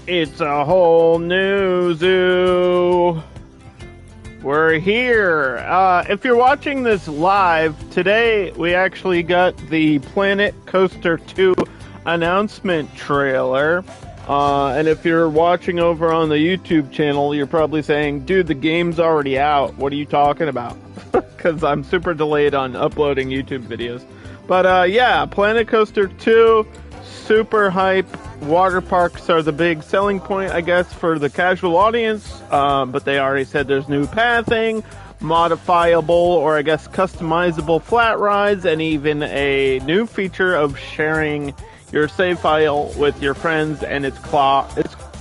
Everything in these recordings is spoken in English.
It's a whole new zoo. We're here. If you're watching this live, today we actually got the Planet Coaster 2 announcement trailer. And if you're watching over on the YouTube channel, you're probably saying, dude, the game's already out. What are you talking about? Because I'm super delayed on uploading YouTube videos. But yeah, Planet Coaster 2, super hype. Water parks are the big selling point, I guess, for the casual audience. But they already said there's new pathing, modifiable, or I guess customizable flat rides, and even a new feature of sharing your save file with your friends, and it's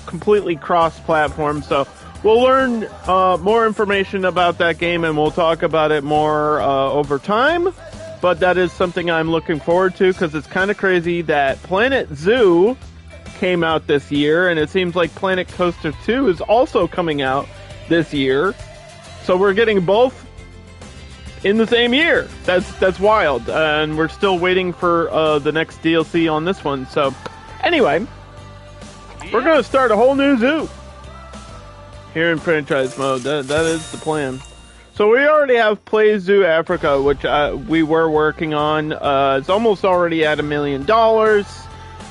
completely cross-platform. So we'll learn more information about that game, and we'll talk about it more over time. But that is something I'm looking forward to, because it's kind of crazy that Planet Zoo came out this year, and it seems like Planet Coaster 2 is also coming out this year. So we're getting both in the same year. That's wild. And we're still waiting for the next DLC on this one. So anyway, we're going to start a whole new zoo here in franchise mode. That is the plan. So we already have Play Zoo Africa, which we were working on. It's almost already at $1 million.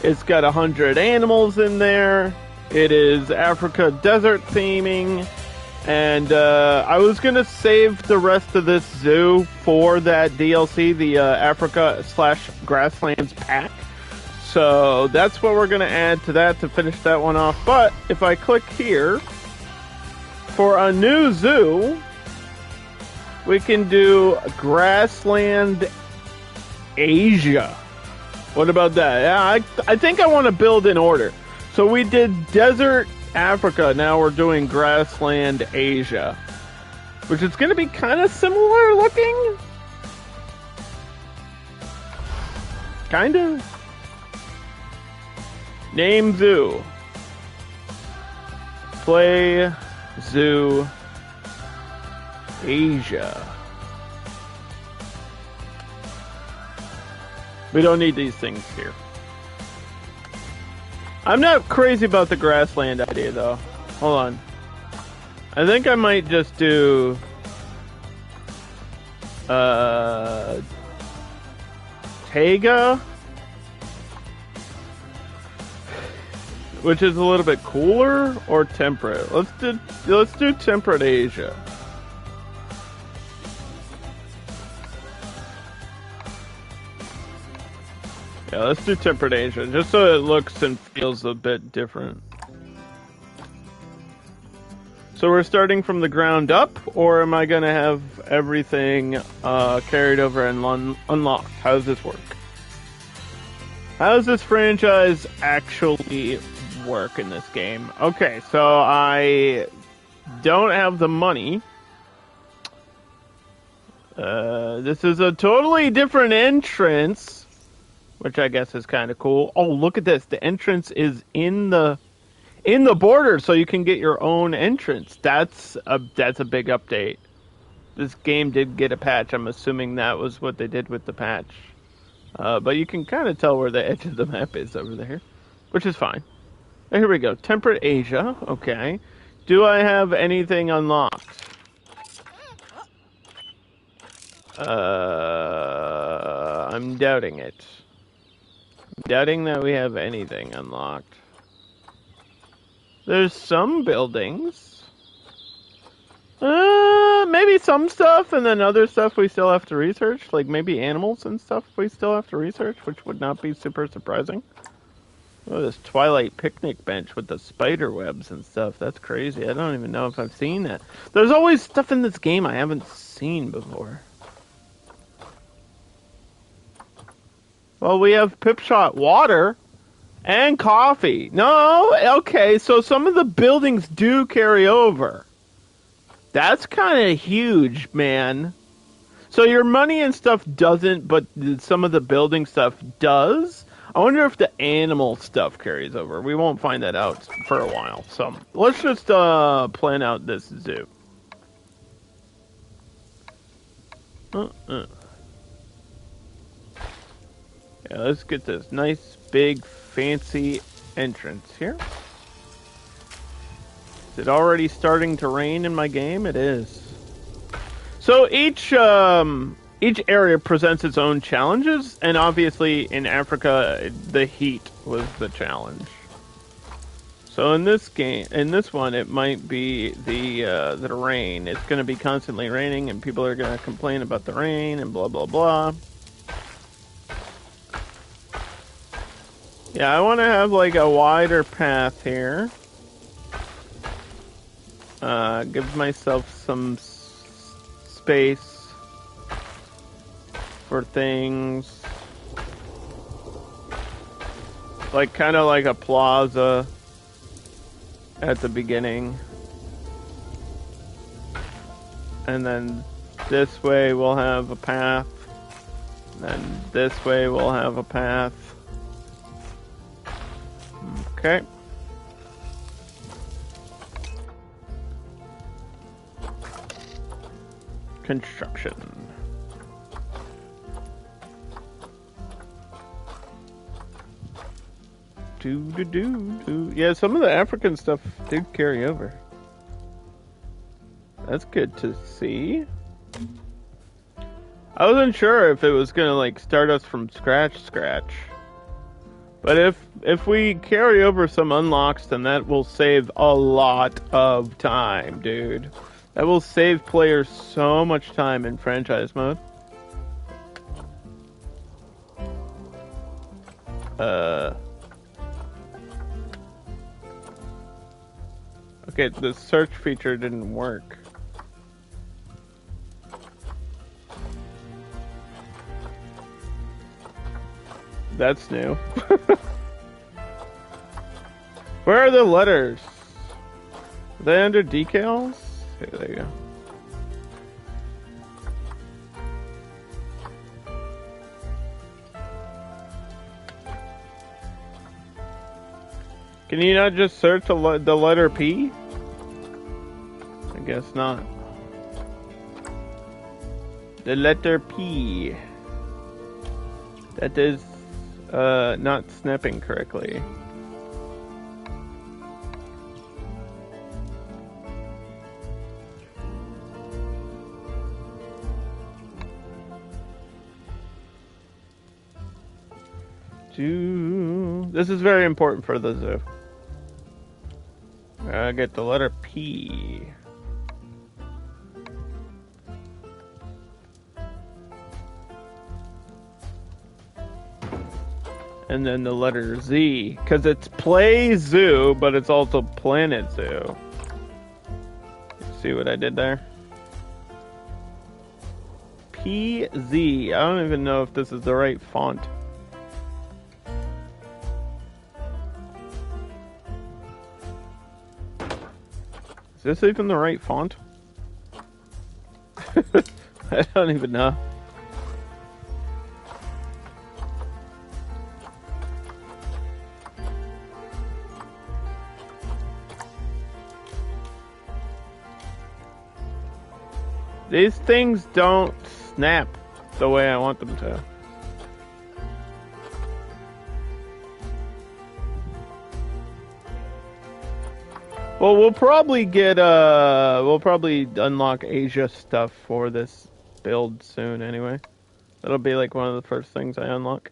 It's got 100 animals in there. It is Africa desert theming. And I was going to save the rest of this zoo for that DLC, the Africa/Grasslands pack. So that's what we're going to add to that to finish that one off. But if I click here, for a new zoo, we can do Grassland Asia. What about that? Yeah, I think I want to build in order. So we did Desert Africa. Now we're doing Grassland Asia, which is going to be kind of similar looking. Kind of. Name zoo. Play Zoo Asia. We don't need these things here. I'm not crazy about the Grassland idea, though. Hold on. I think I might just do Taiga, which is a little bit cooler, or temperate. Let's do temperate Asia. Yeah, let's do temperate Asia, just so it looks and feels a bit different. So we're starting from the ground up, or am I going to have everything carried over and unlocked? How does this work? How does this franchise actually work in this game? Okay, so I don't have the money. This is a totally different entrance, which I guess is kind of cool. Oh, look at this. The entrance is in the border, so you can get your own entrance. That's a big update. This game did get a patch. I'm assuming that was what they did with the patch. But you can kind of tell where the edge of the map is over there, which is fine. Oh, here we go. Temperate Asia. Okay. Do I have anything unlocked? I'm doubting it. Doubting that we have anything unlocked. There's some buildings. Maybe some stuff, and then other stuff we still have to research. Like maybe animals and stuff we still have to research, which would not be super surprising. Oh, this Twilight picnic bench with the spider webs and stuff. That's crazy. I don't even know if I've seen that. There's always stuff in this game I haven't seen before. Well, we have Pipshot water and coffee. No, okay, so some of the buildings do carry over. That's kind of huge, man. So your money and stuff doesn't, but some of the building stuff does? I wonder if the animal stuff carries over. We won't find that out for a while. So let's just plan out this zoo. Yeah, let's get this nice, big, fancy entrance here. it already starting to rain in my game? It is. So each area presents its own challenges, and obviously in Africa, the heat was the challenge. So in this one, it might be the rain. It's going to be constantly raining, and people are going to complain about the rain and blah blah blah. Yeah, I want to have like a wider path here. Give myself some space for things. Like kind of like a plaza at the beginning. And then this way we'll have a path. And this way we'll have a path. Okay. Construction. Yeah, some of the African stuff did carry over. That's good to see. I wasn't sure if it was gonna like start us from scratch. But if we carry over some unlocks, then that will save a lot of time, dude. That will save players so much time in franchise mode. Okay, the search feature didn't work. That's new. Where are the letters? Are they under decals? Okay, there you go. Can you not just search the letter P? I guess not. The letter P. That is not snapping correctly. This is very important for the zoo. I get the letter P. And then the letter Z, because it's Play Zoo, but it's also Planet Zoo. See what I did there? PZ. I don't even know if this is the right font. Is this even the right font? I don't even know. These things don't snap the way I want them to. Well, we'll probably unlock Asia stuff for this build soon anyway. That'll be like one of the first things I unlock.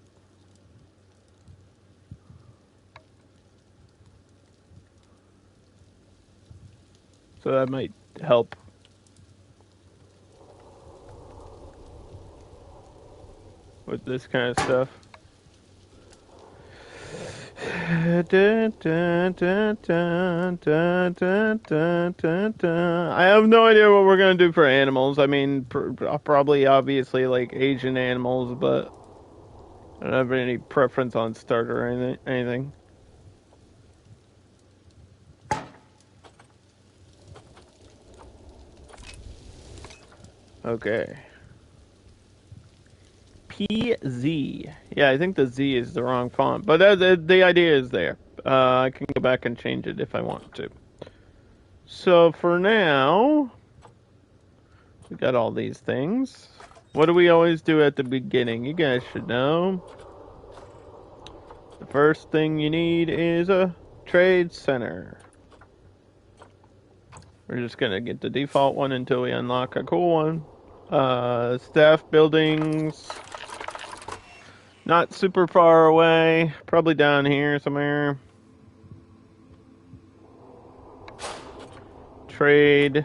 So that might help. With this kind of stuff. I have no idea what we're gonna do for animals. I mean, probably obviously like Asian animals, but I don't have any preference on starter or anything. Okay. PZ. Yeah, I think the Z is the wrong font, but the idea is there. I can go back and change it if I want to. So for now, we got all these things. What do we always do at the beginning? You guys should know. The first thing you need is a trade center. We're just gonna get the default one until we unlock a cool one. Staff buildings. Not super far away. Probably down here somewhere. Trade.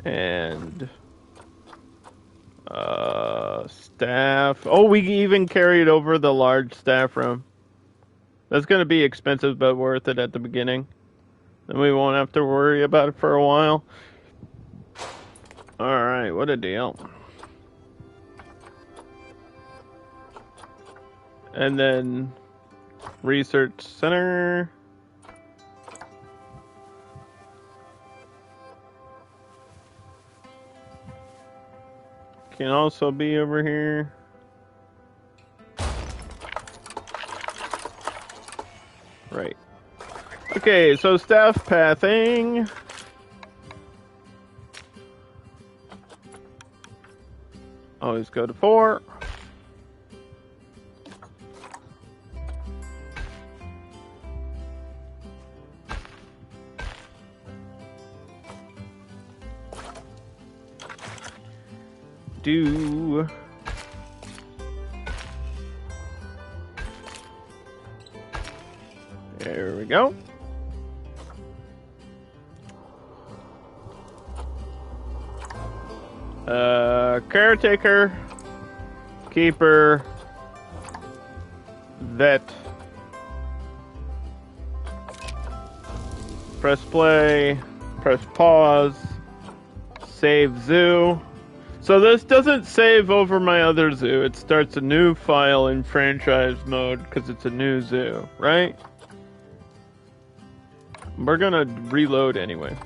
And staff. Oh, we even carried over the large staff room. That's going to be expensive, but worth it at the beginning. Then we won't have to worry about it for a while. Alright, what a deal. And then research center. Can also be over here. Right. Okay, so staff pathing. Always go to 4. Do. There we go. Caretaker, keeper, vet. Press play, press pause, save zoo. So this doesn't save over my other zoo. It starts a new file in franchise mode because it's a new zoo, right? We're gonna reload anyway.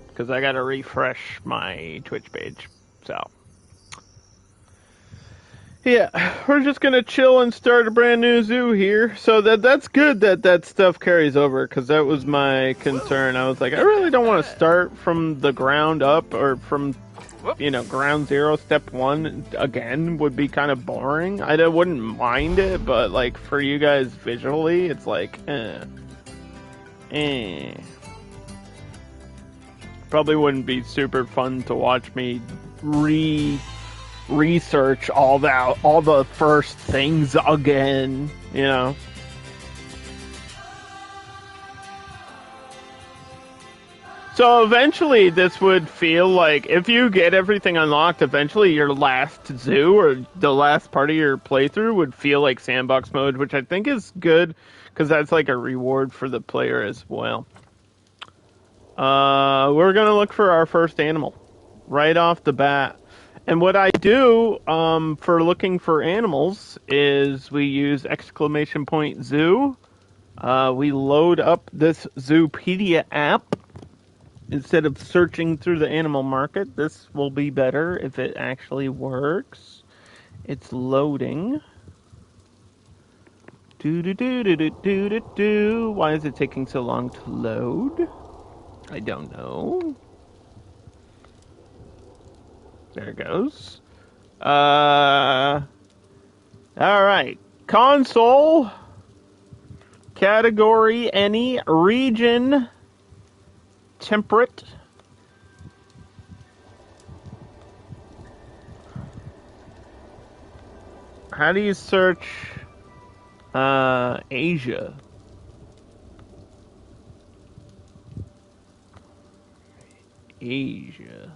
Because I gotta refresh my Twitch page. So. Yeah, we're just gonna chill and start a brand new zoo here. So that's good that stuff carries over, because that was my concern. I was like, I really don't want to start from the ground up, or from, ground zero, step 1 again would be kind of boring. I wouldn't mind it, but like for you guys visually, it's like, Probably wouldn't be super fun to watch me research all the first things again, So eventually this would feel like, if you get everything unlocked, eventually your last zoo or the last part of your playthrough would feel like sandbox mode, which I think is good, because that's like a reward for the player as well. We're gonna look for our first animal right off the bat. And what I do for looking for animals is we use !zoo. We load up this Zoopedia app instead of searching through the animal market. This will be better if it actually works. It's loading. Why is it taking so long to load? I don't know. There it goes. Alright. Console. Category, any. Region. Temperate. How do you search Asia? Asia.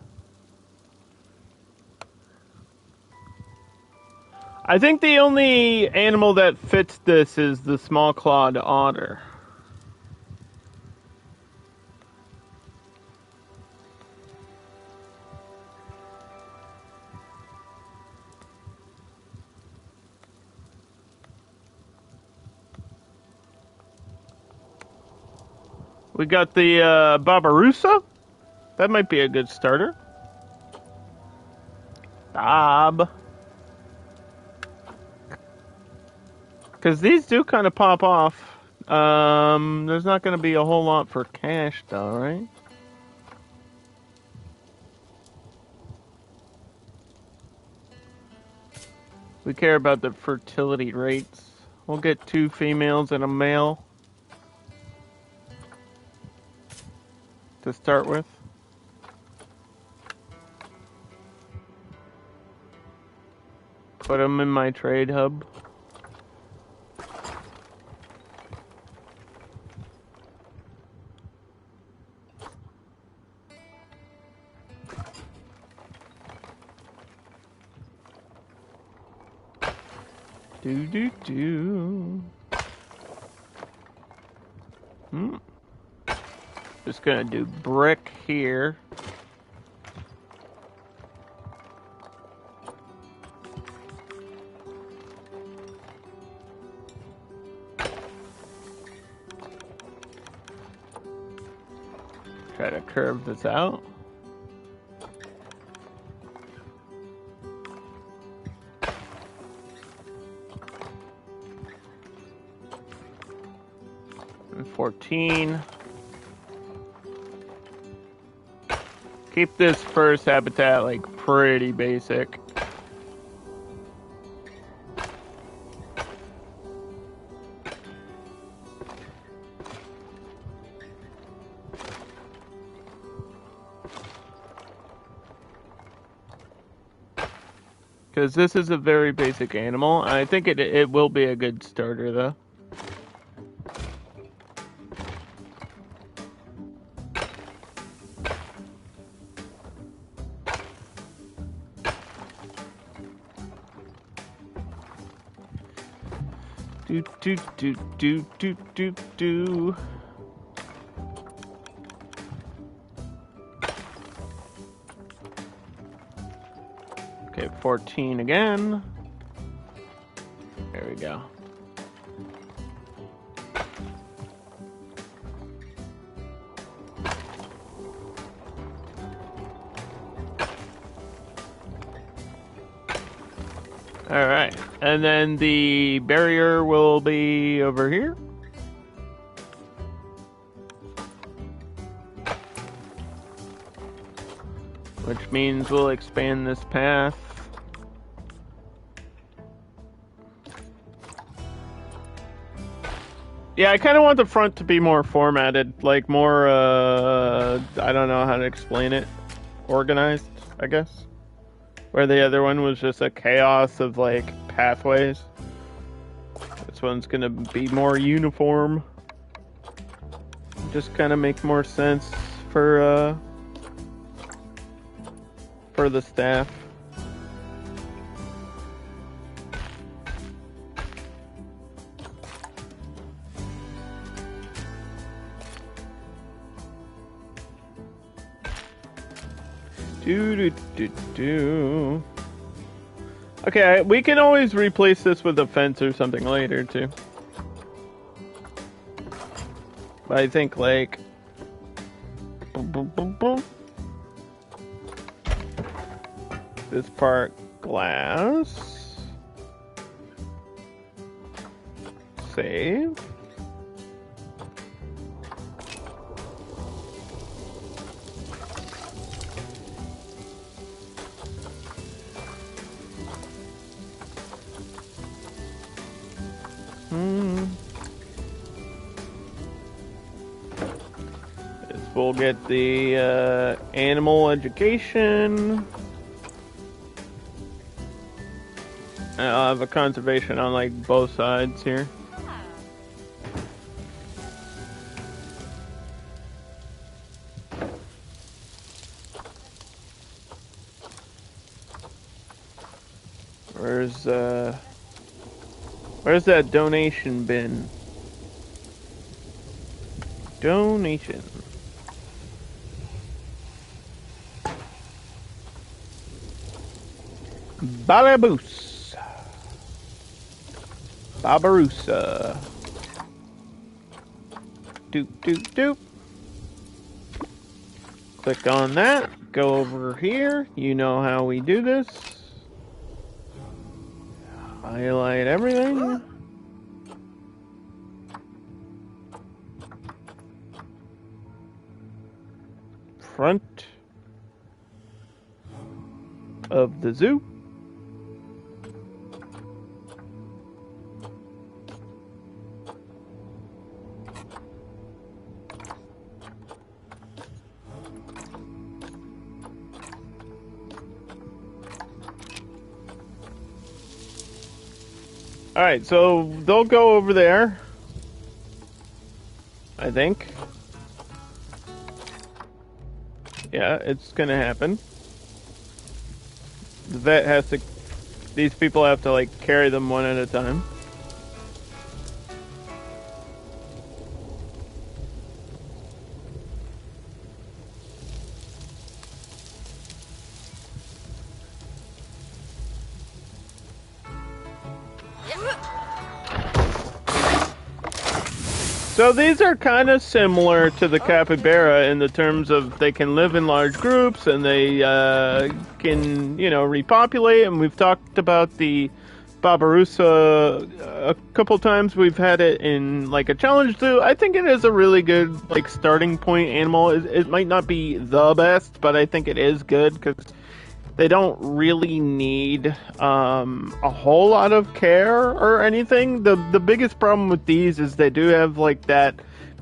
I think the only animal that fits this is the small-clawed otter. We got the Barbarossa. That might be a good starter. Bob. Because these do kind of pop off. There's not going to be a whole lot for cash, though, right? We care about the fertility rates. We'll get 2 females and a male. to start with. Put them in my trade hub. Do. Just gonna do brick here. Try to curve this out. And 14. Keep this first habitat like pretty basic. Because this is a very basic animal. I think it will be a good starter though. Do. Okay, 14 again. There we go. All right, and then the barrier will be over here. Which means we'll expand this path. Yeah, I kind of want the front to be more formatted, like more, I don't know how to explain it, organized, I guess. Where the other one was just a chaos of, like, pathways. This one's gonna be more uniform. Just kind of make more sense for the staff. Do. Okay, we can always replace this with a fence or something later, too. But I think, like... Boom. This part, glass. Save. We'll get the animal education. I'll have a conservation on like both sides here. Where's that donation bin? Donation. Balaboos. Barbaroussa. Doop. Click on that. Go over here. You know how we do this. Highlight everything. Front of the zoo. Alright, so they'll go over there. I think. Yeah, it's gonna happen. The vet has to... These people have to, like, carry them one at a time. So these are kind of similar to the capybara in the terms of they can live in large groups and they can, you know, repopulate. And we've talked about the Babirusa a couple times. We've had it in like a challenge zoo. I think it is a really good like starting point animal. It might not be the best, but I think it is good because they don't really need a whole lot of care or anything. The biggest problem with these is they do have like that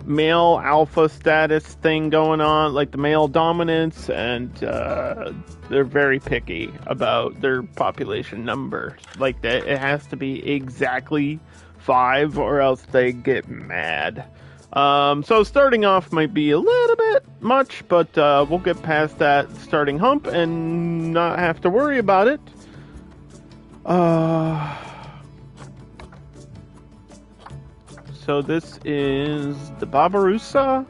male alpha status thing going on, like the male dominance, and they're very picky about their population number. Like that, it has to be exactly 5 or else they get mad. So starting off might be a little bit much, but we'll get past that starting hump and not have to worry about it. So this is the Babirusa.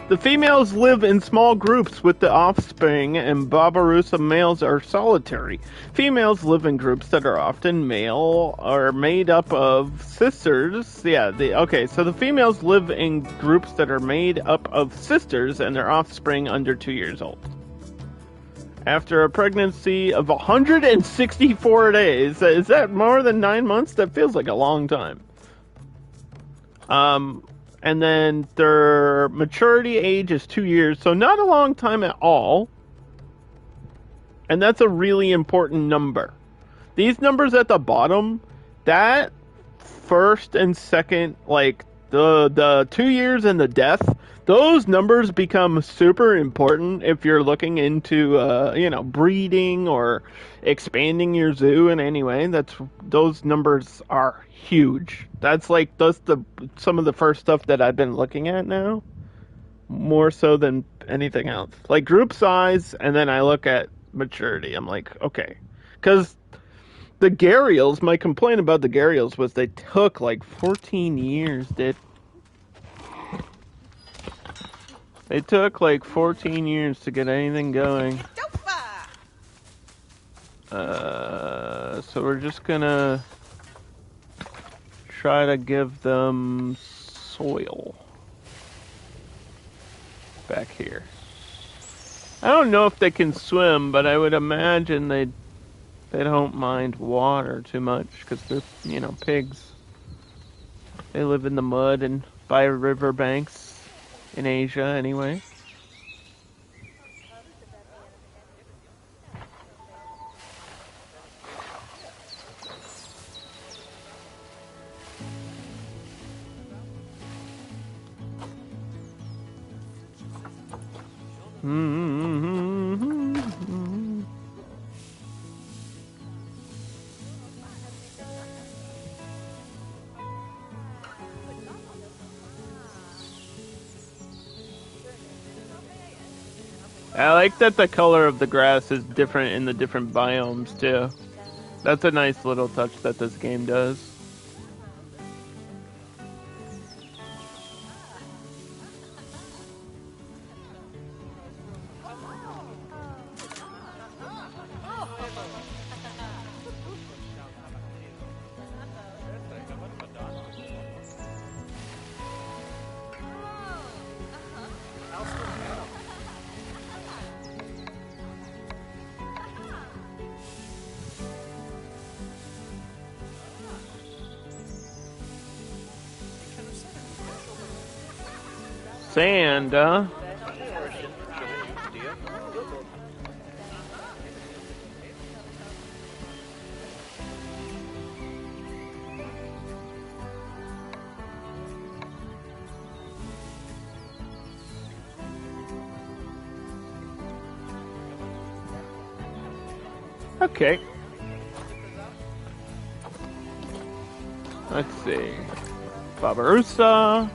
The females live in small groups with the offspring, and Babirusa males are solitary. Females live in groups that are often male or made up of sisters. Okay, so the females live in groups that are made up of sisters and their offspring under 2 years old. After a pregnancy of 164 days, is that more than 9 months? That feels like a long time. And then their maturity age is 2 years, so not a long time at all. And that's a really important number. These numbers at the bottom, that first and second, like the 2 years and the death, those numbers become super important if you're looking into, breeding or expanding your zoo in any way. Those numbers are huge. That's some of the first stuff that I've been looking at now, more so than anything else. Like group size, and then I look at maturity. I'm like, okay, because the Gharials, my complaint about the Gharials was they took like 14 years, dude. They took like 14 years to get anything going. So we're just gonna try to give them soil back here. I don't know if they can swim, but I would imagine they don't mind water too much because they're, pigs. They live in the mud and by riverbanks in Asia anyway. I like that the color of the grass is different in the different biomes too. That's a nice little touch that this game does. Sand, huh? Okay. Let's see. Barbarossa.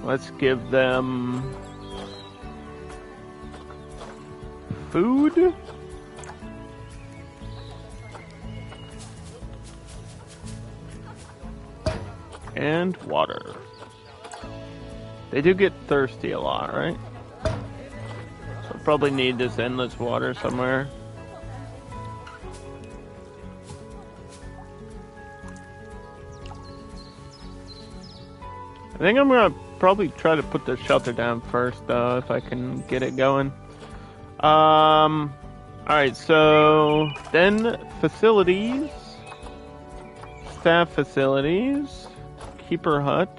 Let's give them food. And water. They do get thirsty a lot, right? So probably need this endless water somewhere. I think I'm gonna probably try to put the shelter down first, though, if I can get it going. Alright, so then facilities, staff facilities, keeper hut.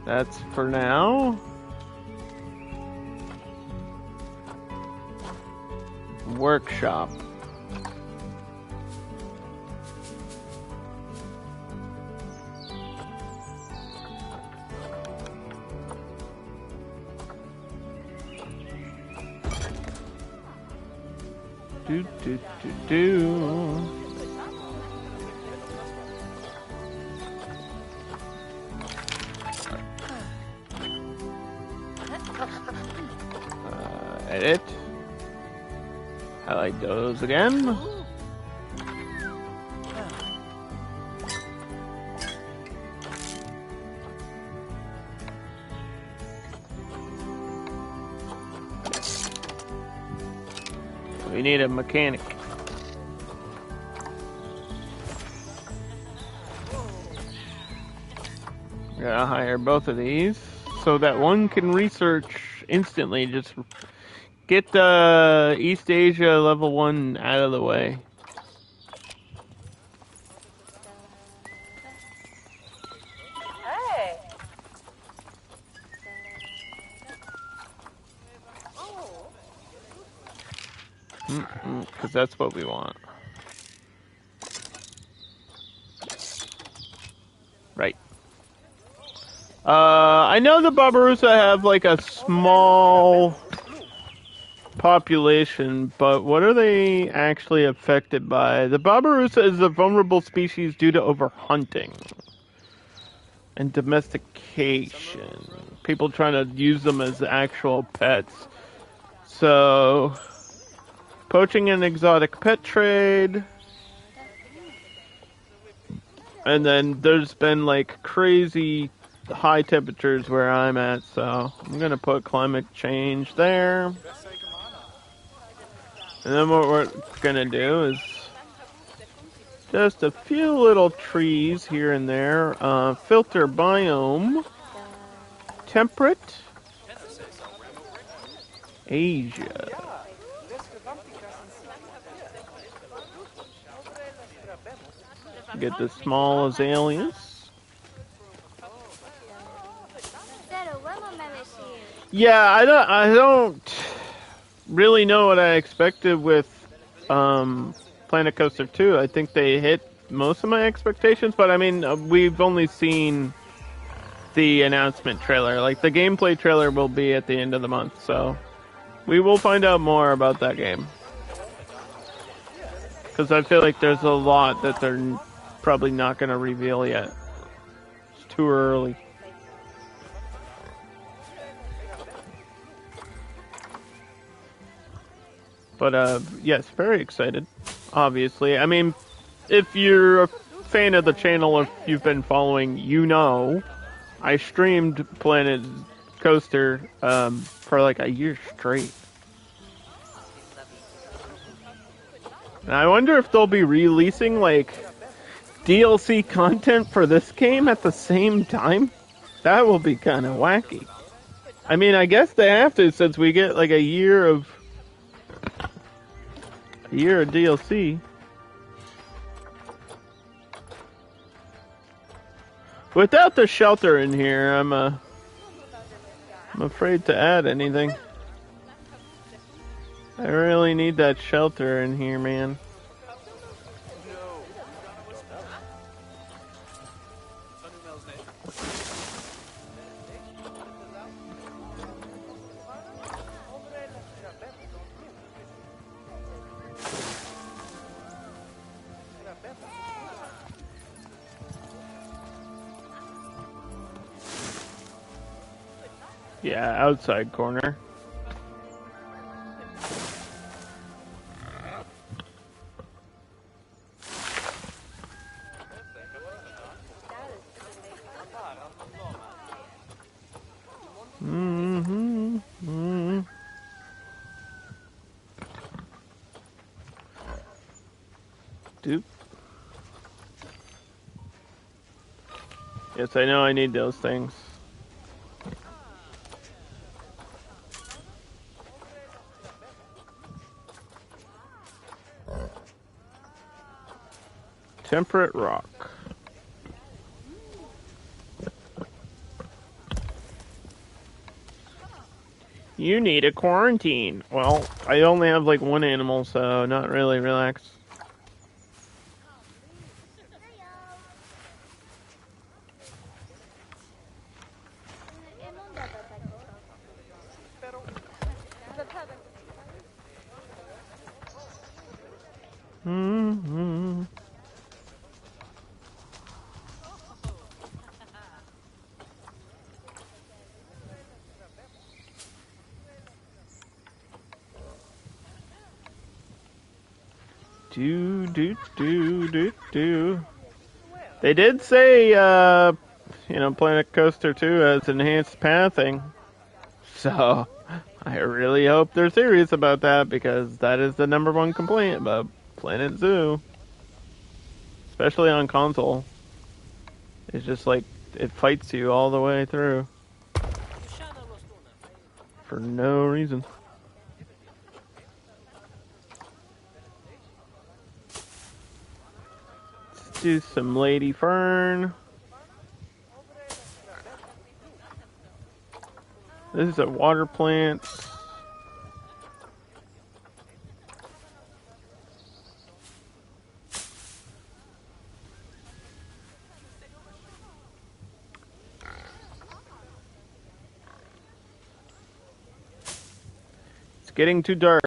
That's for now. Workshop. Do. Edit. Highlight those again. We need a mechanic. Gotta hire both of these so that one can research instantly. Just get the East Asia level 1 out of the way. Hey. Because that's what we want. Right. I know the Barbarossa have like a small population, but what are they actually affected by? The Barbarossa is a vulnerable species due to overhunting and domestication. People trying to use them as actual pets. So, poaching and exotic pet trade. And then there's been like crazy high temperatures where I'm at, so I'm gonna put climate change there. And then what we're gonna do is just a few little trees here and there. Filter biome. Temperate. Asia. Get the small azaleas. Yeah, I don't really know what I expected with Planet Coaster 2. I think they hit most of my expectations, but I mean, we've only seen the announcement trailer. Like, the gameplay trailer will be at the end of the month, so we will find out more about that game. Because I feel like there's a lot that they're probably not going to reveal yet. It's too early. But, yes, very excited, obviously. I mean, if you're a fan of the channel, if you've been following, you know, I streamed Planet Coaster for like a year straight. And I wonder if they'll be releasing, like, DLC content for this game at the same time? That will be kind of wacky. I mean, I guess they have to, since we get, like, a year of DLC. Without the shelter in here, I'm afraid to add anything. I really need that shelter in here, man. Yeah, outside corner. Doop. Yes, I know I need those things. Temperate rock. You need a quarantine. Well, I only have like one animal, so not really relaxed. Do. They did say, Planet Coaster 2 has enhanced pathing. So, I really hope they're serious about that, because that is the #1 complaint about Planet Zoo. Especially on console. It's just like, it fights you all the way through. For no reason. Let's do some Lady Fern. This is a water plant. It's getting too dark.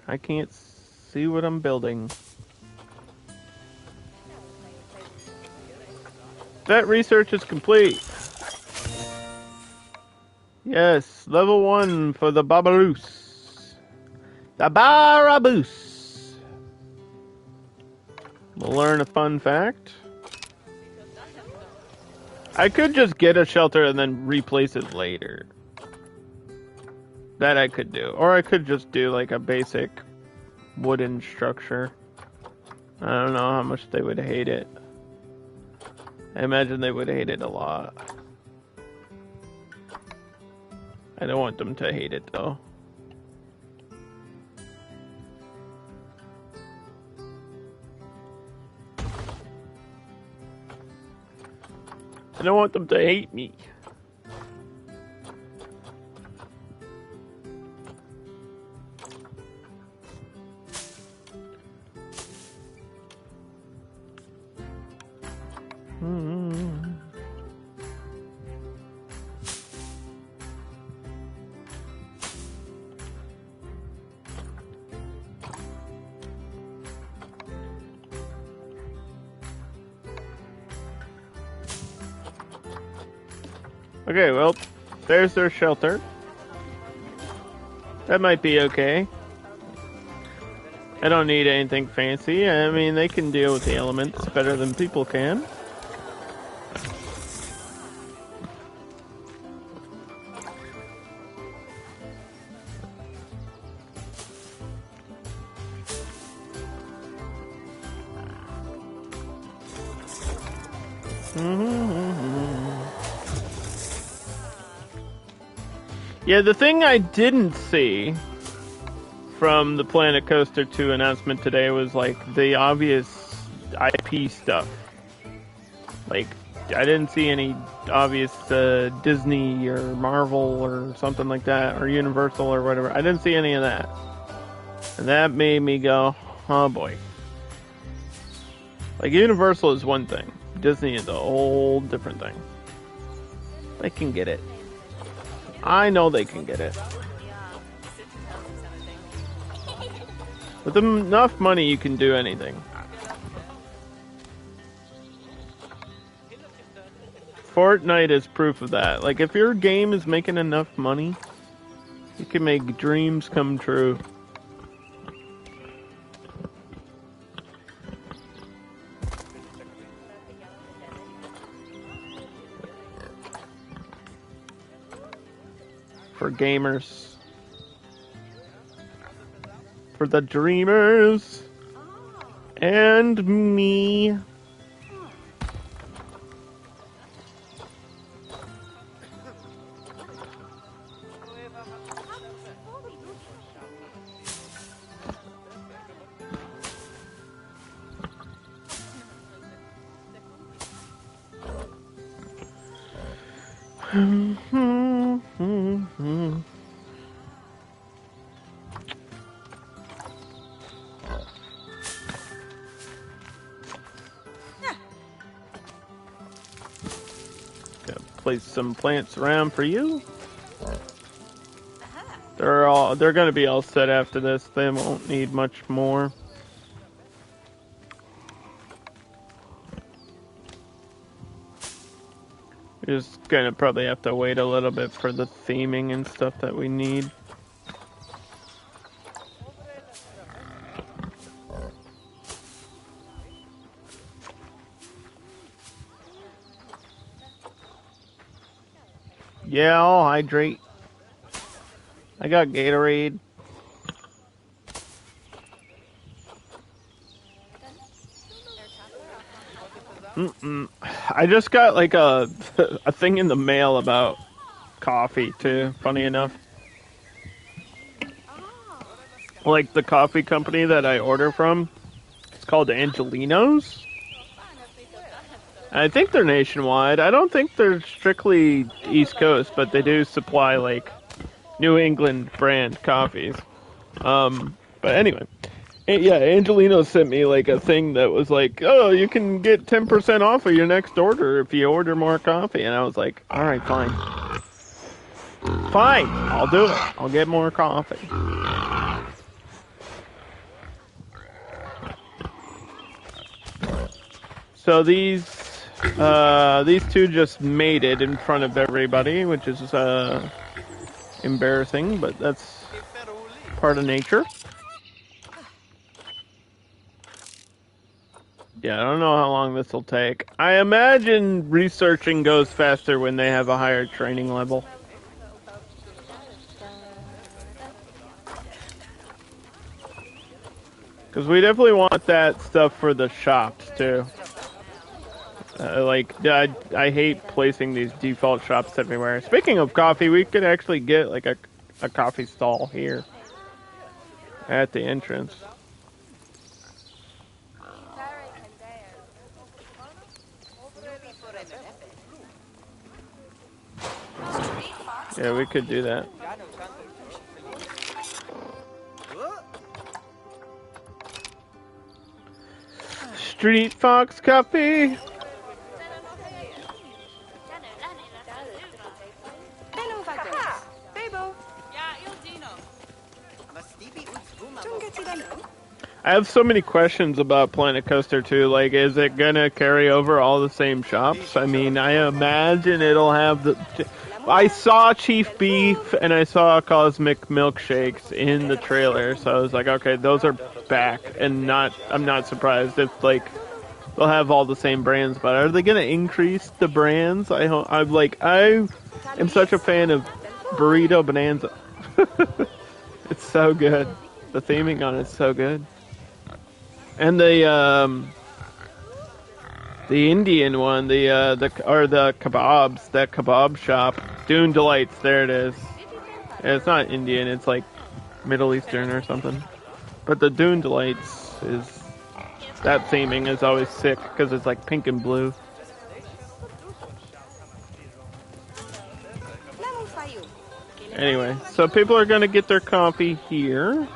I can't see what I'm building. That research is complete. Yes, level 1 for the Barbaroos. The Baraboos. We'll learn a fun fact. I could just get a shelter and then replace it later. That I could do. Or I could just do like a basic wooden structure. I don't know how much they would hate it. I imagine they would hate it a lot. I don't want them to hate it though. I don't want them to hate me. Okay, well, there's their shelter. That might be okay. I don't need anything fancy. I mean, they can deal with the elements better than people can. Yeah, the thing I didn't see from the Planet Coaster 2 announcement today was, like, the obvious IP stuff. Like, I didn't see any obvious Disney or Marvel or something like that, or Universal or whatever. I didn't see any of that. And that made me go, oh boy. Like, Universal is one thing. Disney is a whole different thing. They can get it. I know they can get it. With enough money, you can do anything. Fortnite is proof of that. Like, if your game is making enough money, you can make dreams come true. For gamers. For the dreamers. And me. Place some plants around for you. They're gonna be all set after this. They won't need much more. We're just gonna probably have to wait a little bit for the theming and stuff that we need. Yeah, I'll hydrate. I got Gatorade. I just got like a thing in the mail about coffee too, funny enough. Like the coffee company that I order from, it's called Angelino's. I think they're nationwide. I don't think they're strictly East Coast, but they do supply like New England brand coffees. But anyway, yeah, Angelino sent me like a thing that was like, oh, you can get 10% off of your next order if you order more coffee. And I was like, all right, fine. Fine, I'll do it. I'll get more coffee. So these two just mated in front of everybody, which is embarrassing, but that's part of nature. Yeah, I don't know how long this will take. I imagine researching goes faster when they have a higher training level. Because we definitely want that stuff for the shops, too. I hate placing these default shops everywhere. Speaking of coffee, we could actually get like a coffee stall here at the entrance. Yeah, we could do that. Street Fox Coffee. I have so many questions about Planet Coaster 2. Like, is it gonna carry over all the same shops? I mean, I imagine it'll have the... I saw Chief Beef and I saw Cosmic Milkshakes in the trailer, so I was like, okay, those are back, and I'm not surprised if, like, they'll have all the same brands, but are they gonna increase the brands? I am such a fan of Burrito Bonanza. It's so good. The theming on it's so good. And the Indian one, the kebabs, that kebab shop, Dune Delights, there it is. Yeah, it's not Indian, it's like Middle Eastern or something. But the Dune Delights that theming is always sick because it's like pink and blue. Anyway, so people are gonna get their coffee here.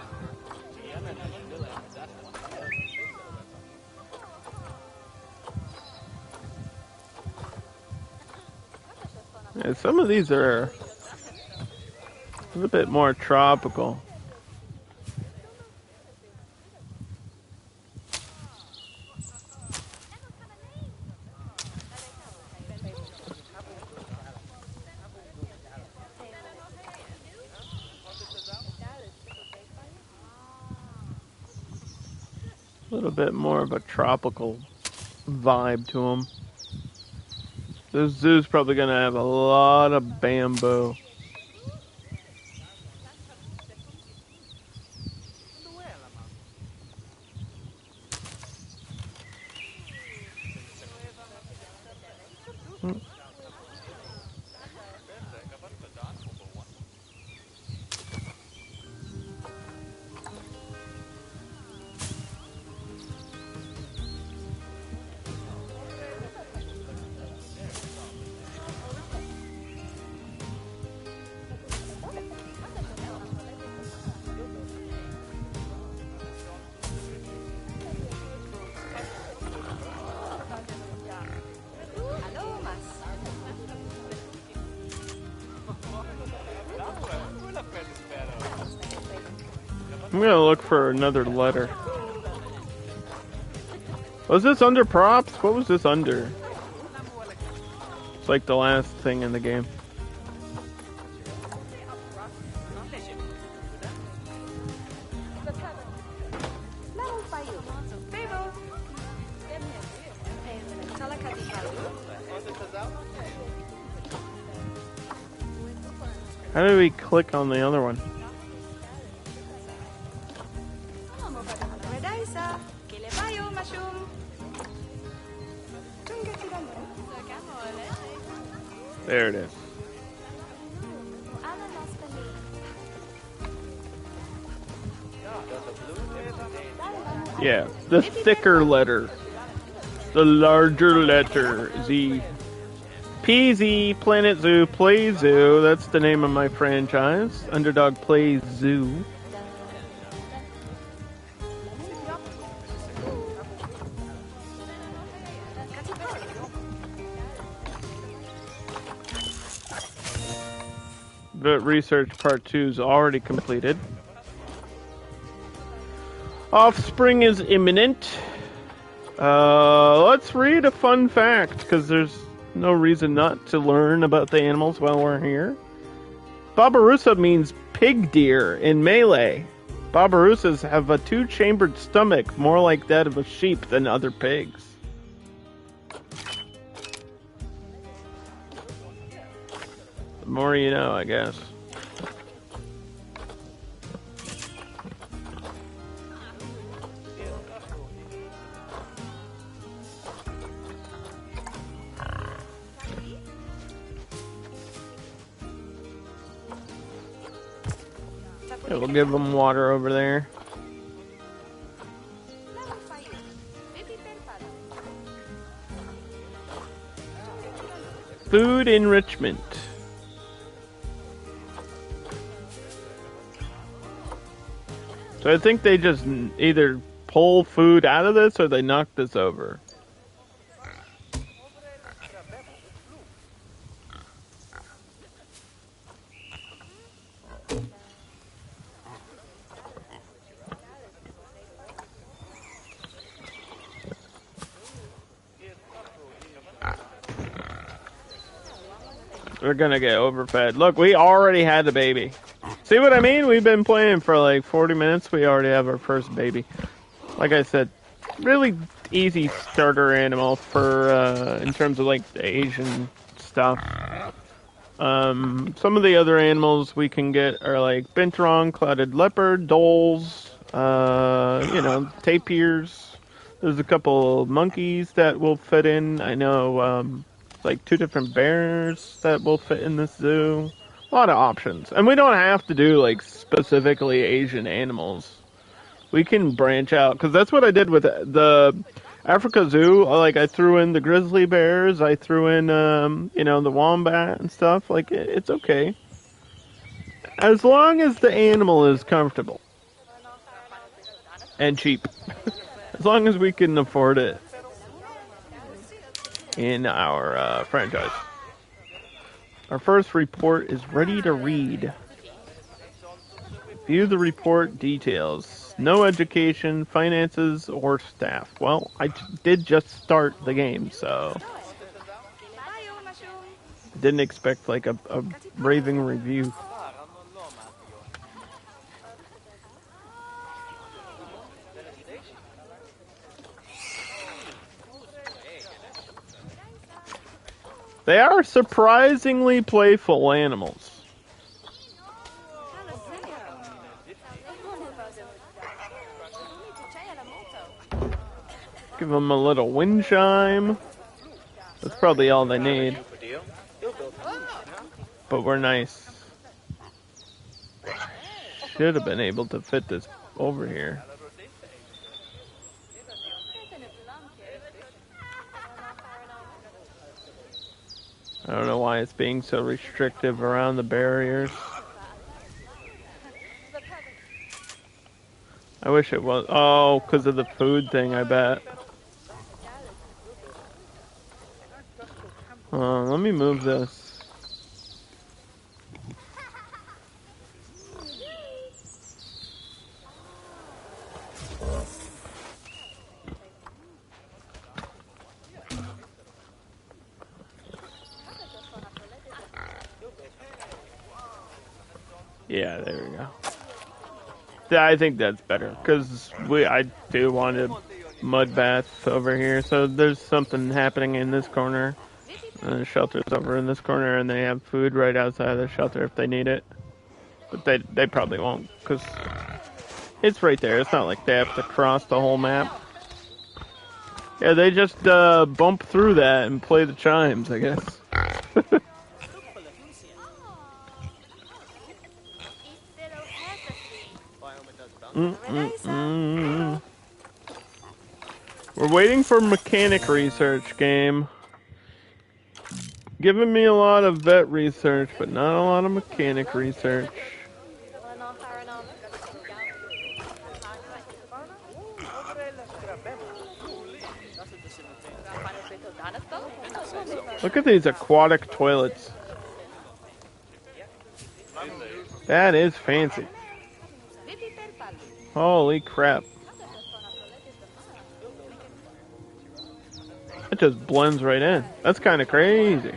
Yeah, some of these are a little bit more tropical. A little bit more of a tropical vibe to them. This zoo's probably going to have a lot of bamboo. I'm gonna look for another letter. Was this under props? What was this under? It's like the last thing in the game. How do we click on the other one? There it is. Yeah, the thicker letter. The larger letter, Z. PZ, Planet Zoo, Play Zoo. That's the name of my franchise. Underdog Plays Zoo. The research part 2 is already completed. Offspring is imminent. Let's read a fun fact, because there's no reason not to learn about the animals while we're here. Babirusa means pig deer in Malay. Babirusas have a two-chambered stomach, more like that of a sheep than other pigs. The more you know, I guess. Yeah, we'll give them water over there. Food enrichment. So I think they just either pull food out of this or they knock this over. We're gonna get overfed. Look, we already had a baby. See what I mean? We've been playing for like 40 minutes. We already have our first baby. Like I said, really easy starter animal for in terms of like the Asian stuff. Some of the other animals we can get are like binturong, clouded leopard, dholes, tapirs. There's a couple monkeys that will fit in. I know like 2 different bears that will fit in this zoo. A lot of options. And we don't have to do like specifically Asian animals. We can branch out, because that's what I did with the Africa Zoo. Like I threw in the grizzly bears, I threw in the wombat and stuff. Like it's okay. As long as the animal is comfortable and cheap. As long as we can afford it in our franchise. Our first report is ready to read. View the report details. No education, finances, or staff. Well, I did just start the game, so didn't expect like a raving review. They are surprisingly playful animals. Give them a little wind chime. That's probably all they need. But we're nice. Should have been able to fit this over here. I don't know why it's being so restrictive around the barriers. I wish it was. Oh, because of the food thing, I bet. Let me move this. Yeah, there we go. I think that's better, because I do want a mud bath over here, so there's something happening in this corner. And the shelter's over in this corner, and they have food right outside of the shelter if they need it. But they probably won't, because it's right there. It's not like they have to cross the whole map. Yeah, they just bump through that and play the chimes, I guess. We're waiting for mechanic research, game. Giving me a lot of vet research, but not a lot of mechanic research. Look at these aquatic toilets. That is fancy. Holy crap. It just blends right in. That's kind of crazy.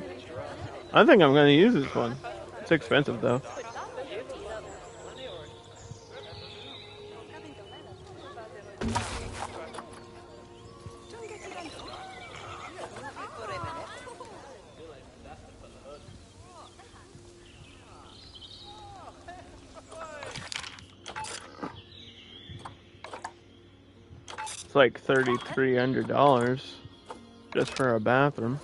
I think I'm going to use this one. It's expensive though. It's like $3,300 just for a bathroom.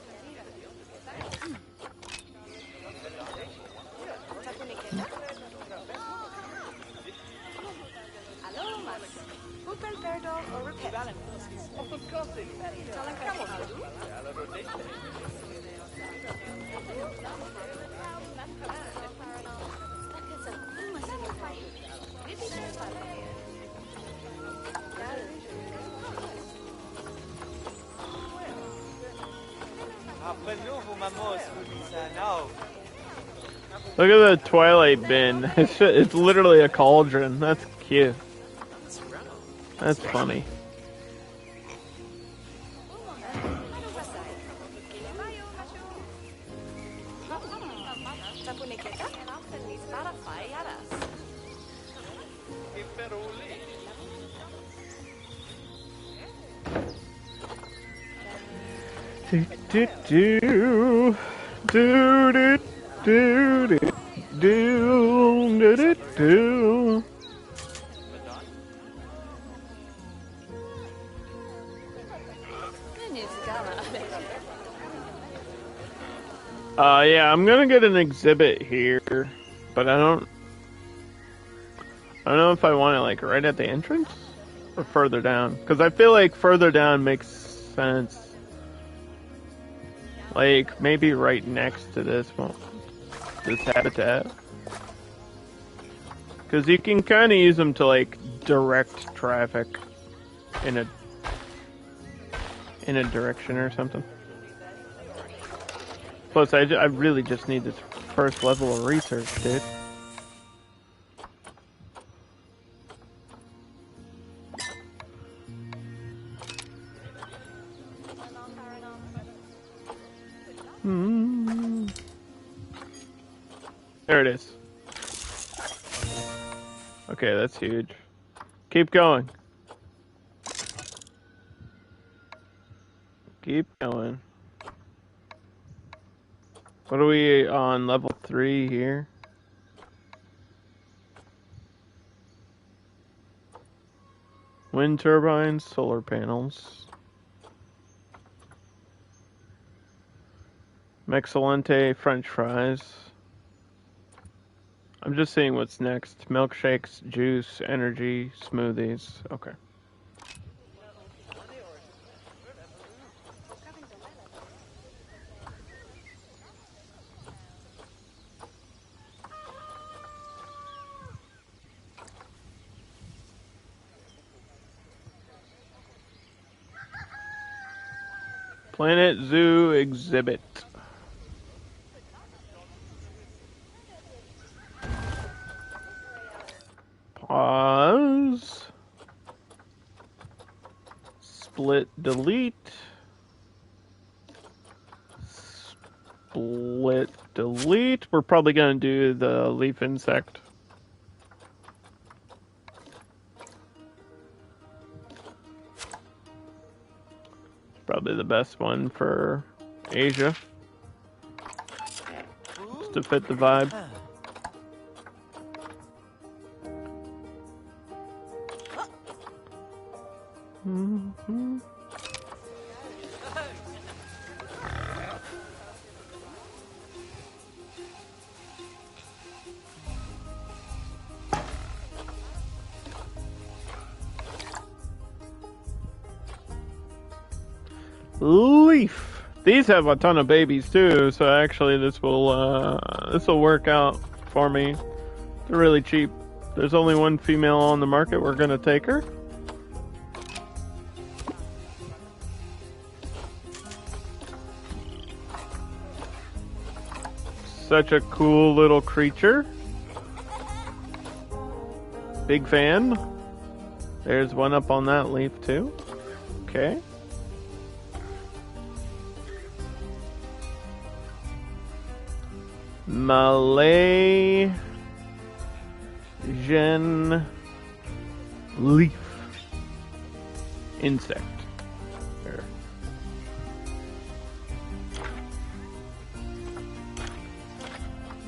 Look at the Twilight bin. It's literally a cauldron. That's cute. That's funny. Do do do do do do do do do. Yeah, I'm gonna get an exhibit here, but I don't know if I want it like right at the entrance or further down, because I feel like further down makes sense. Like maybe right next to this habitat, because you can kind of use them to like direct traffic in a direction or something. Plus, I really just need this first level of research, dude. There it is. Okay, that's huge. Keep going. Keep going. What are we on, level 3 here? Wind turbines, solar panels. Mexcellente French fries. I'm just seeing what's next. Milkshakes, juice, energy, smoothies. Okay. Planet Zoo exhibit. Pause. Split delete. Split delete. We're probably going to do the leaf insect. Probably the best one for Asia. Just to fit the vibe. Mm-hmm. Leaf. These have a ton of babies too, so actually this will work out for me. They're really cheap. There's only one female on the market. We're gonna take her. Such a cool little creature. Big fan. There's one up on that leaf too. Okay. Malaysian leaf insect. There.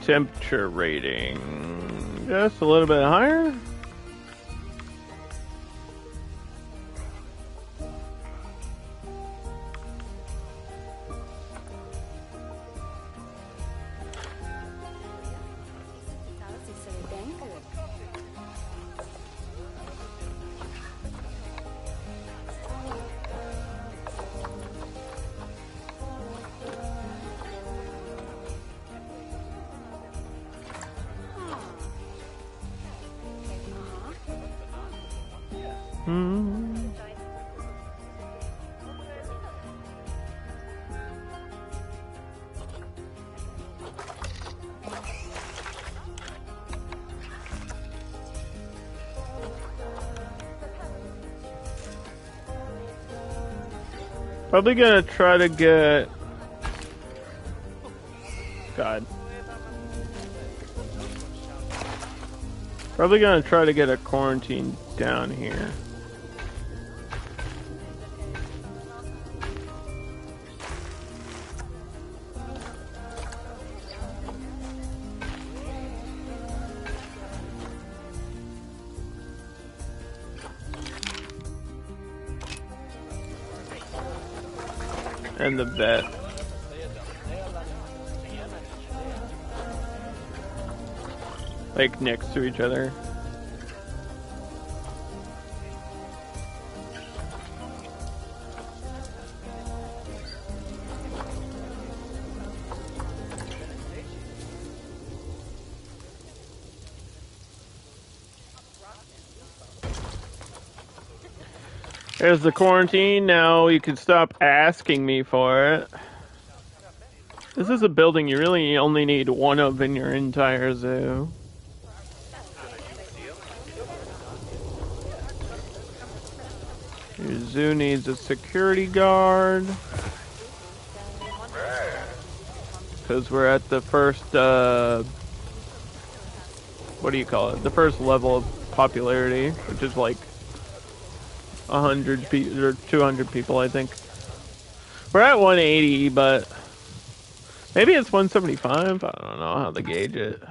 Temperature rating just a little bit higher. Probably gonna try to get... God. Probably gonna try to get a quarantine down here. And the vet. Like next to each other. There's the quarantine. Now you can stop asking me for it. This is a building you really only need one of in your entire zoo. Your zoo needs a security guard. Because we're at the first, what do you call it? The first level of popularity, which is like 100 people or 200 people, I think. We're at 180, but maybe it's 175. I don't know how to gauge it.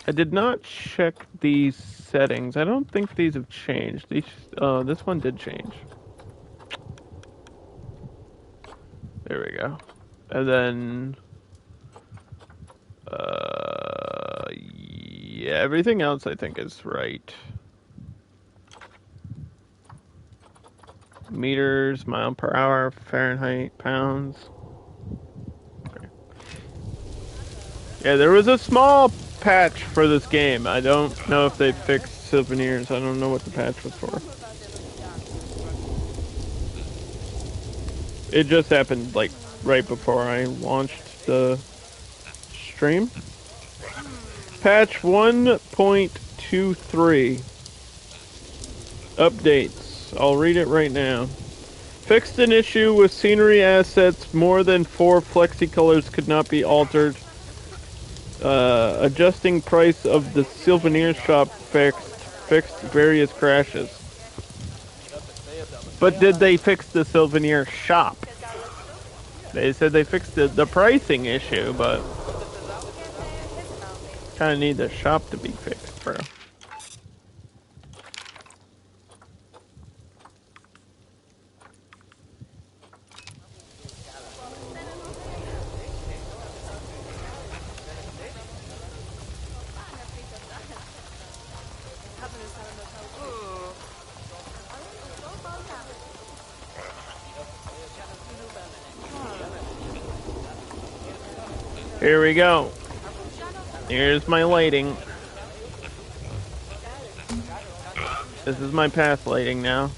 I did not check these settings. I don't think these have changed. These, this one did change. There we go. And then, yeah, everything else I think is right. Meters, mile per hour, Fahrenheit, pounds. Okay. Yeah, there was a small patch for this game. I don't know if they fixed souvenirs. I don't know what the patch was for. It just happened like right before I launched the stream. Patch 1.23. Updates. I'll read it right now. Fixed an issue with scenery assets. More than 4 flexi colors could not be altered. Adjusting price of the souvenir shop fixed various crashes. But did they fix the souvenir shop? They said they fixed the pricing issue, but kind of need the shop to be fixed, bro. Here we go. Here's my lighting. This is my path lighting now.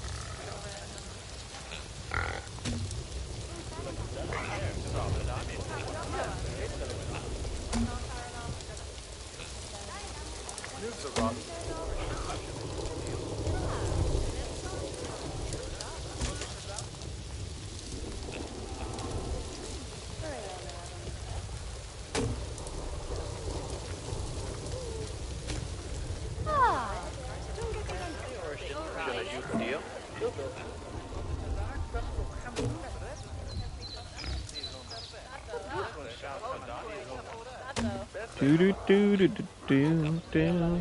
Do do do do do do.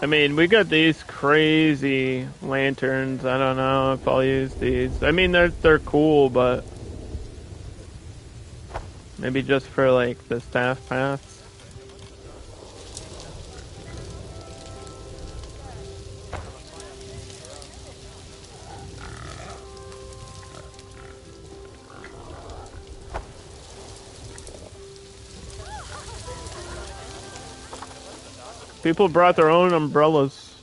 I mean, we got these crazy lanterns. I don't know if I'll use these. I mean, they're cool, but maybe just for like the staff paths. People brought their own umbrellas.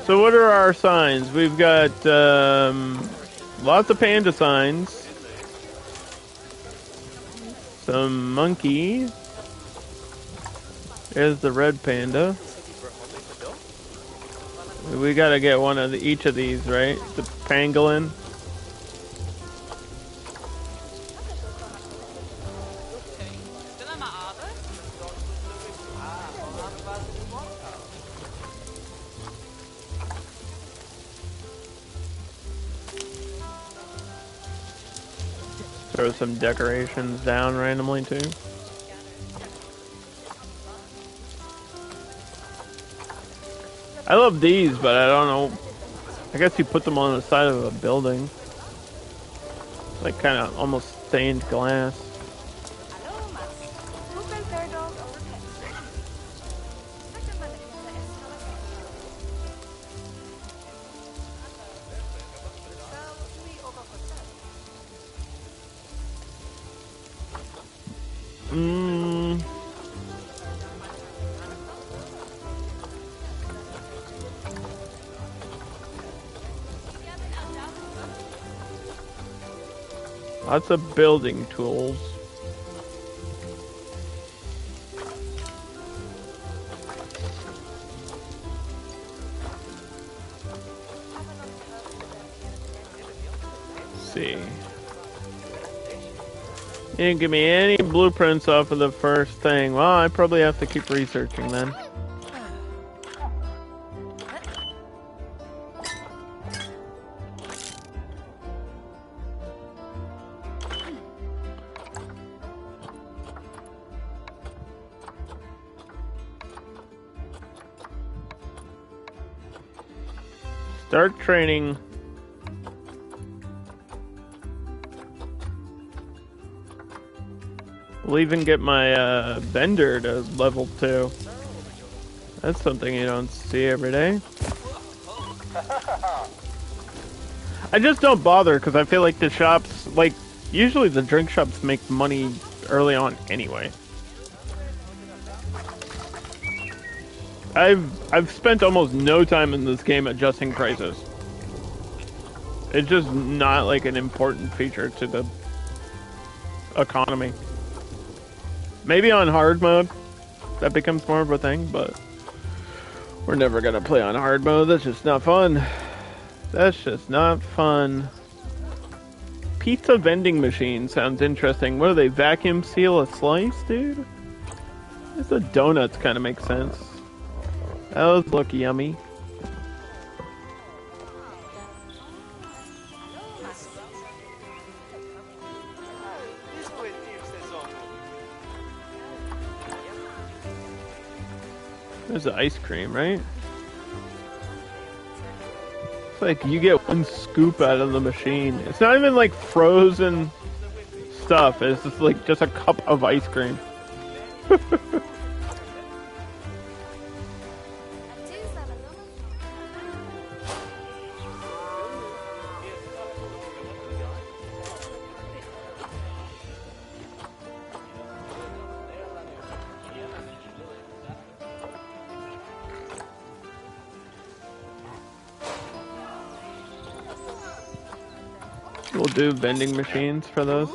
So what are our signs? We've got lots of panda signs. Some monkey. There's the red panda. We gotta get one of each of these, right? The pangolin. Throw some decorations down randomly too. I love these, but I don't know. I guess you put them on the side of a building. Like kind of almost stained glass. Lots of building tools. Let's see. You didn't give me any blueprints off of the first thing. Well, I probably have to keep researching then. Start training. We'll even get my vendor to level 2. That's something you don't see every day. I just don't bother because I feel like the shops, like, usually the drink shops make money early on anyway. I've spent almost no time in this game adjusting prices. It's just not like an important feature to the economy. Maybe on hard mode, that becomes more of a thing, but we're never gonna play on hard mode. That's just not fun. That's just not fun. Pizza vending machine sounds interesting. What do they, vacuum seal a slice, dude? Guess the donuts kind of make sense. Those look yummy. There's the ice cream, right? It's like you get one scoop out of the machine. It's not even like frozen stuff. It's just like just a cup of ice cream. We'll do vending machines for those.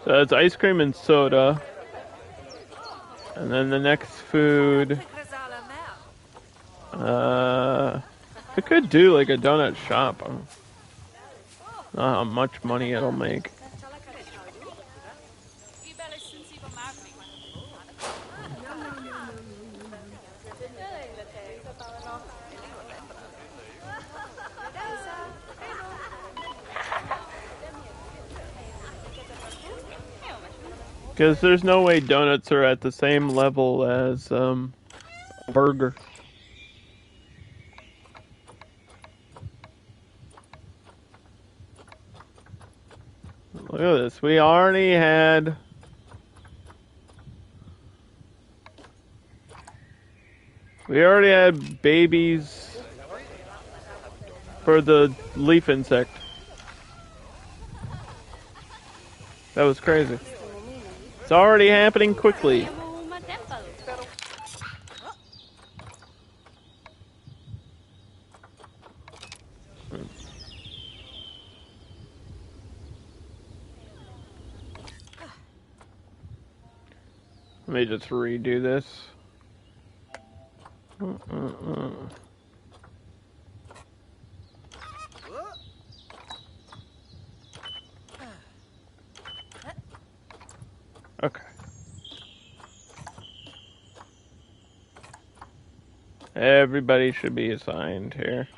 So it's ice cream and soda. And then the next food... I could do like a donut shop. I don't know how much money it'll make. Because there's no way donuts are at the same level as burger. Look at this. We already had babies for the leaf insect. That was crazy. It's already happening quickly. Let me just redo this. Okay. Everybody should be assigned here.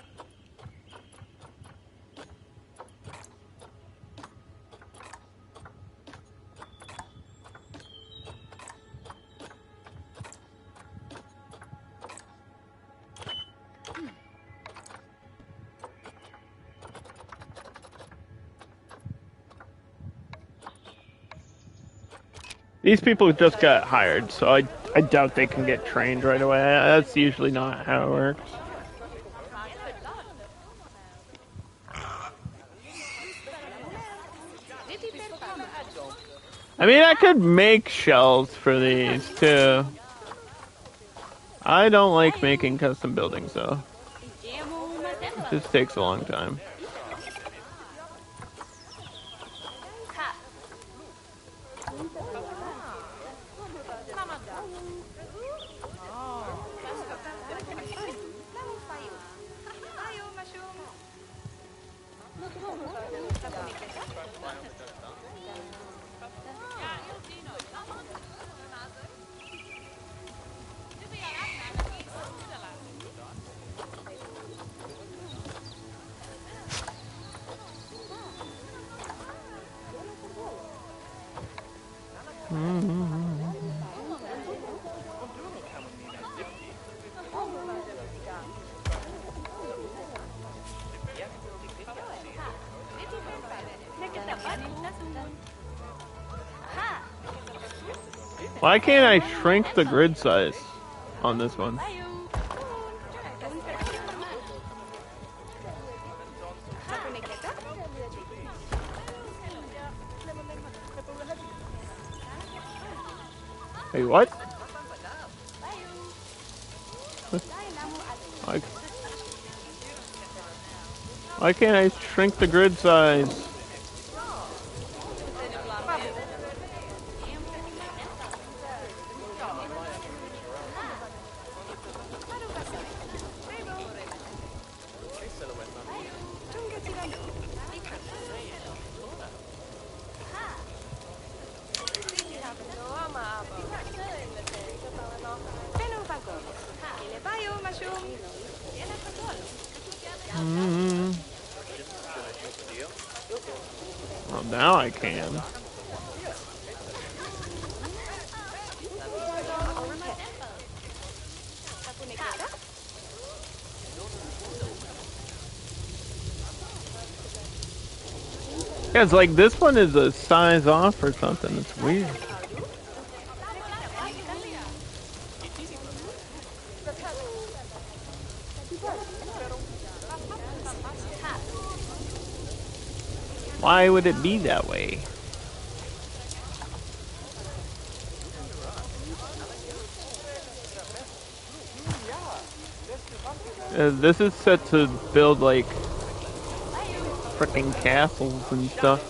These people just got hired, so I doubt they can get trained right away. That's usually not how it works. I mean, I could make shells for these too. I don't like making custom buildings though. It just takes a long time. Why can't I shrink the grid size on this one? Hey, what? Why can't I shrink the grid size? Well, now I can. Yeah, it's like this one is a size off or something. It's weird. Why would it be that way? This is set to build like freaking castles and stuff.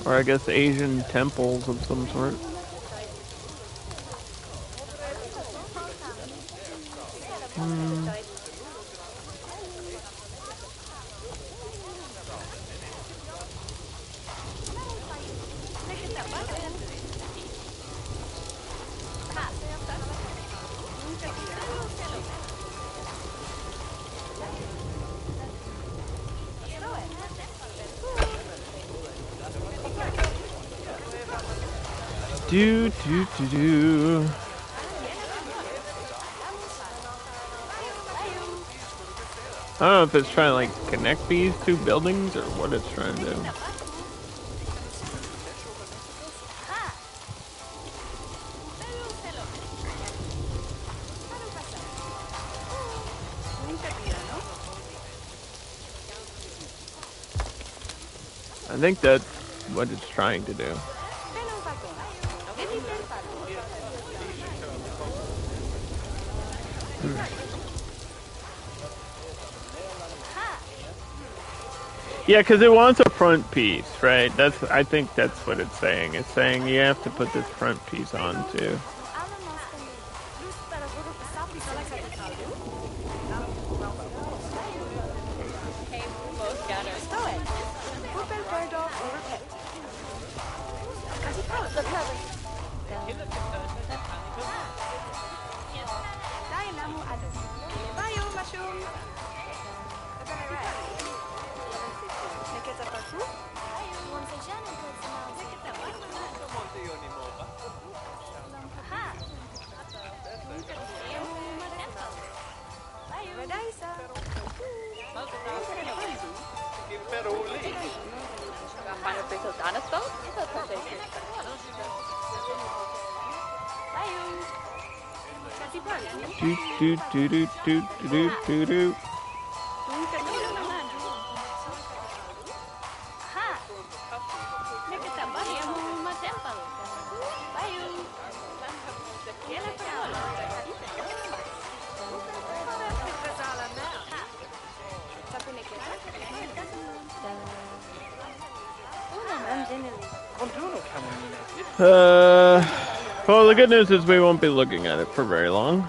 Or I guess Asian temples of some sort. Do. I don't know if it's trying to like connect these two buildings or what it's trying to do. I think that's what it's trying to do. Yeah, because it wants a front piece, right? I think that's what it's saying. It's saying you have to put this front piece on too. Do. Well, the good news is we won't be looking at it for very long.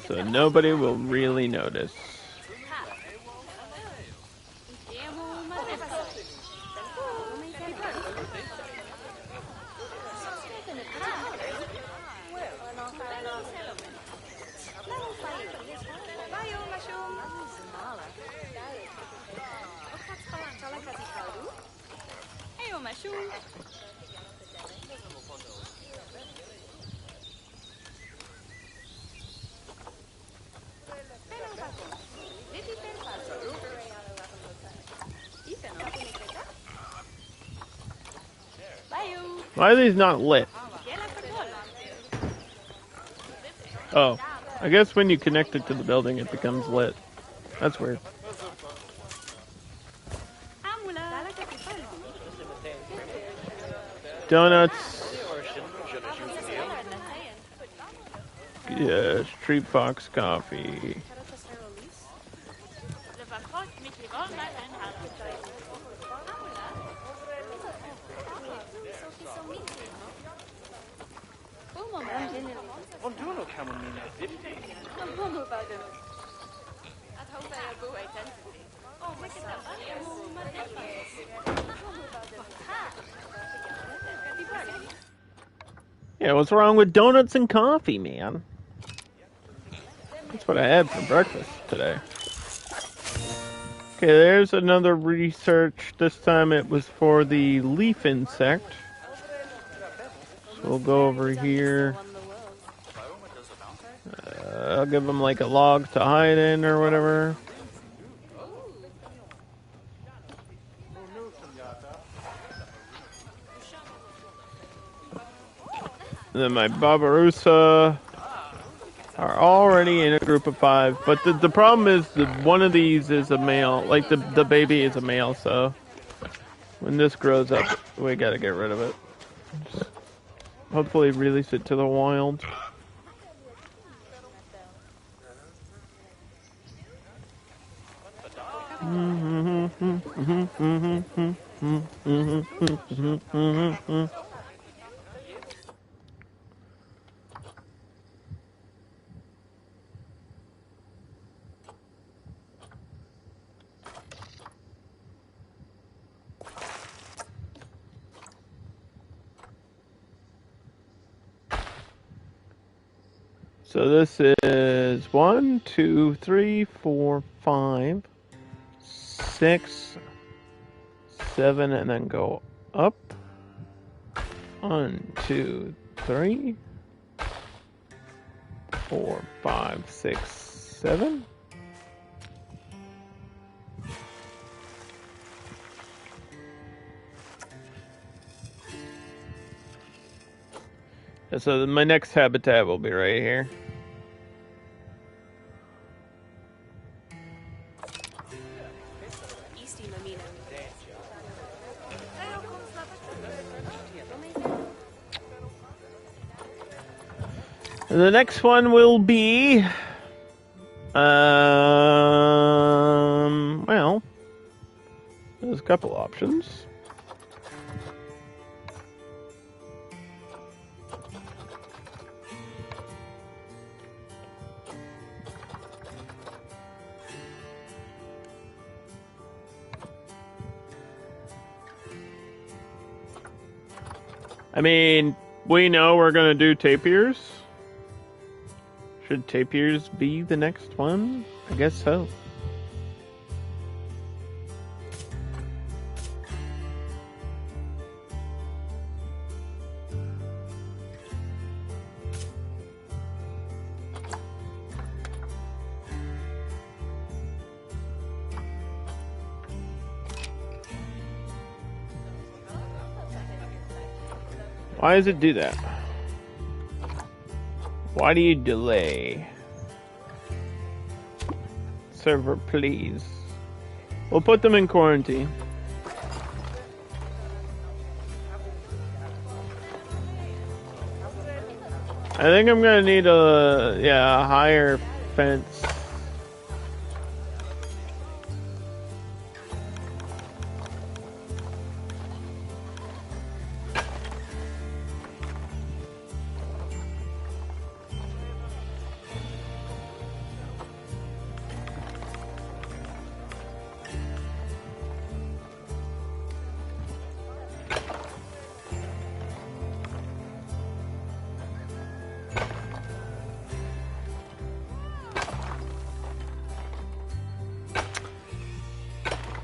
So nobody will really notice. Why are these not lit? Oh, I guess when you connect it to the building, it becomes lit. That's weird. Donuts. Yeah, Street Fox coffee. Yeah, what's wrong with donuts and coffee, man? That's what I had for breakfast today. Okay, there's another research. This time it was for the leaf insect. So we'll go over here. I'll give them like a log to hide in or whatever. And then my Barbarossa are already in a group of 5. But the problem is that one of these is a male. Like the baby is a male, so when this grows up, we gotta get rid of it. Just hopefully release it to the wild. So this is 1, 2, 3, 4, 5, 6, 7, and then go up. 1, 2, 3, 4, 5, 6, 7. So my next habitat will be right here. The next one will be, well, there's a couple options. I mean, we know we're gonna do tapirs. Should tapirs be the next one? I guess so. Why does it do that? Why do you delay? Server, please. We'll put them in quarantine. I think I'm gonna need a higher fence.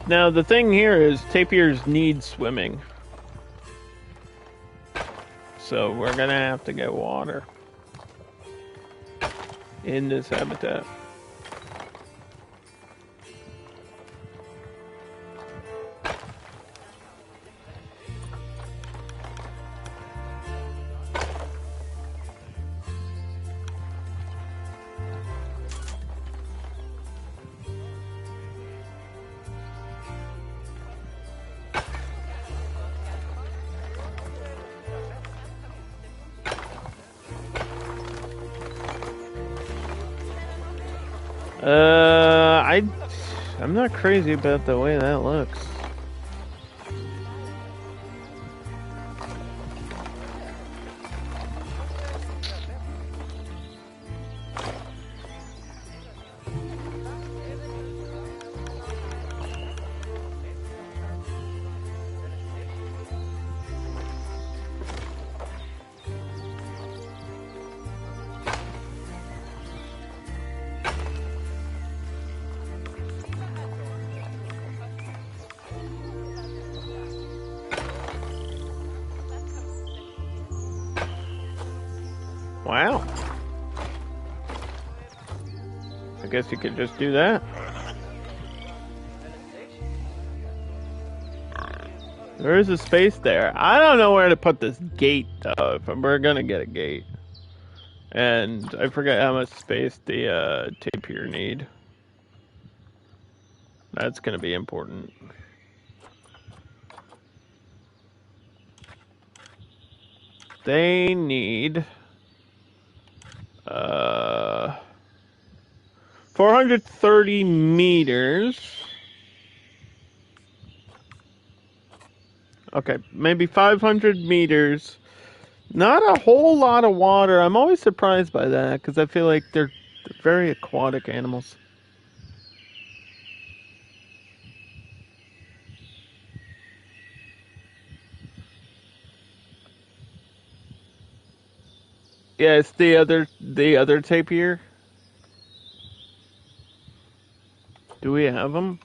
Now, the thing here is tapirs need swimming. So we're gonna have to get water in this habitat. I'm not crazy about the way that looks. Wow. I guess you could just do that. There is a space there. I don't know where to put this gate, though, if we're gonna get a gate. And I forget how much space the tapir need. That's gonna be important. They need 430 meters. Okay, maybe 500 meters. Not a whole lot of water. I'm always surprised by that because I feel like they're very aquatic animals. Yeah, it's the other tapir. Do we have them?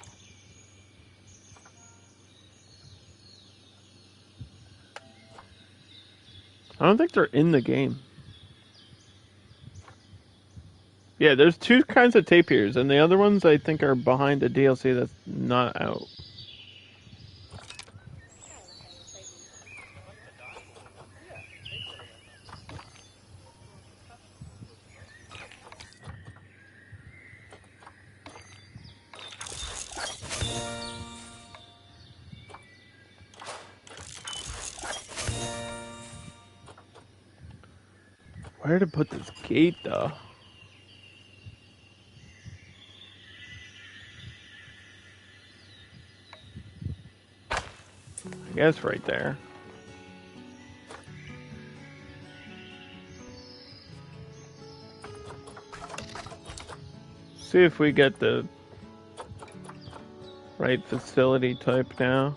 I don't think they're in the game. Yeah, there's two kinds of tapirs, and the other ones I think are behind a DLC that's not out. Where to put this gate, though? I guess right there. See if we get the right facility type now.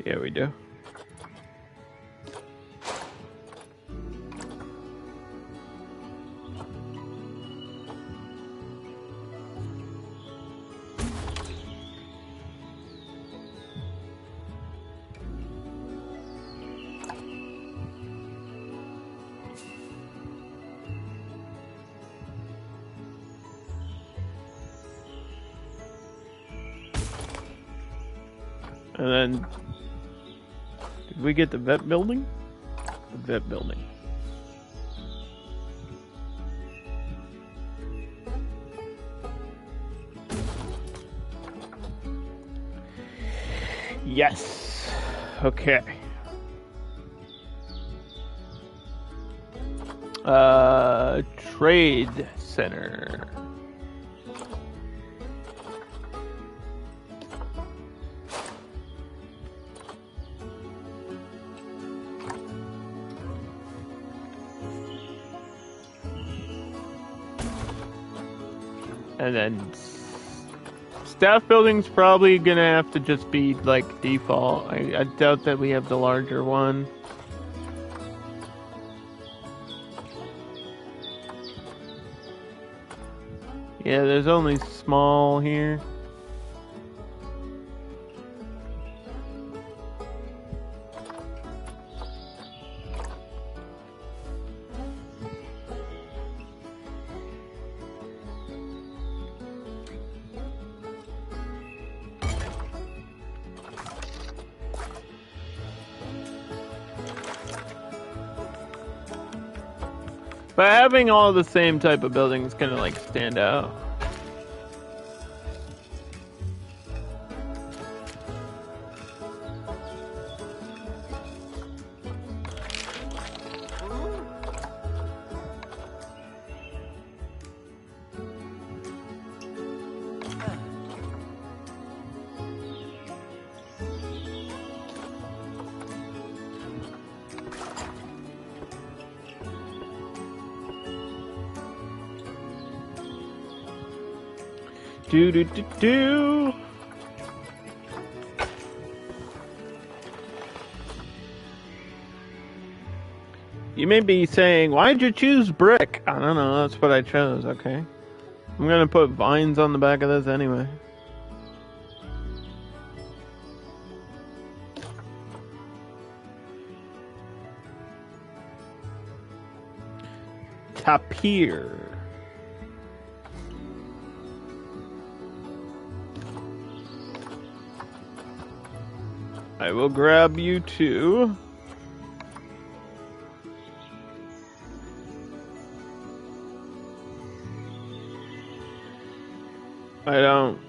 Yeah, we do. And then, did we get the vet building? The vet building. Yes. Okay. Trade center. And then staff building's probably gonna have to just be like default. I doubt that we have the larger one. Yeah, there's only small here. But having all the same type of buildings kind of like stand out. Do. You may be saying, why'd you choose brick? I don't know, that's what I chose, okay? I'm gonna put vines on the back of this anyway. Tapir. I will grab you too. I don't.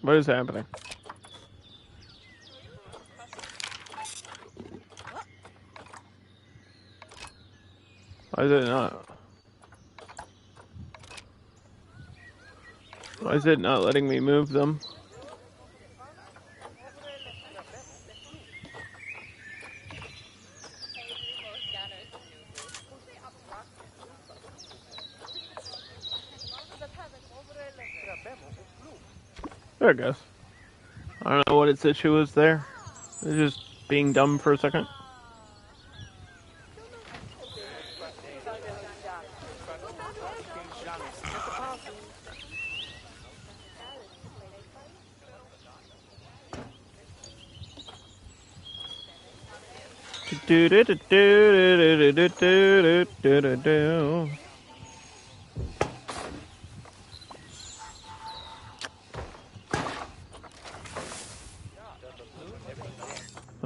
What is happening? Why is it not? Why is it not letting me move them? There it goes. I don't know what its issue was there. It's just being dumb for a second.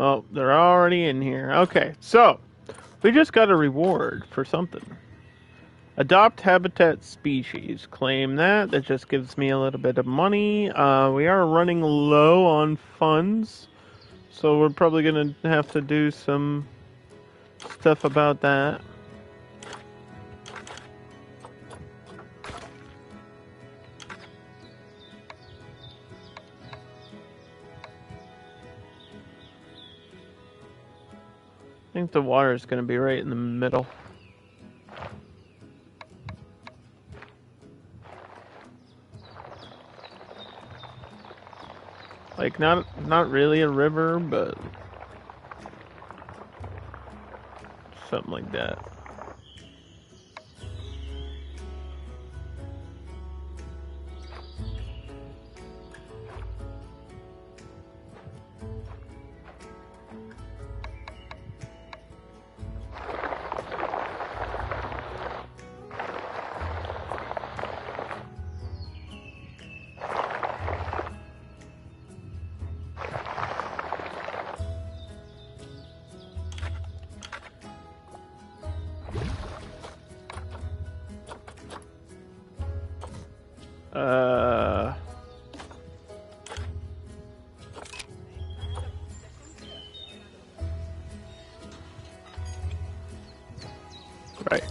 Oh, they're already in here. Okay, so we just got a reward for something. Adopt habitat species. Claim that. That just gives me a little bit of money. We are running low on funds, so we're probably gonna have to do some stuff about that. I think the water is going to be right in the middle. Like not really a river, but something like that. Uh... Right.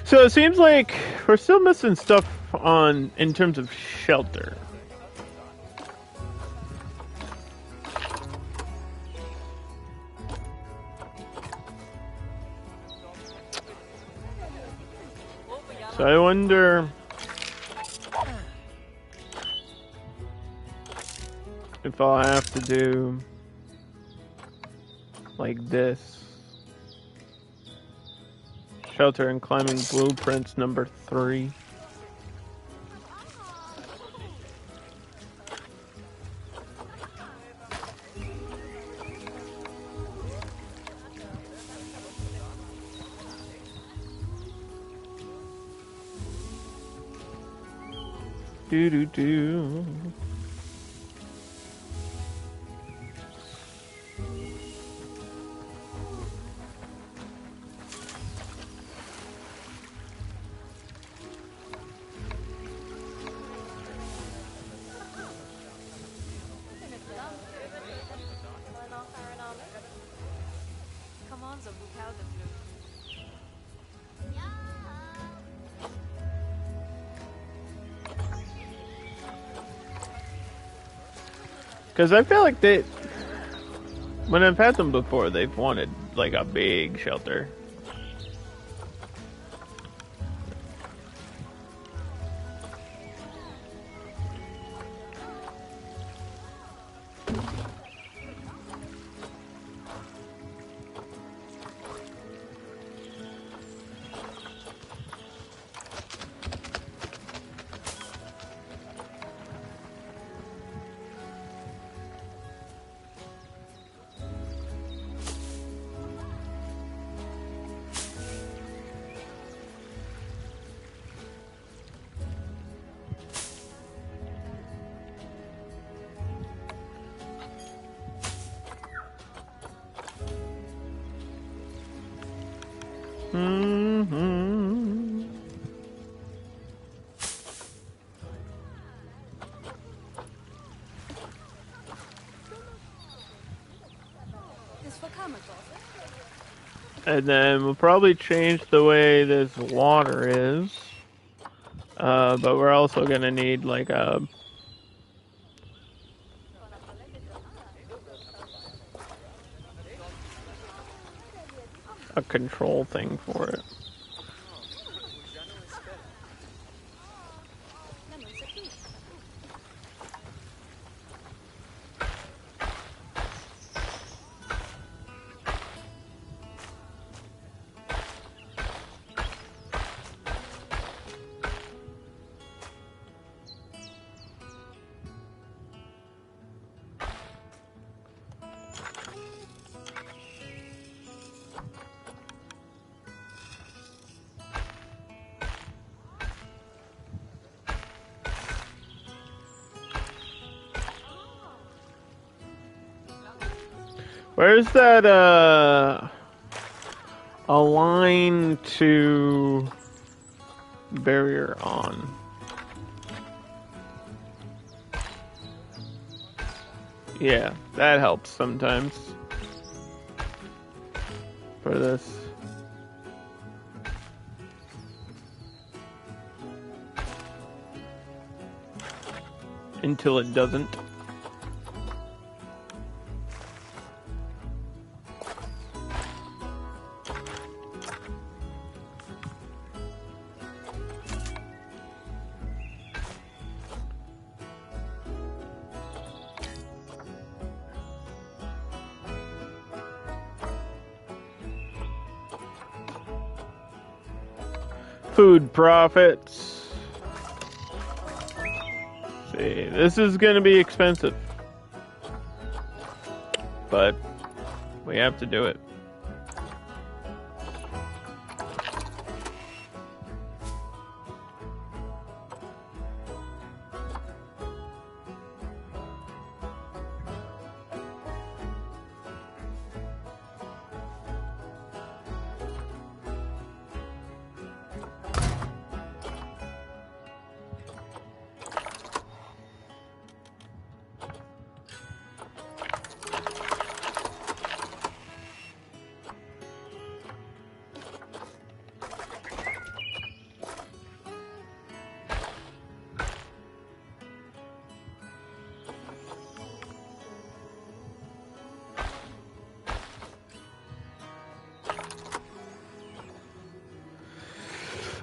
So it seems like we're still missing stuff in terms of shelter. So I wonder if I'll have to do like this. Shelter and climbing blueprints number 3. Do do do. Because I feel like when I've had them before, they've wanted like a big shelter. Mm-hmm. And then we'll probably change the way this water is. But we're also gonna need like a control thing for it. Where's that, align to barrier on? Yeah, that helps sometimes. For this. Until it doesn't. Food profits. See, this is gonna be expensive, but we have to do it.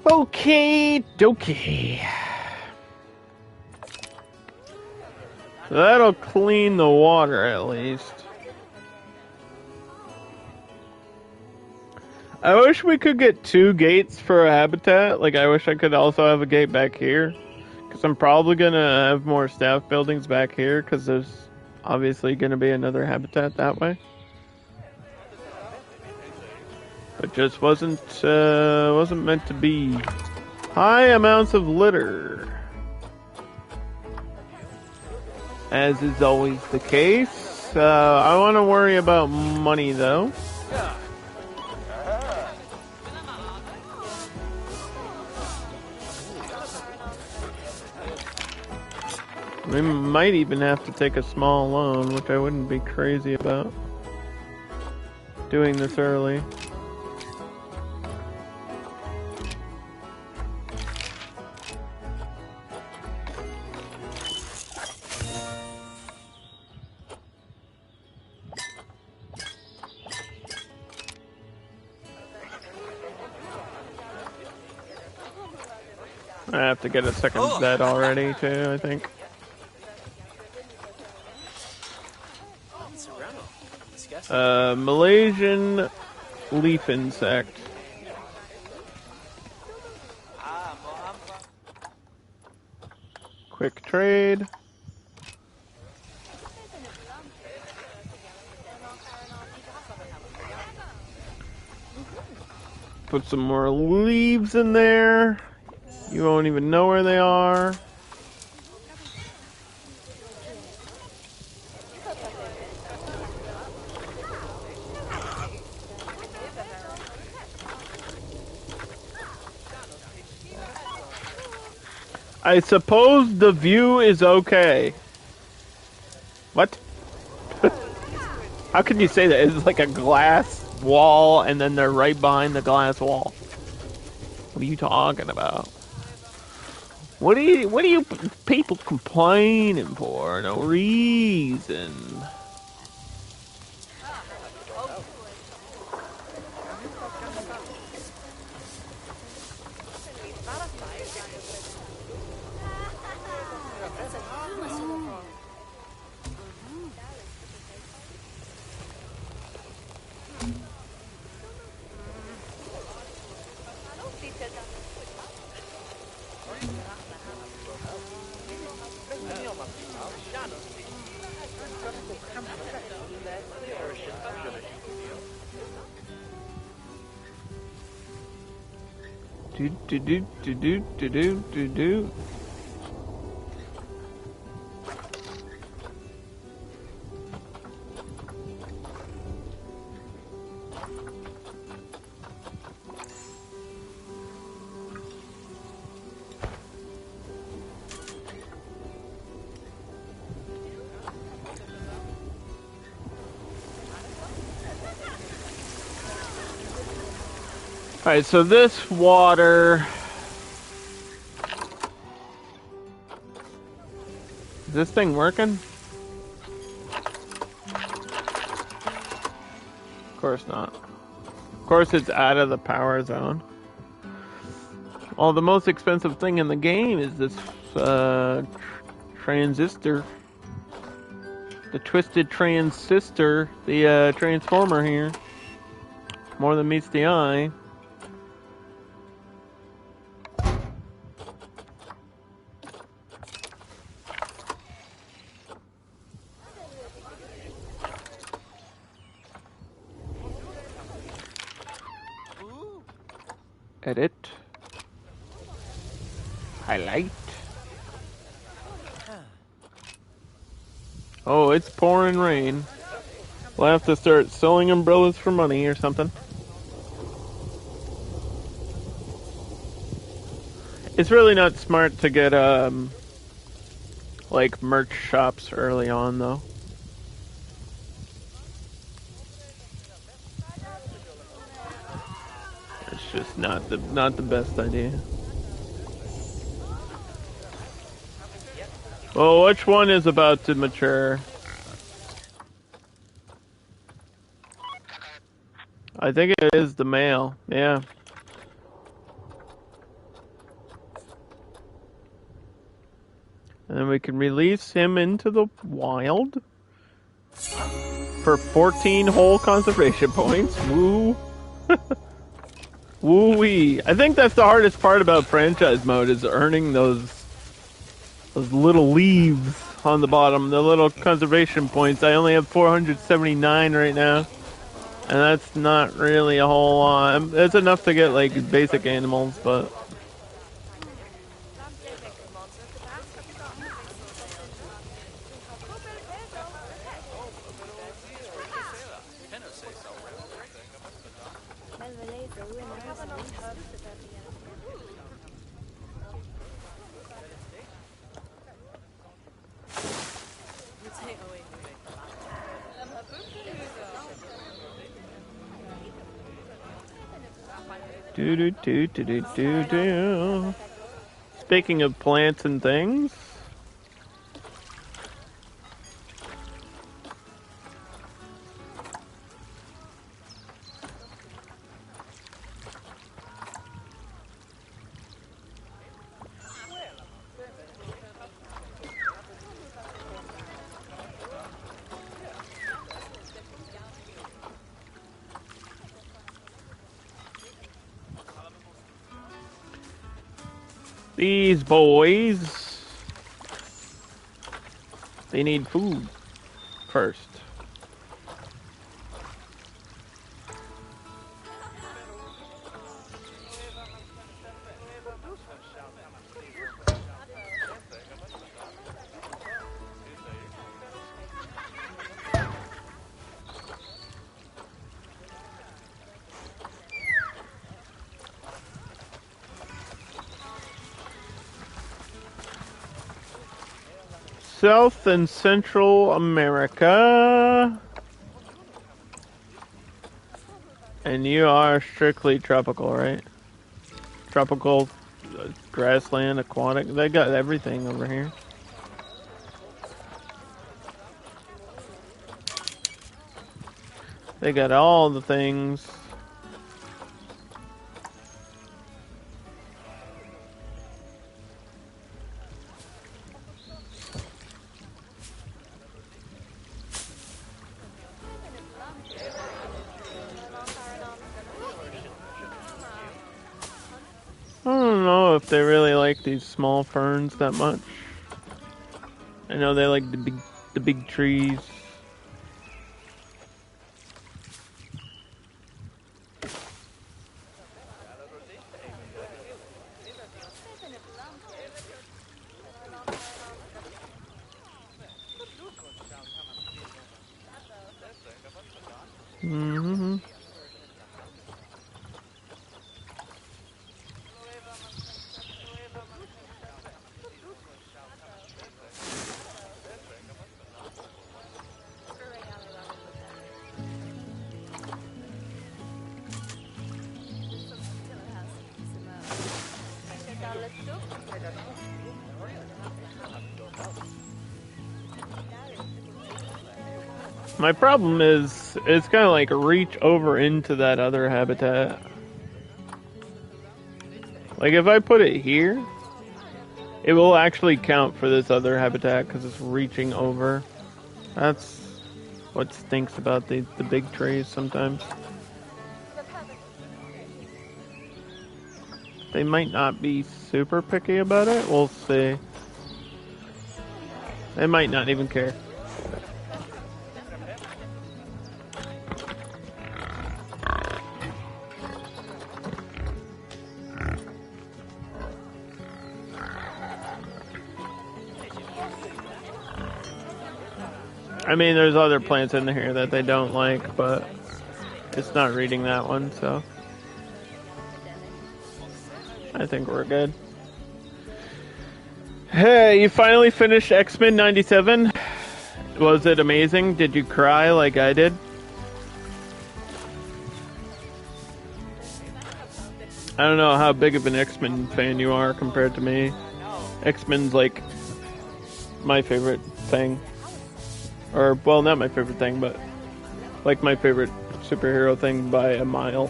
Okay, dokie. That'll clean the water at least. I wish we could get 2 gates for a habitat. Like, I wish I could also have a gate back here. Because I'm probably going to have more staff buildings back here. Because there's obviously going to be another habitat that way. It just wasn't meant to be. High amounts of litter. As is always the case. I want to worry about money though. We might even have to take a small loan, which I wouldn't be crazy about doing this early. I have to get a second bed already too, I think. Malaysian leaf insect. Quick trade. Put some more leaves in there. You won't even know where they are. I suppose the view is okay. What? How could you say that? It's like a glass wall and then they're right behind the glass wall. What are you talking about? What are you people complaining for? No reason. Do. Alright, so this water... Is this thing working? Of course not. Of course it's out of the power zone. Well, the most expensive thing in the game is this transistor. The twisted transistor, the transformer here. More than meets the eye. Edit. Highlight. Oh, it's pouring rain. We'll have to start selling umbrellas for money or something. It's really not smart to get, like, merch shops early on, though. It's just not the best idea. Well, which one is about to mature? I think it is the male, yeah. And then we can release him into the wild for 14 whole conservation points. Woo. Woo-wee. I think that's the hardest part about franchise mode is earning those little leaves on the bottom, the little conservation points. I only have 479 right now. And that's not really a whole lot. It's enough to get like basic animals, but do. Speaking of plants and things, these boys, they need food first. South and Central America. And you are strictly tropical, right? Tropical, grassland, aquatic. They got everything over here. They got all the things. I don't know if they really like these small ferns that much. I know they like the big trees. Mm-hmm. My problem is, it's kind of like reach over into that other habitat. Like if I put it here, it will actually count for this other habitat because it's reaching over. That's what stinks about the big trees sometimes. They might not be super picky about it, we'll see. They might not even care. I mean, there's other plants in here that they don't like, but it's not reading that one, so I think we're good. Hey, you finally finished X-Men 97? Was it amazing? Did you cry like I did? I don't know how big of an X-Men fan you are compared to me. X-Men's like my favorite thing. Or, well, not my favorite thing, but like my favorite superhero thing by a mile.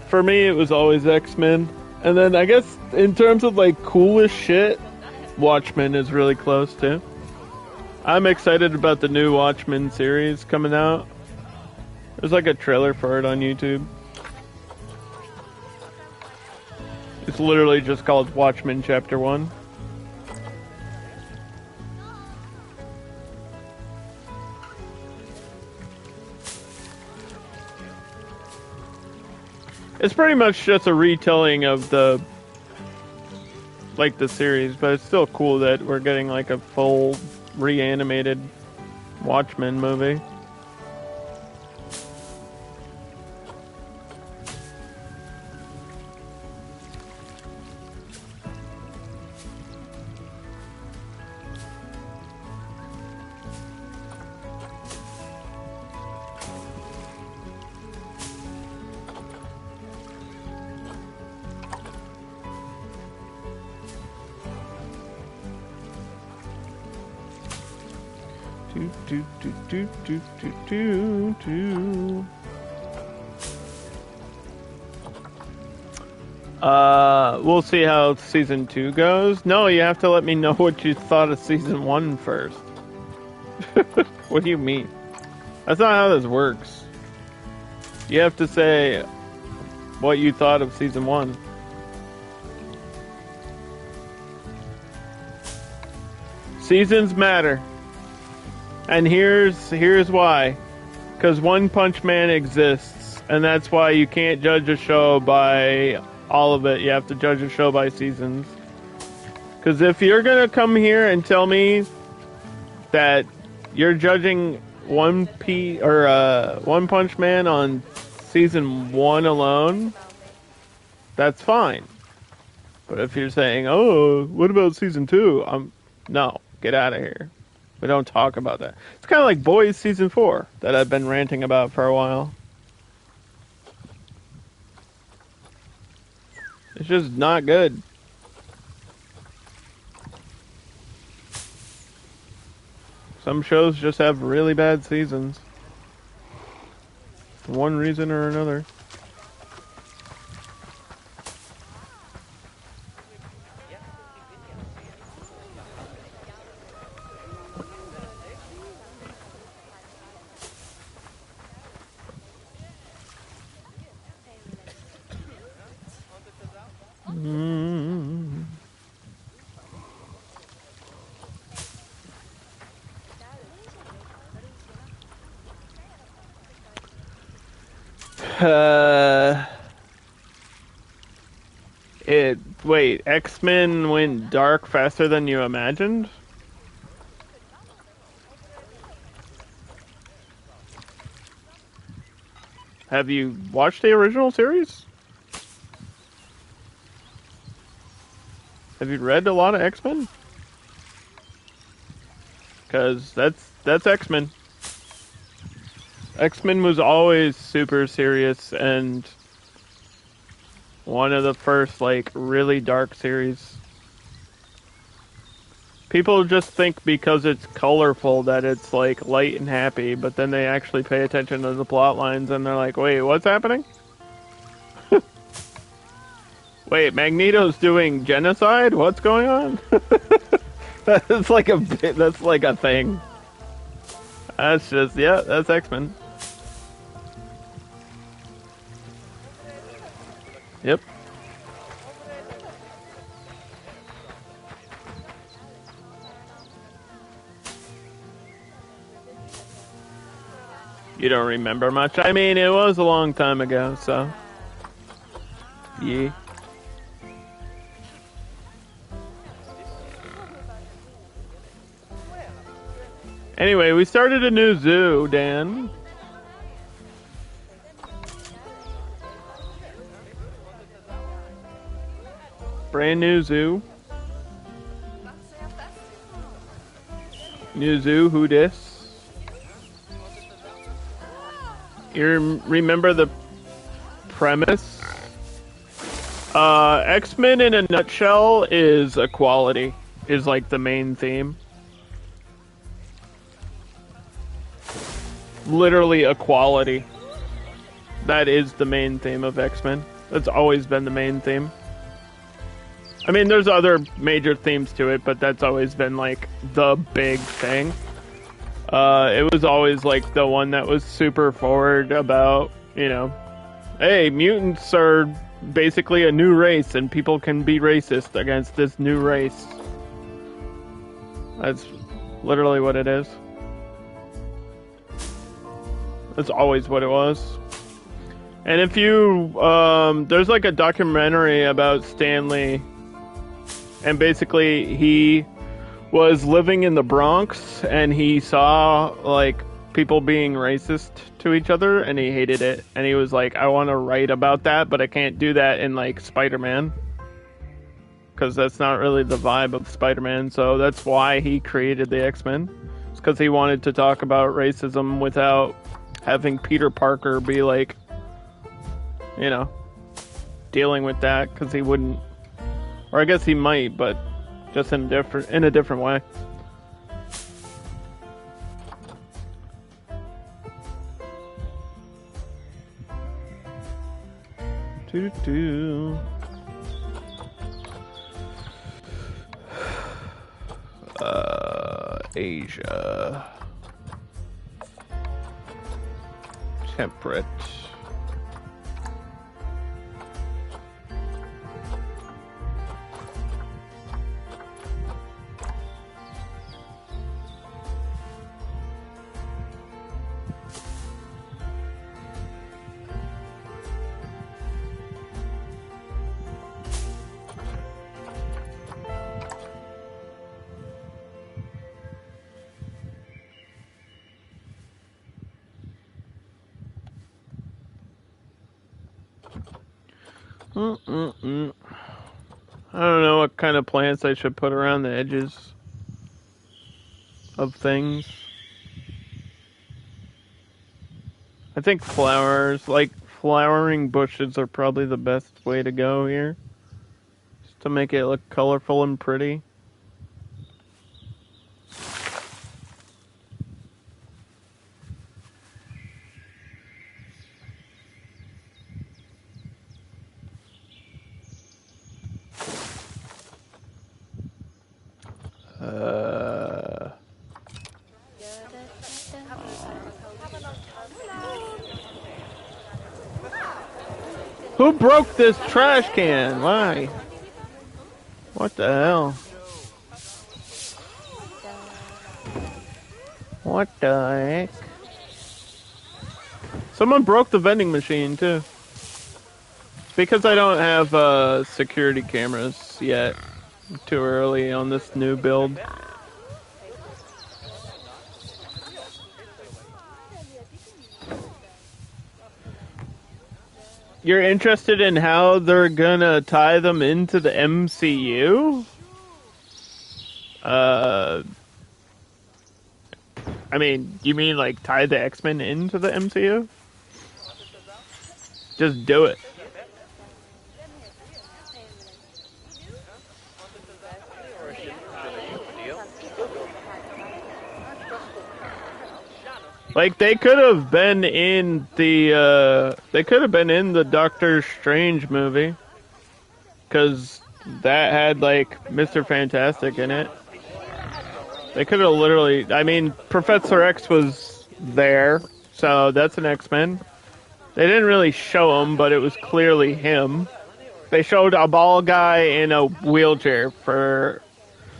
For me, it was always X-Men. And then I guess in terms of like coolest shit, Watchmen is really close too. I'm excited about the new Watchmen series coming out. There's like a trailer for it on YouTube. It's literally just called Watchmen Chapter 1. It's pretty much just a retelling of the series, but it's still cool that we're getting like a full reanimated Watchmen movie. We'll see how season 2 goes. No, you have to let me know what you thought of season 1 first. What do you mean? That's not how this works. You have to say what you thought of season 1. Seasons matter. And here's why. Because One Punch Man exists, and that's why you can't judge a show by all of it. You have to judge a show by seasons. Because if you're gonna come here and tell me that you're judging One Punch Man on season 1 alone, that's fine. But if you're saying, "Oh, what about season 2?" No, get out of here. We don't talk about that. It's kind of like Boys season 4 that I've been ranting about for a while. It's just not good. Some shows just have really bad seasons. For one reason or another. Wait, X-Men went dark faster than you imagined? Have you watched the original series? Have you read a lot of X-Men? Because that's X-Men. X-Men was always super serious and one of the first, like, really dark series. People just think because it's colorful that it's, like, light and happy, but then they actually pay attention to the plot lines and they're like, wait, what's happening? Wait, Magneto's doing genocide? What's going on? That's like a thing. That's just, yeah, that's X-Men. Yep. You don't remember much? I mean, it was a long time ago, so. Yeah. Anyway, we started a new zoo, Dan. Brand new zoo. New zoo, who dis? You remember the premise? X-Men in a nutshell is equality, is like the main theme. Literally equality. That is the main theme of X-Men. That's always been the main theme. I mean, there's other major themes to it, but that's always been like the big thing. It was always like the one that was super forward about, you know, hey, mutants are basically a new race and people can be racist against this new race. That's literally what it is. That's always what it was. And if you, there's like a documentary about Stan Lee, and basically he was living in the Bronx and he saw like people being racist to each other and he hated it, and he was like, I want to write about that, but I can't do that in like Spider-Man because that's not really the vibe of Spider-Man. So that's why he created the X-Men. It's because he wanted to talk about racism without having Peter Parker be like, you know, dealing with that, because he wouldn't, or I guess he might, but just in a different way. Asia. Temperate. I don't know what kind of plants I should put around the edges of things. I think flowers, like flowering bushes, are probably the best way to go here, just to make it look colorful and pretty. Who broke this trash can? Why? What the hell? What the heck? Someone broke the vending machine too. Because I don't have security cameras yet. Too early on this new build. You're interested in how they're gonna tie them into the MCU? I mean, you mean like tie the X-Men into the MCU? Just do it. Like, they could have been in the Doctor Strange movie, because that had like Mr. Fantastic in it. They could have literally, I mean, Professor X was there, so that's an X-Men. They didn't really show him, but it was clearly him. They showed a bald guy in a wheelchair for,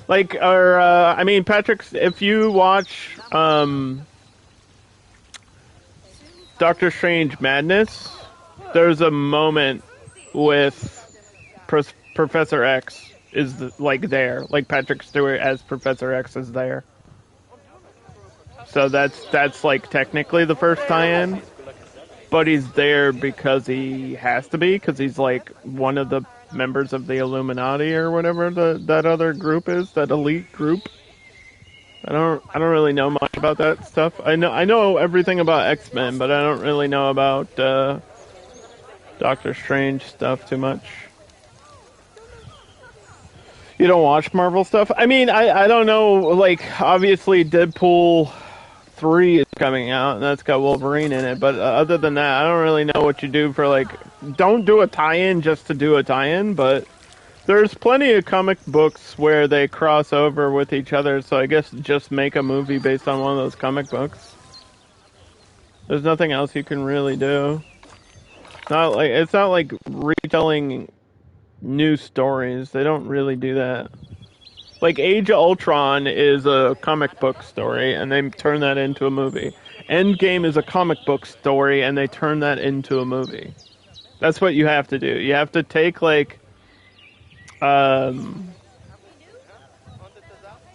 like, or I mean, Patrick, if you watch Doctor Strange Madness, there's a moment with Professor X is like there, like Patrick Stewart as Professor X is there. So that's like technically the first tie-in, but he's there because he has to be, because he's like one of the members of the Illuminati or whatever that other group is, that elite group. I don't really know much about that stuff. I know everything about X-Men, but I don't really know about Doctor Strange stuff too much. You don't watch Marvel stuff? I mean, I don't know, like, obviously Deadpool 3 is coming out, and that's got Wolverine in it, but other than that, I don't really know what you do for, like, don't do a tie-in just to do a tie-in, but There's plenty of comic books where they cross over with each other, so I guess just make a movie based on one of those comic books. There's nothing else you can really do. It's not like retelling new stories. They don't really do that. Like Age of Ultron is a comic book story, and they turn that into a movie. Endgame is a comic book story, and they turn that into a movie. That's what you have to do. You have to take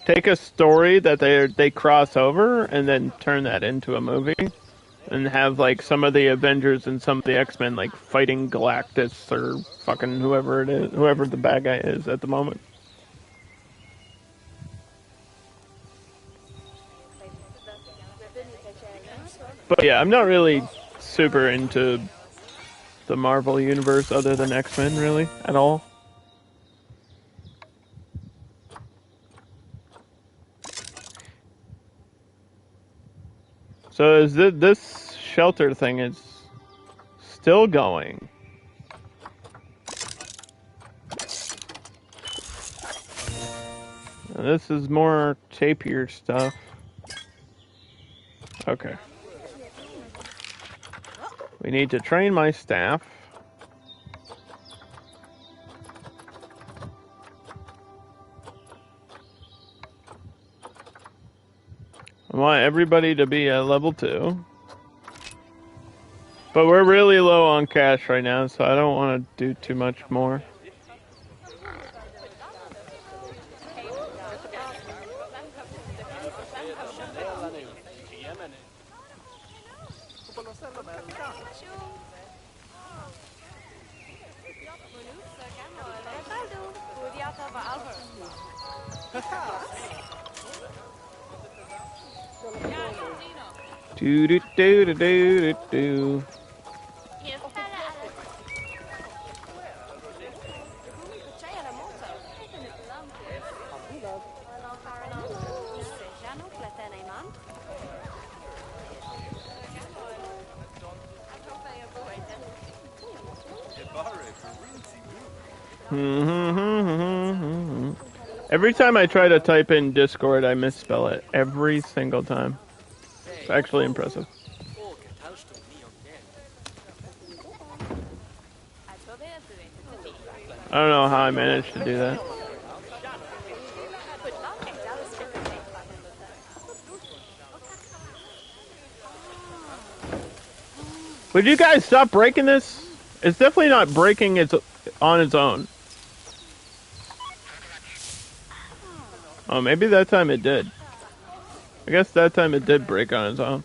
take a story that they cross over, and then turn that into a movie, and have like some of the Avengers and some of the X-Men like fighting Galactus or fucking whoever it is, whoever the bad guy is at the moment. But yeah, I'm not really super into the Marvel universe other than X-Men, really, at all. So is this shelter thing is still going? Now this is more tapier stuff. Okay. We need to train my staff. I want everybody to be at level 2. But we're really low on cash right now, so I don't want to do too much more. Do do do do do do. Every time I try to type in Discord, I misspell it. Every single time. It's actually impressive. I don't know how I managed to do that. Would you guys stop breaking this? It's definitely not breaking on its own. Oh, maybe that time it did. I guess that time it did break on its own.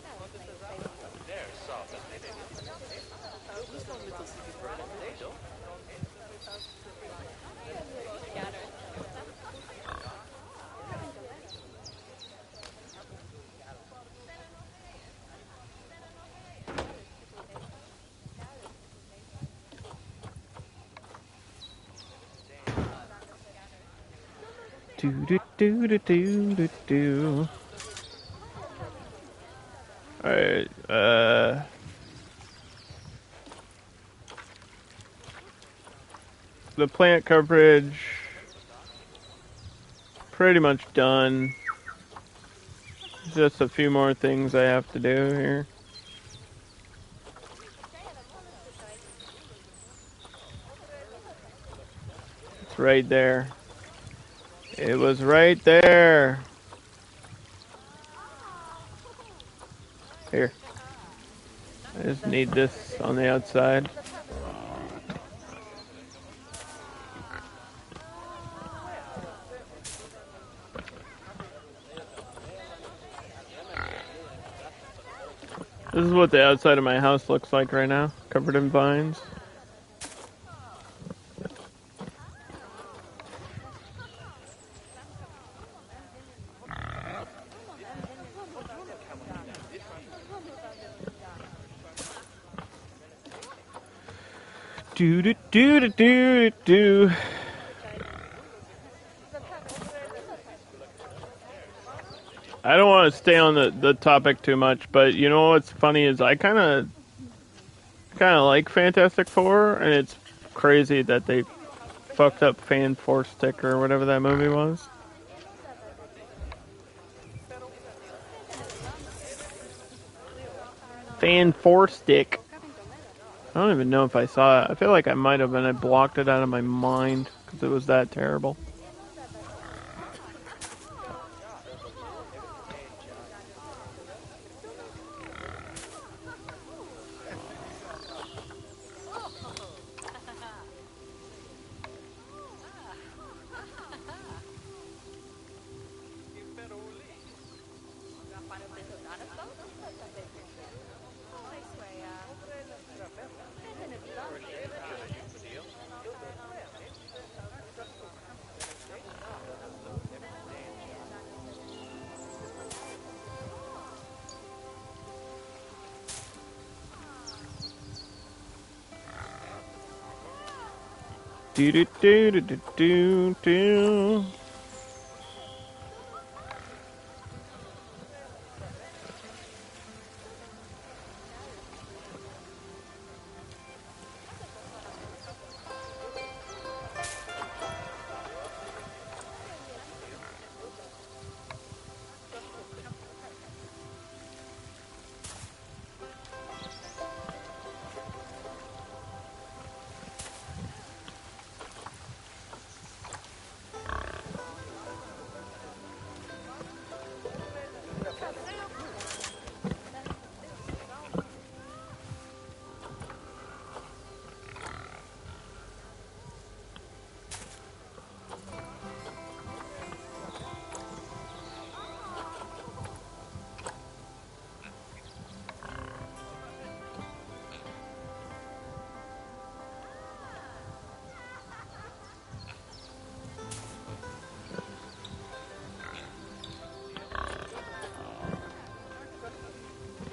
Do do do do do do do. Alright, the plant coverage pretty much done. Just a few more things I have to do here. It's right there. It was right there. Here. I just need this on the outside. This is what the outside of my house looks like right now, covered in vines. Do do do do do do. I don't want to stay on the topic too much, but you know what's funny is I kind of like Fantastic Four, and it's crazy that they fucked up Fan Force Stick or whatever that movie was. Fan Force Stick. I don't even know if I saw it. I feel like I might have, and I blocked it out of my mind because it was that terrible. Do do do do do do do.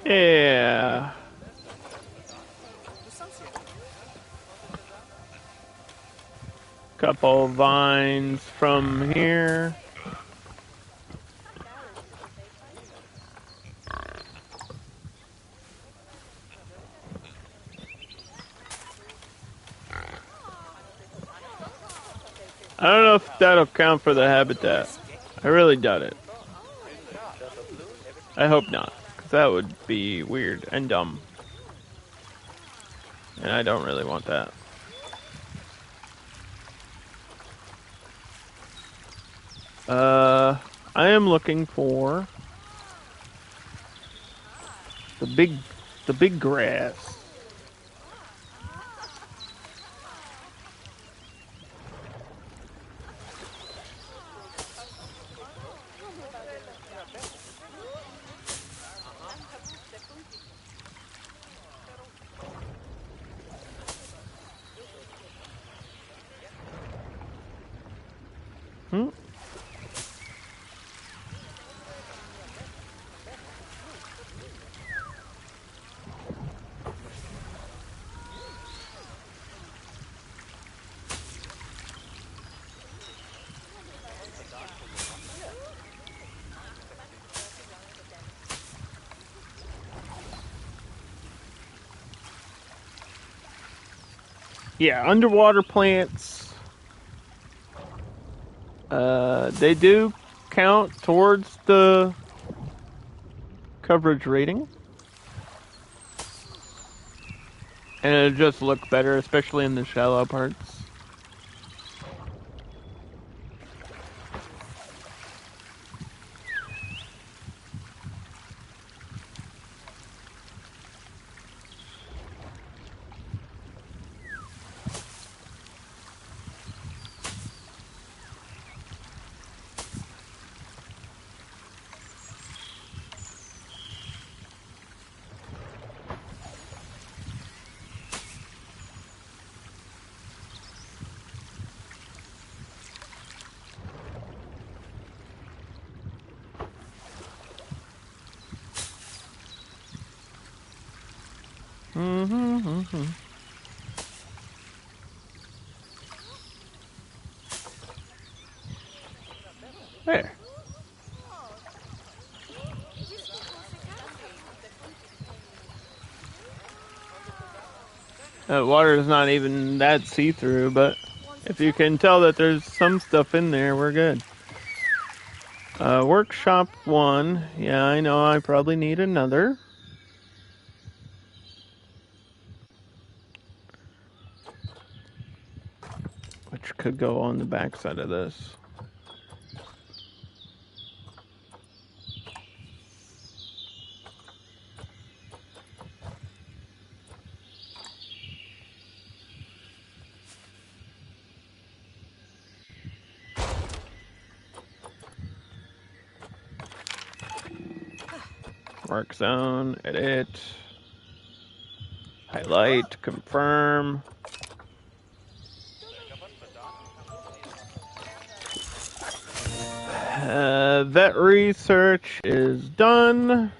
Yeah. Couple vines from here. I don't know if that'll count for the habitat. I really doubt it. I hope not, because that would be weird and dumb. And I don't really want that. I am looking for the big grass. Hmm? Yeah, underwater plants. They do count towards the coverage rating. And it'll just look better, especially in the shallow parts. There. Water is not even that see-through, but If you can tell that there's some stuff in there, we're good. Workshop 1. Yeah, I know I probably need another. Which could go on the back side of this. Work zone, edit, highlight, confirm. Vet research is done.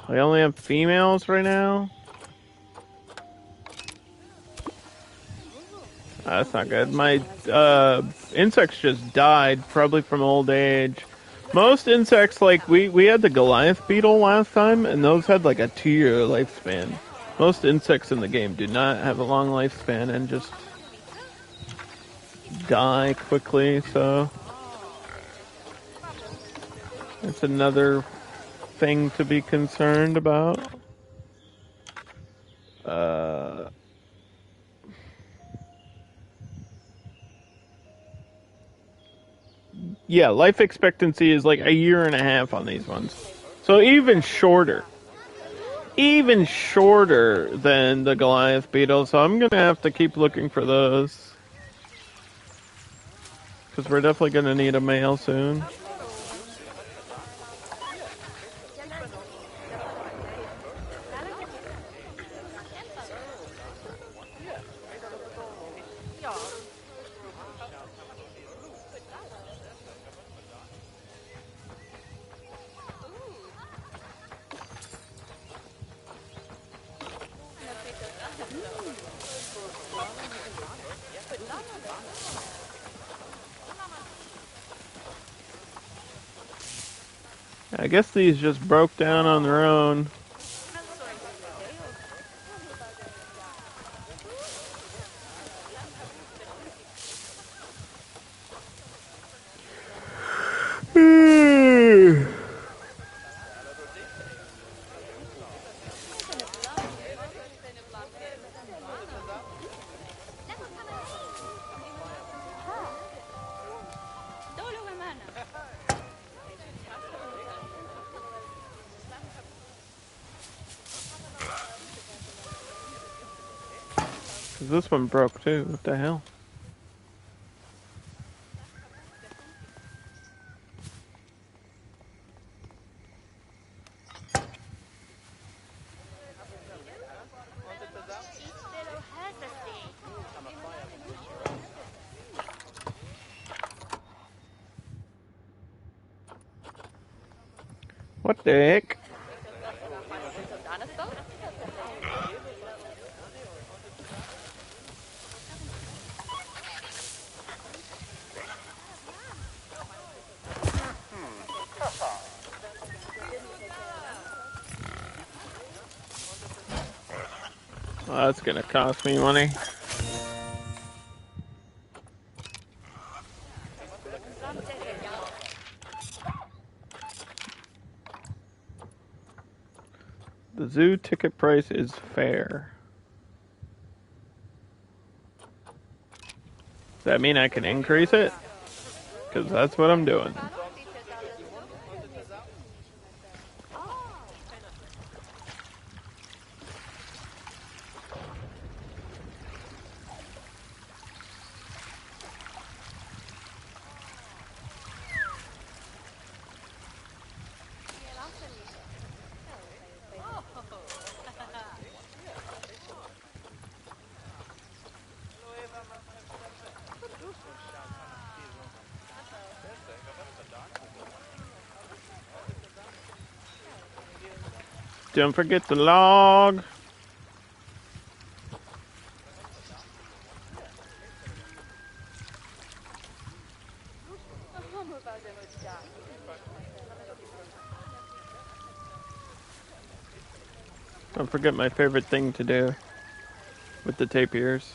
We only have females right now. That's not good. My insects just died, probably from old age. Most insects, like, we had the Goliath beetle last time, and those had like a 2-year lifespan. Most insects in the game do not have a long lifespan and just die quickly, so it's another thing to be concerned about. Yeah, life expectancy is like 1.5 years on these ones. So even shorter. Even shorter than the Goliath beetle, so I'm gonna have to keep looking for those. Because we're definitely gonna need a male soon. I guess these just broke down on their own. This one broke too. What the hell? What the heck? Oh, that's gonna cost me money. The zoo ticket price is fair. Does that mean I can increase it? Because that's what I'm doing. Don't forget the log. Don't forget my favorite thing to do with the tapirs.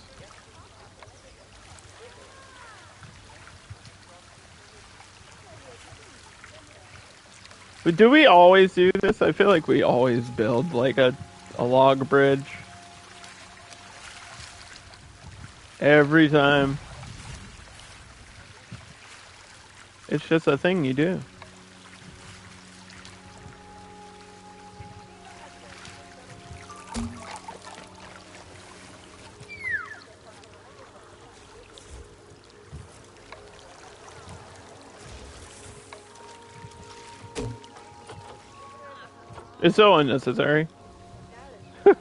But do we always do this? I feel like we always build like a log bridge. Every time. It's just a thing you do. It's so unnecessary. Yeah,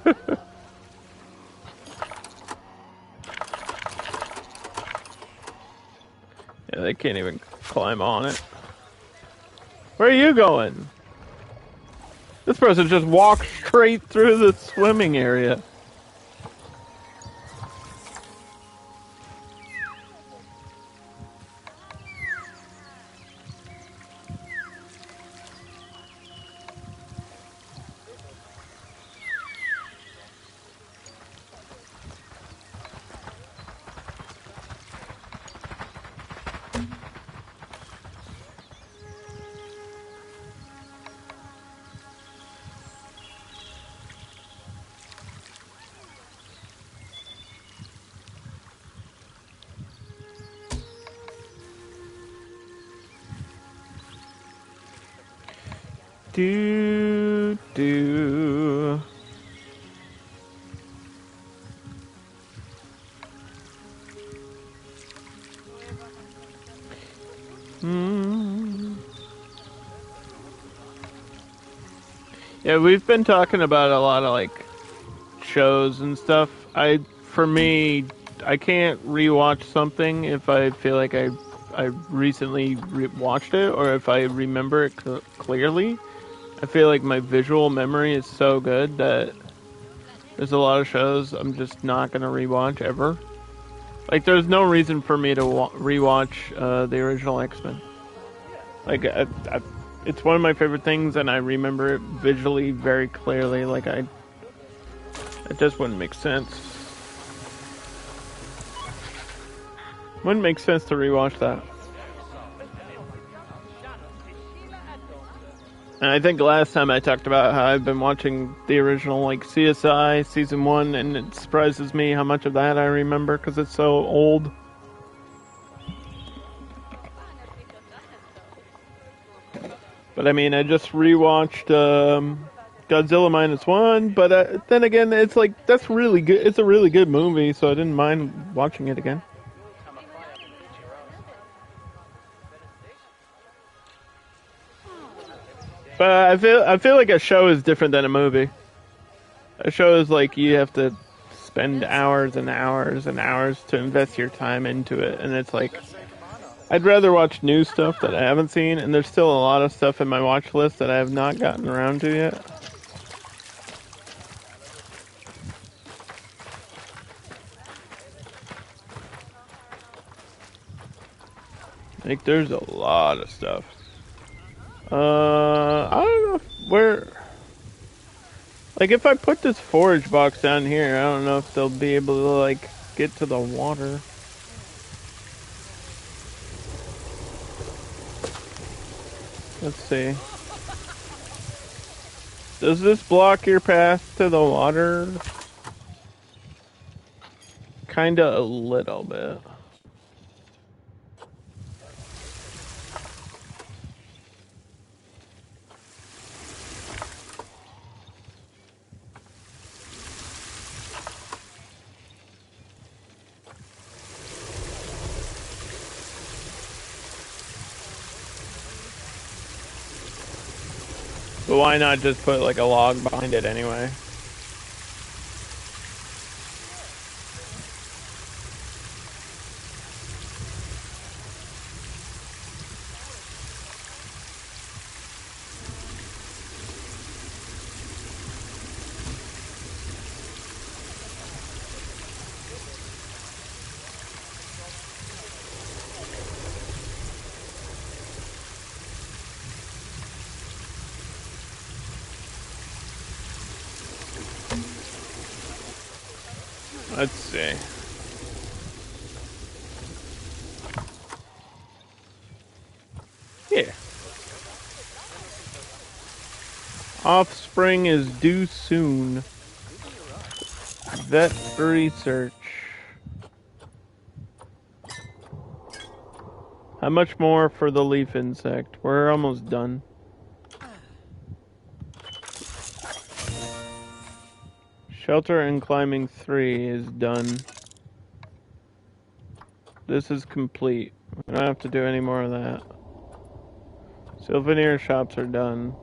they can't even climb on it. Where are you going? This person just walked straight through the swimming area. Do. Yeah, we've been talking about a lot of like shows and stuff. For me, I can't rewatch something if I feel like I recently watched it or if I remember it clearly. I feel like my visual memory is so good that there's a lot of shows I'm just not gonna rewatch ever. Like, there's no reason for me to rewatch the original X-Men. Like, it's one of my favorite things, and I remember it visually very clearly. Like, it just wouldn't make sense. Wouldn't make sense to rewatch that. And I think last time I talked about how I've been watching the original, like, CSI Season 1, and it surprises me how much of that I remember, because it's so old. But I mean, I just rewatched Godzilla -1, but then again, it's like, that's really good. It's a really good movie, so I didn't mind watching it again. But I feel like a show is different than a movie. A show is like you have to spend hours and hours and hours to invest your time into it, and it's like I'd rather watch new stuff that I haven't seen, and there's still a lot of stuff in my watch list that I have not gotten around to yet. Like, there's a lot of stuff. I don't know where. Like, if I put this forage box down here, I don't know if they'll be able to, like, get to the water. Let's see. Does this block your path to the water? Kinda a little bit. But why not just put like a log behind it anyway? Let's see. Yeah. Offspring is due soon. Vet research. How much more for the leaf insect? We're almost done. Shelter and climbing 3 is done. This is complete. We don't have to do any more of that. Souvenir shops are done.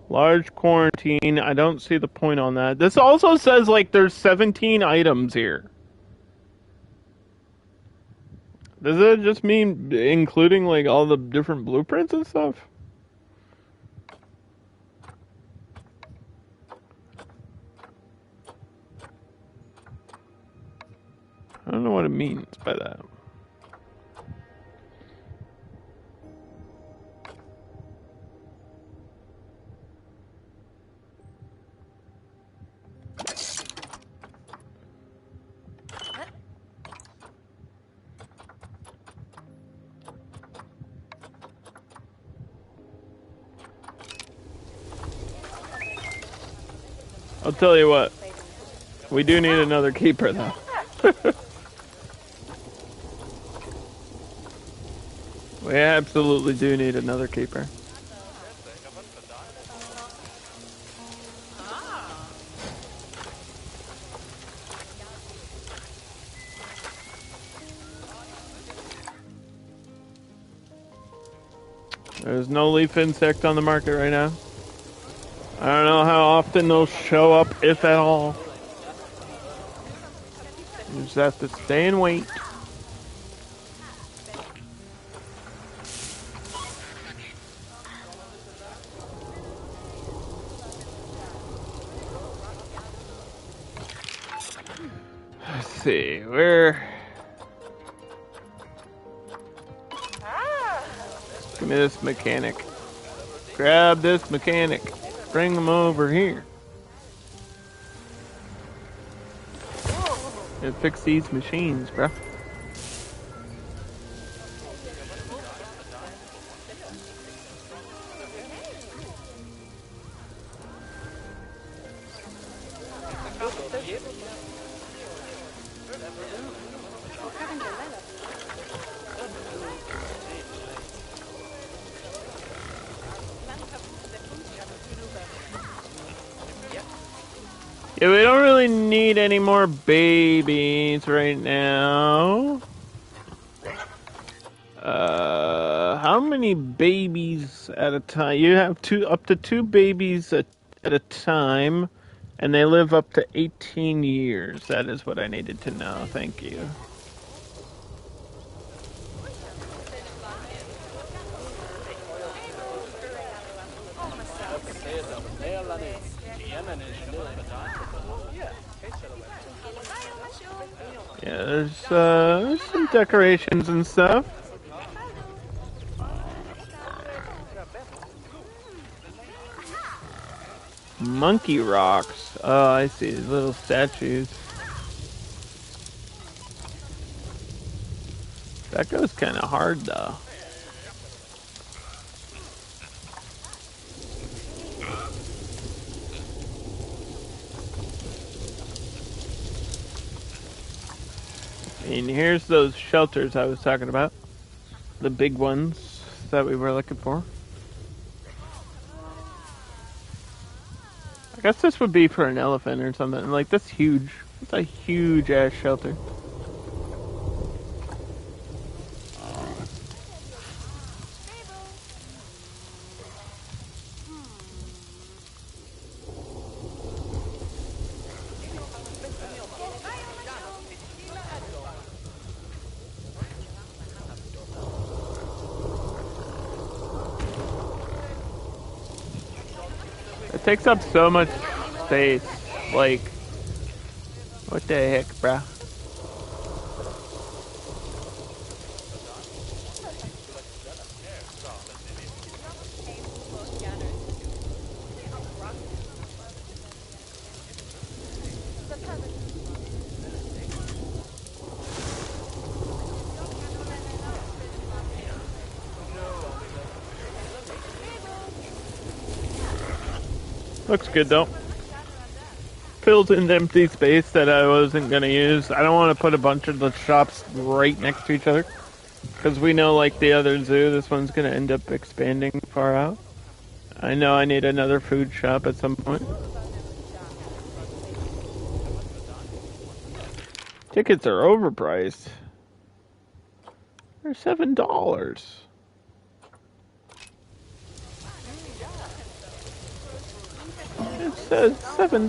Large quarantine. I don't see the point on that. This also says like there's 17 items here. Does it just mean including like all the different blueprints and stuff? I don't know what it means by that. I'll tell you what. We do need another keeper, though. We absolutely do need another keeper. There's no leaf insect on the market right now. I don't know how often they'll show up, if at all. You just have to stay and wait. Let's see, where... Give me this mechanic. Grab this mechanic. Bring him over here. And fix these machines, bruh. Yeah, we don't really need any more babies right now. How many babies at a time? You have up to two babies at a time, and they live up to 18 years. That is what I needed to know. Thank you. Yeah, there's some decorations and stuff. Monkey rocks. Oh, I see. Little statues. That goes kind of hard, though. And here's those shelters I was talking about. The big ones that we were looking for. I guess this would be for an elephant or something. Like, that's huge. It's a huge ass shelter. It takes up so much space. Like, what the heck, bruh? Looks good though. Fills in empty space that I wasn't gonna use. I don't want to put a bunch of the shops right next to each other. Because we know, like the other zoo, this one's gonna end up expanding far out. I know I need another food shop at some point. Tickets are overpriced. They're $7. It says $7.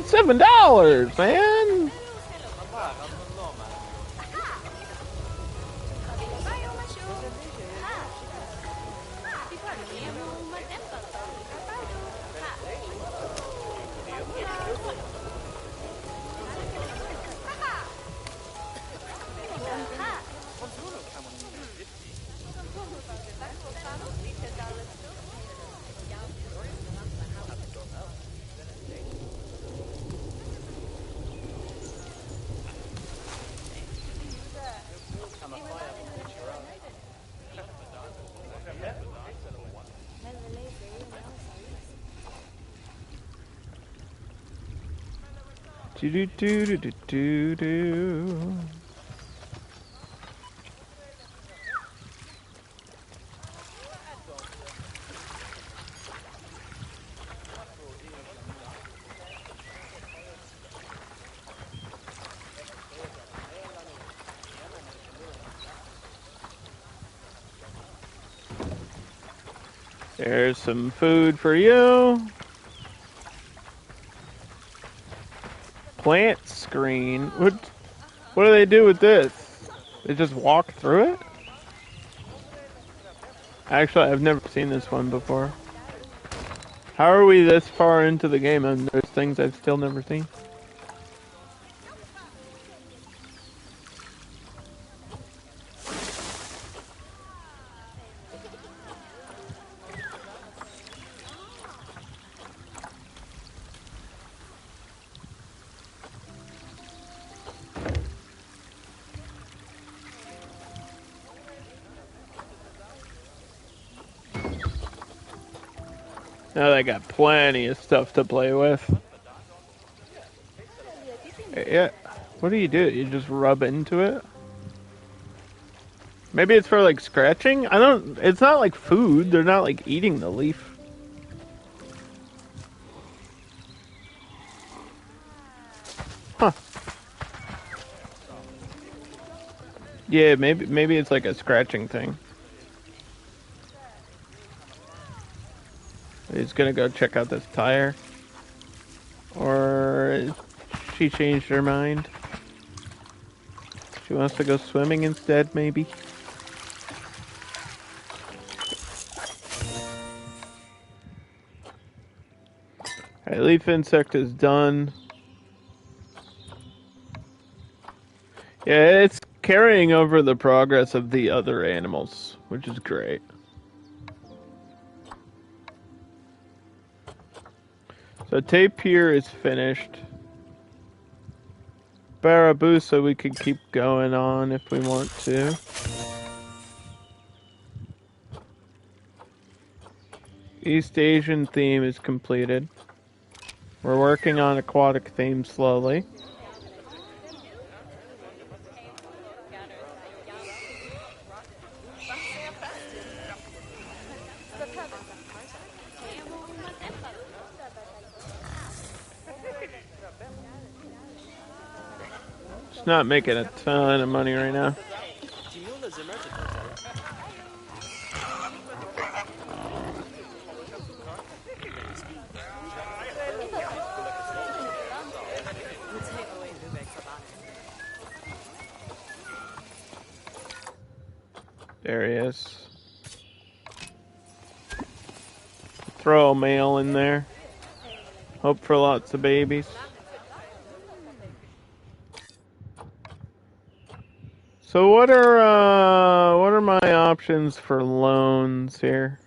$7, man. Do do do do do do. There's some food for you. Plant screen. What do they do with this? They just walk through it? Actually, I've never seen this one before. How are we this far into the game and there's things I've still never seen? Now they got plenty of stuff to play with. Yeah. What do? You just rub into it? Maybe it's for like scratching? It's not like food. They're not like eating the leaf. Huh. Yeah, maybe it's like a scratching thing. He's gonna go check out this tire. Or she changed her mind. She wants to go swimming instead, maybe. Alright, leaf insect is done. Yeah, it's carrying over the progress of the other animals, which is great. So Tapir is finished. Barabusa we could keep going on if we want to. East Asian theme is completed. We're working on aquatic theme slowly. It's not making a ton of money right now. There he is. Throw a male in there. Hope for lots of babies. So what are my options for loans here?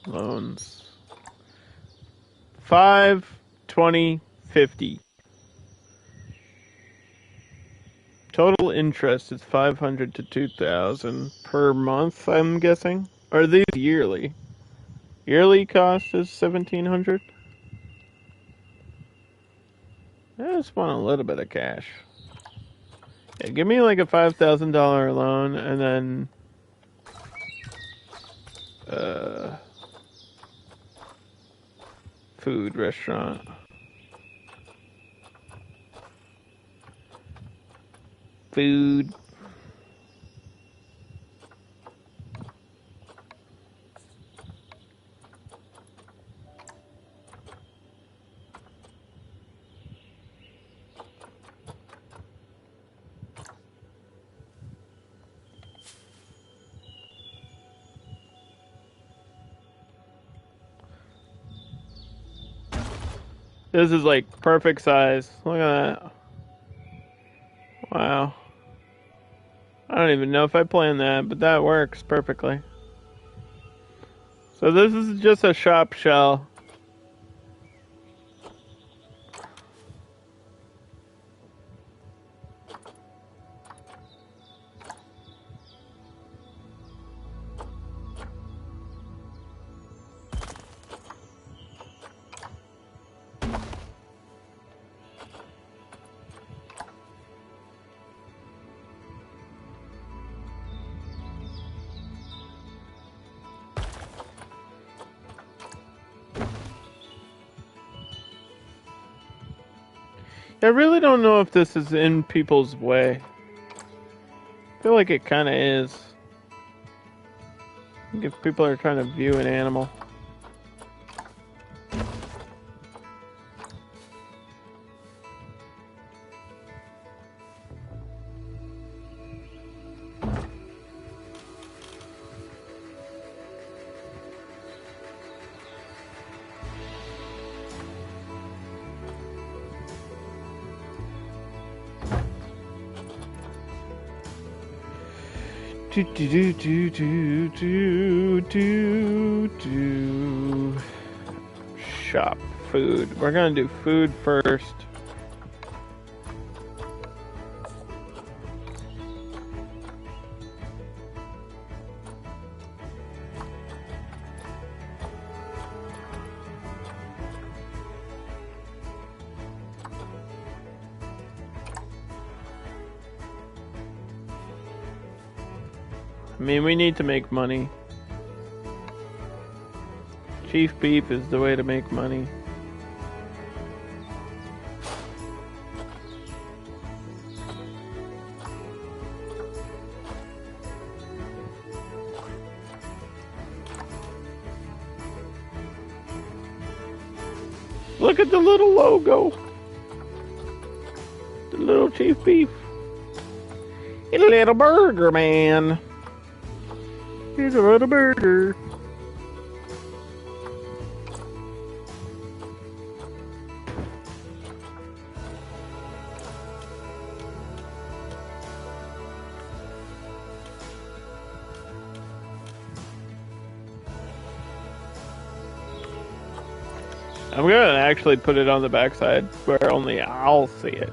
Loans. 5, 20, 50. Total interest is 500 to 2,000 per month, I'm guessing. Or are these yearly? Yearly cost is 1,700. I just want a little bit of cash. Yeah, give me like a $5,000 loan and then food restaurant. Food. This is like perfect size. Look at that. Wow. I don't even know if I planned that, but that works perfectly. So this is just a shop shell. I really don't know if this is in people's way. I feel like it kind of is. I think if people are trying to view an animal. Shop food. We're gonna do food first. I mean, we need to make money. Chief beef is the way to make money. Look at the little logo. The little chief beef. It's a little burger, man. Here's a little burger. I'm gonna actually put it on the backside where only I'll see it.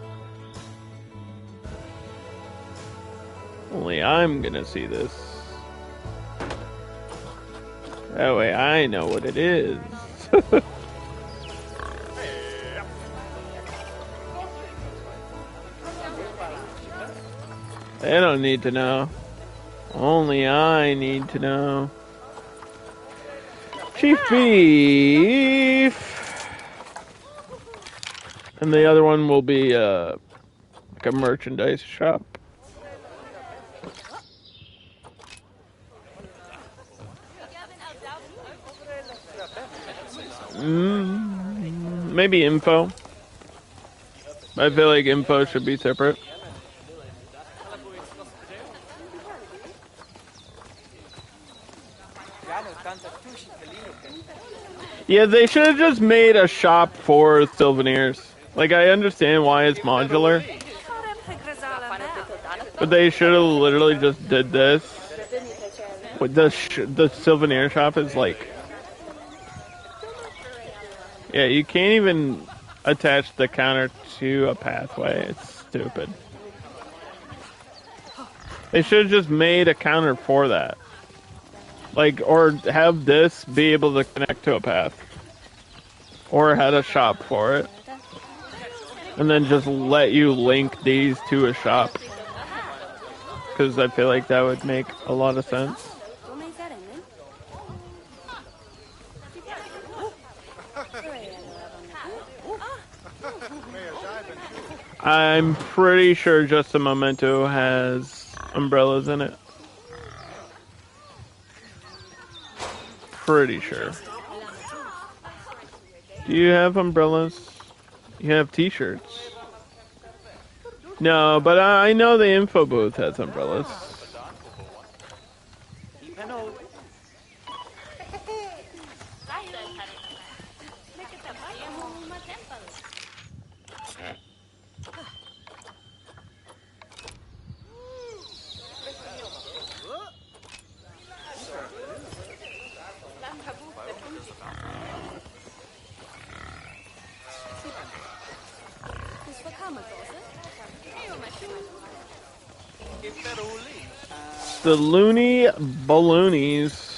Only I'm gonna see this. That way I know what it is. They don't need to know. Only I need to know. Chief beef. And the other one will be like a merchandise shop. Maybe info. I feel like info should be separate. Yeah, they should have just made a shop for Sylvaners. Like, I understand why it's modular, but they should have literally just did this. With the Sylvaner shop is like, Yeah, you can't even attach the counter to a pathway. It's stupid. They should have just made a counter for that. Like, or have this be able to connect to a path. Or had a shop for it. And then just let you link these to a shop. Because I feel like that would make a lot of sense. I'm pretty sure Just a Memento has umbrellas in it. Pretty sure. Do you have umbrellas? You have t-shirts. No, but I know the info booth has umbrellas. The Looney Balloonies.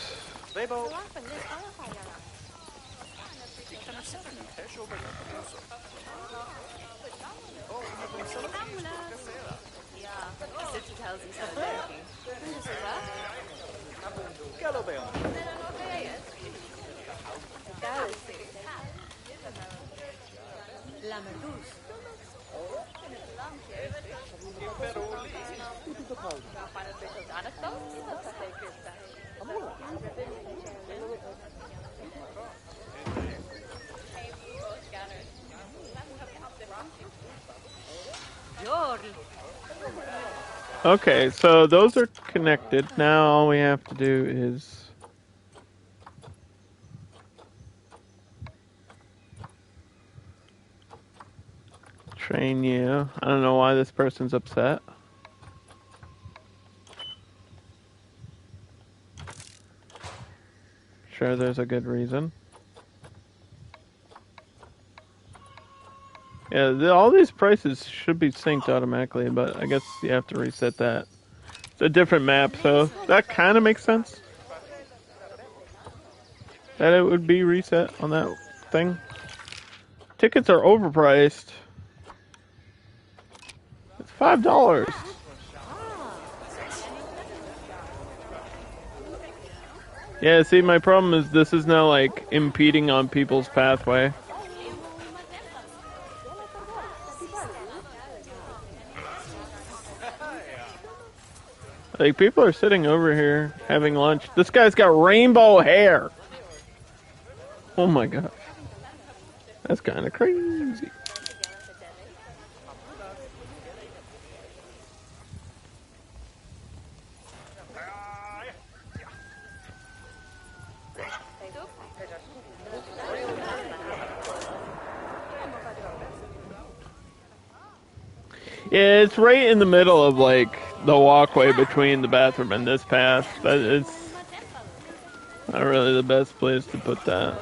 Okay, so those are connected. Now all we have to do is train you. I don't know why this person's upset. Sure, there's a good reason. Yeah, all these prices should be synced automatically, but I guess you have to reset that. It's a different map, so that kind of makes sense. That it would be reset on that thing. Tickets are overpriced. It's $5. Yeah, see, my problem is this is now like impeding on people's pathway. Like, people are sitting over here having lunch. This guy's got rainbow hair. Oh my gosh. That's kind of crazy. Yeah, it's right in the middle of, like, the walkway between the bathroom and this path. But it's not really the best place to put that.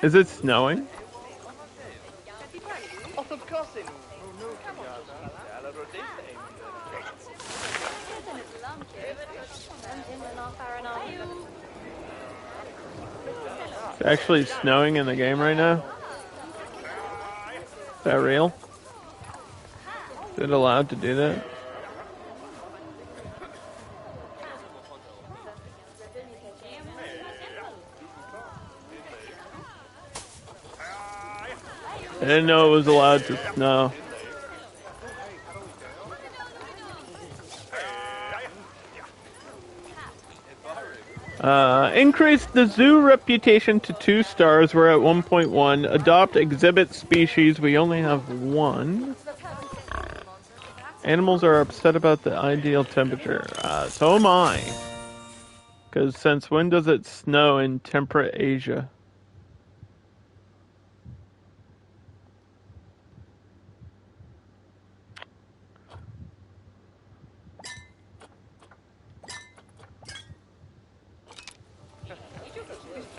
Is it snowing? It's actually snowing in the game right now? Is that real? Is it allowed to do that? I didn't know it was allowed to snow. Increase the zoo reputation to 2 stars. We're at 1.1. Adopt exhibit species. We only have 1. Animals are upset about the ideal temperature. So am I. Because since when does it snow in temperate Asia?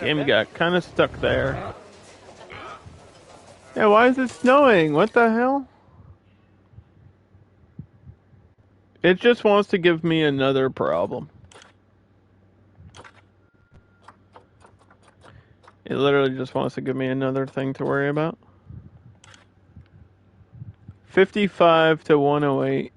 Game got kind of stuck there. Yeah, why is it snowing? What the hell? It just wants to give me another problem. It literally just wants to give me another thing to worry about. 55 to 108.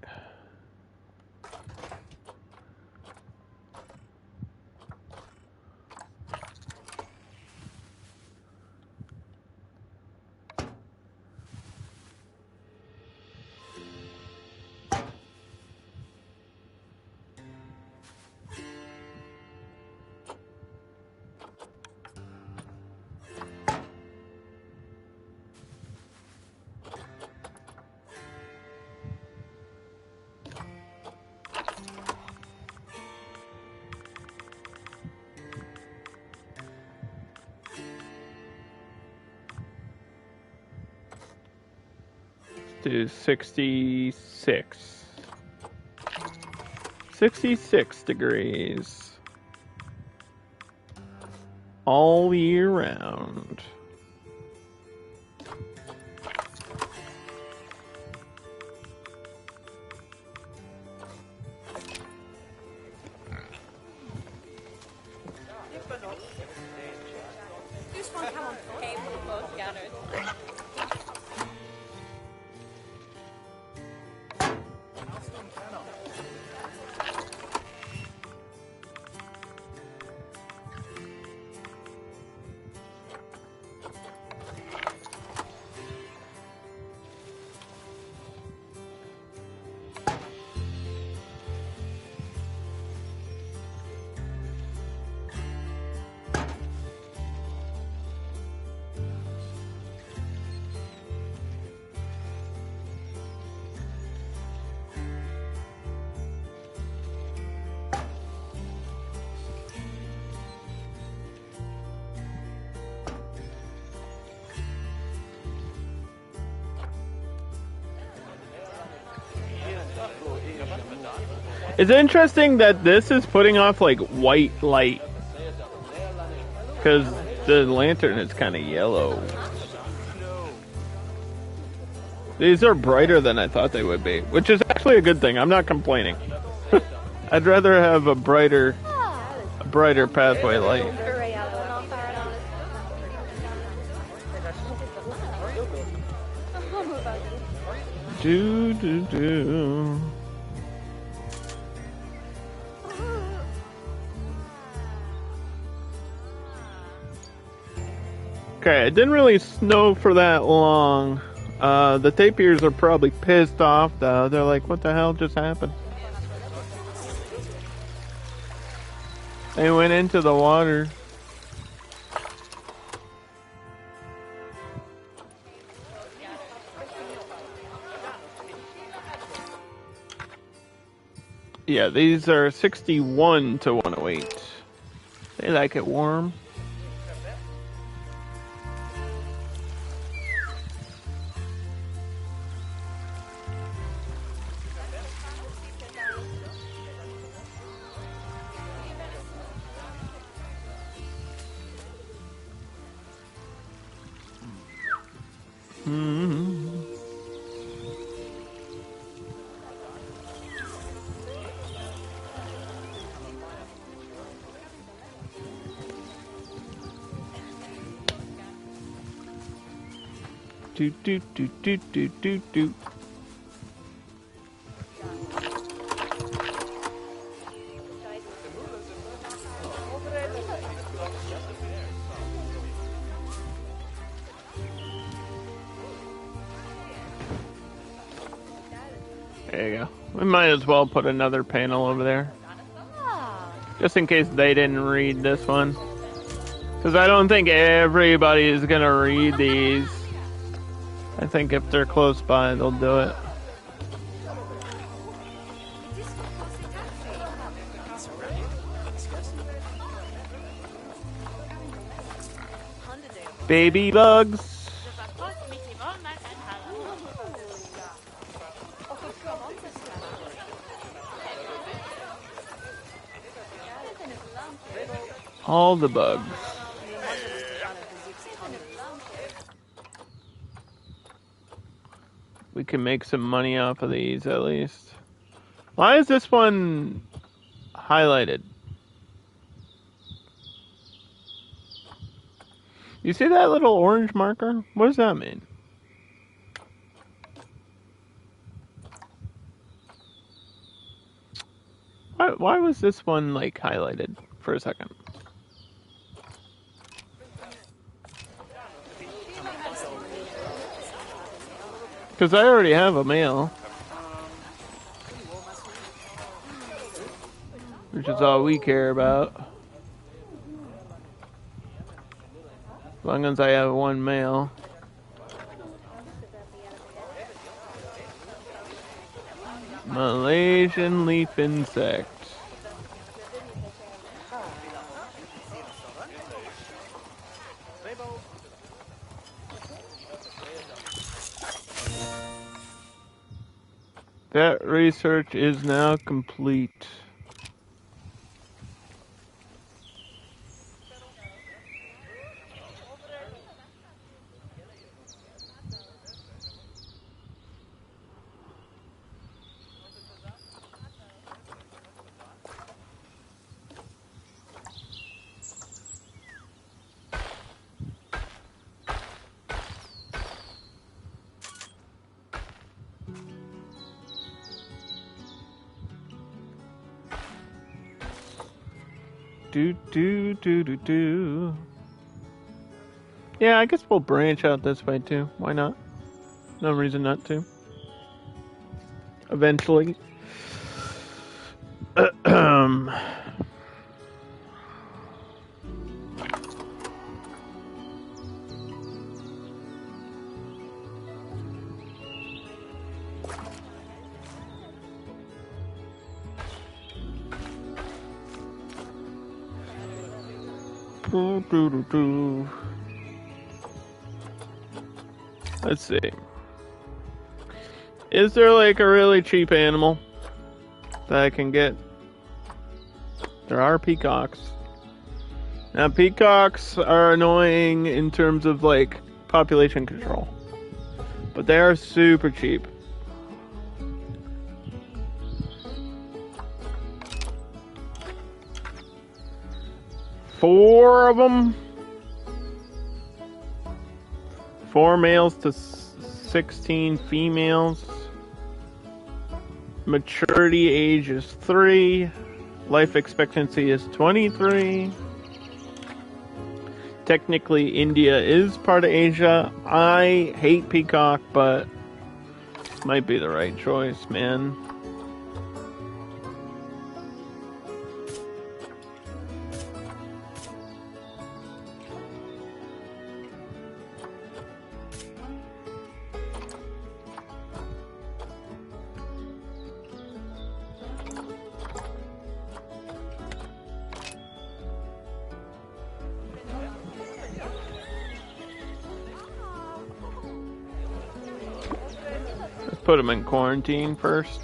Do 66. 66 degrees. All year round. It's interesting that this is putting off like white light because the lantern is kind of yellow. These are brighter than I thought they would be, which is actually a good thing. I'm not complaining. I'd rather have a brighter pathway light. Do. Okay, it didn't really snow for that long. The tapirs are probably pissed off though. They're like, what the hell just happened? They went into the water. Yeah, these are 61 to 108. They like it warm. Do. There you go. We might as well put another panel over there. Just in case they didn't read this one. Because I don't think everybody is going to read these. I think if they're close by, they'll do it. Baby bugs. All the bugs. can make some money off of these at least. Why is this one highlighted? You see that little orange marker? What does that mean? Why was this one like highlighted for a second? Because I already have a male. Which is all we care about. As long as I have one male. Malaysian leaf insect. That research is now complete. Do. Yeah, I guess we'll branch out this way too. Why not? No reason not to. Eventually. Let's see. Is there like a really cheap animal that I can get? There are peacocks. Now peacocks are annoying in terms of like population control, but they are super cheap. Four of them. 4 males to 16 females. Maturity age is 3. Life expectancy is 23. Technically, India is part of Asia. I hate peacock, but might be the right choice, man. Put them in quarantine first.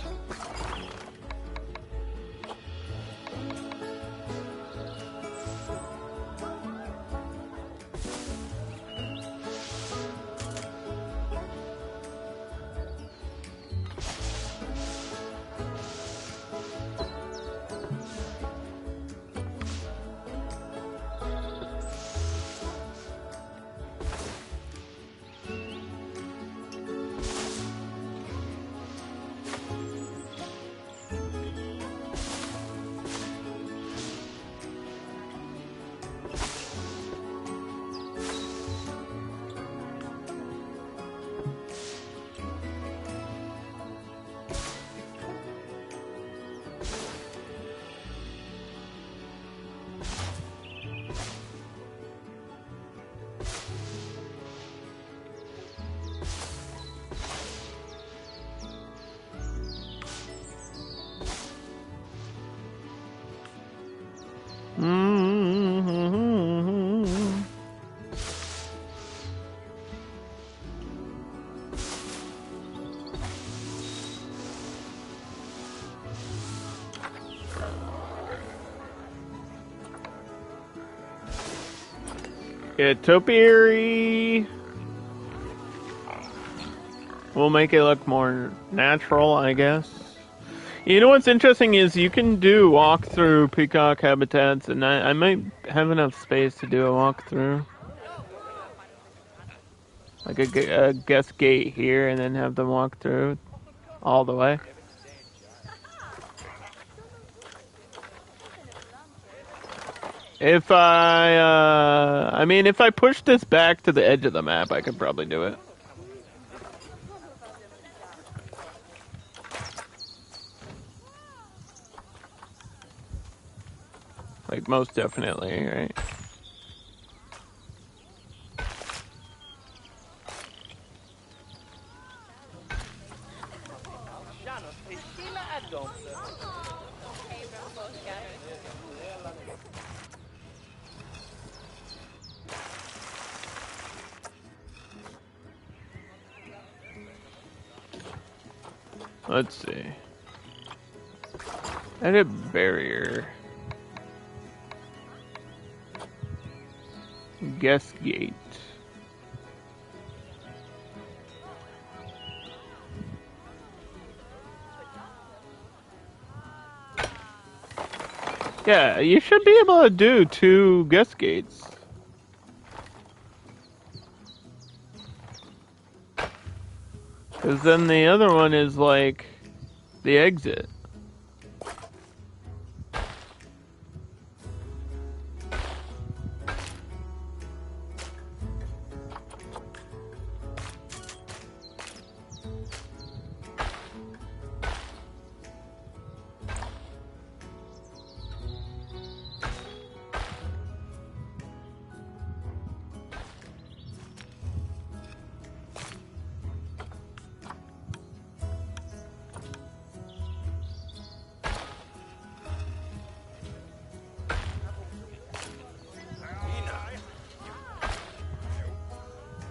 Get topiary. We'll make it look more natural, I guess. You know what's interesting is you can do walk-through peacock habitats, and I might have enough space to do a walk-through. Like a guest gate here, and then have them walk through all the way. If I mean, if I push this back to the edge of the map, I could probably do it. Like, most definitely, right? Let's see. Edit barrier. Guest gate. Yeah, you should be able to do 2 guest gates. Because then the other one is like the exit.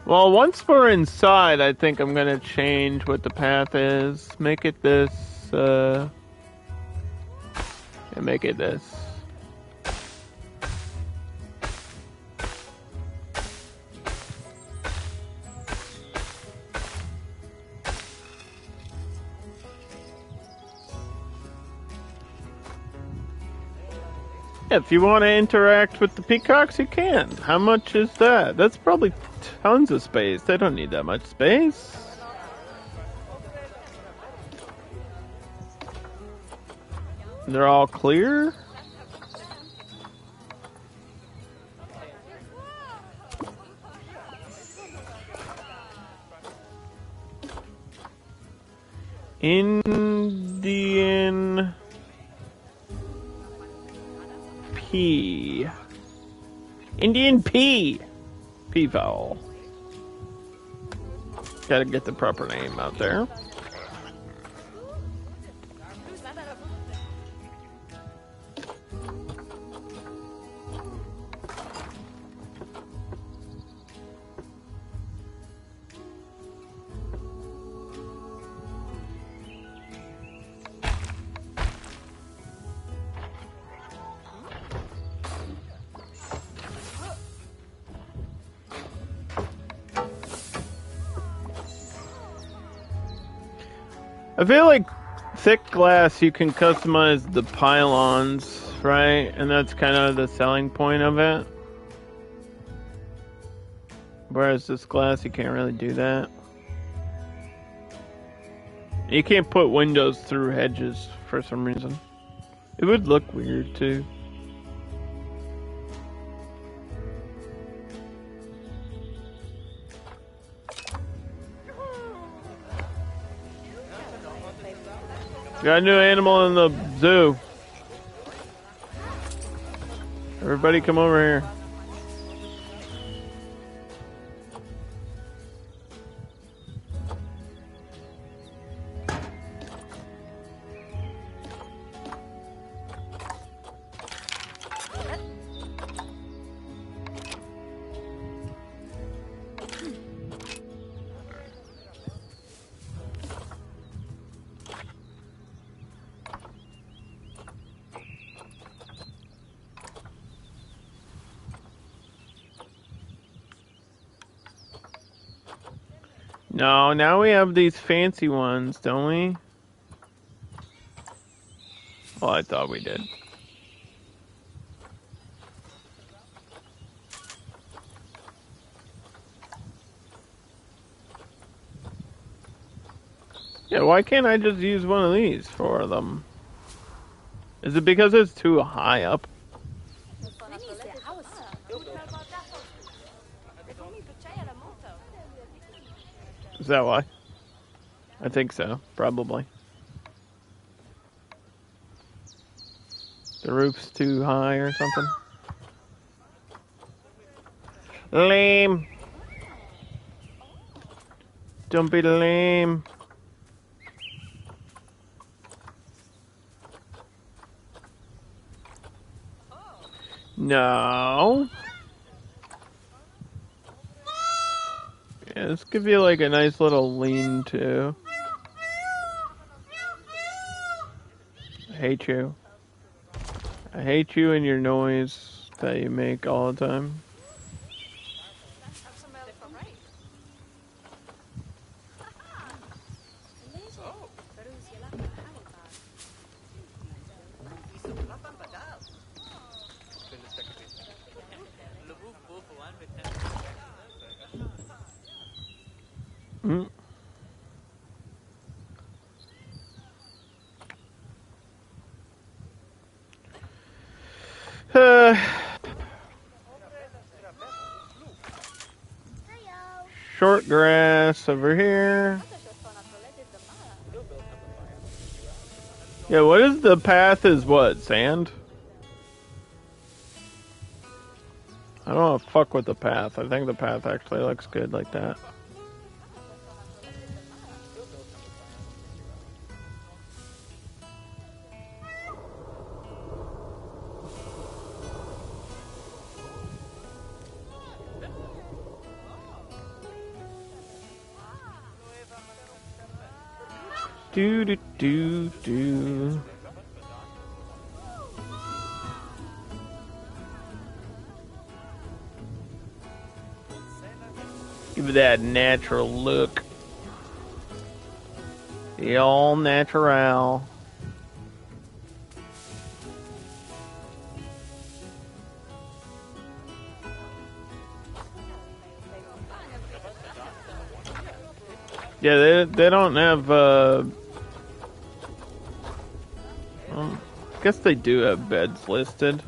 Well, once we're inside, I think I'm gonna change what the path is. Make it this, and make it this. If you want to interact with the peacocks, you can. How much is that? That's probably tons of space. They don't need that much space. They're all clear? Indian P. Indian P. Peafowl. Gotta get the proper name out there. I feel like thick glass, you can customize the pylons, right? And that's kind of the selling point of it. Whereas this glass, you can't really do that. You can't put windows through hedges for some reason. It would look weird too. Got a new animal in the zoo. Everybody come over here. No, now we have these fancy ones, don't we? Well, I thought we did. Yeah, why can't I just use one of these for them? Is it because it's too high up? Is that why? I think so, probably. The roof's too high or something. Lame. Don't be lame. No. Yeah, this could be like a nice little lean-to. I hate you. I hate you and your noise that you make all the time. Mm. Short grass over here. Yeah, what is the path is what? Sand? I don't want to fuck with the path. I think the path actually looks good like that. Do do do do. Give it that natural look. The all natural. Yeah, they don't have I guess they do have beds listed.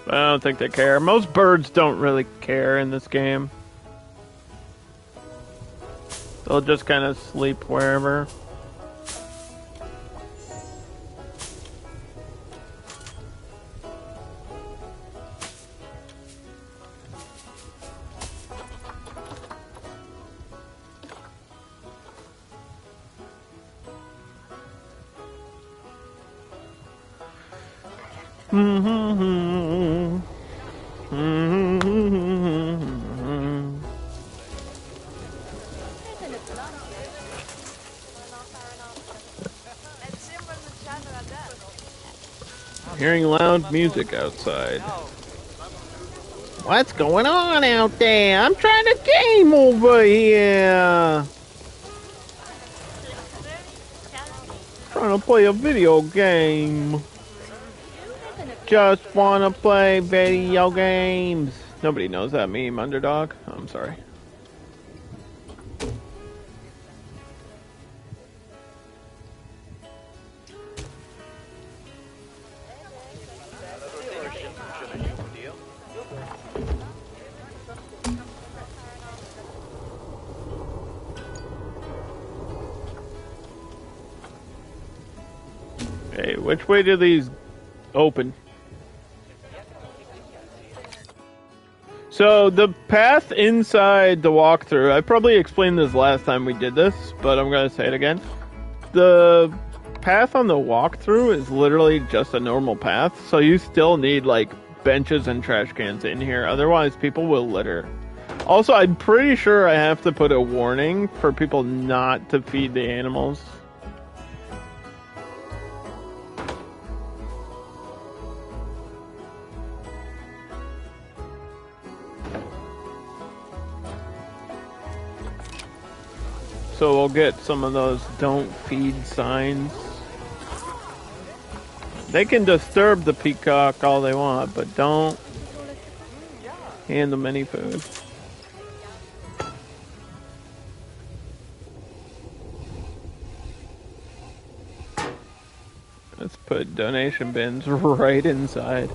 But I don't think they care. Most birds don't really care in this game. They'll just kind of sleep wherever. Hearing loud music outside. What's going on out there? I'm trying to game over here. Trying to play a video game. Just wanna play video games. Nobody knows that meme, Underdog. Oh, I'm sorry. Hey, which way do these open? So the path inside the walkthrough, I probably explained this last time we did this, but I'm going to say it again. The path on the walkthrough is literally just a normal path, so you still need like benches and trash cans in here, otherwise people will litter. Also, I'm pretty sure I have to put a warning for people not to feed the animals. So we'll get some of those don't feed signs. They can disturb the peacock all they want, but don't hand them any food. Let's put donation bins right inside.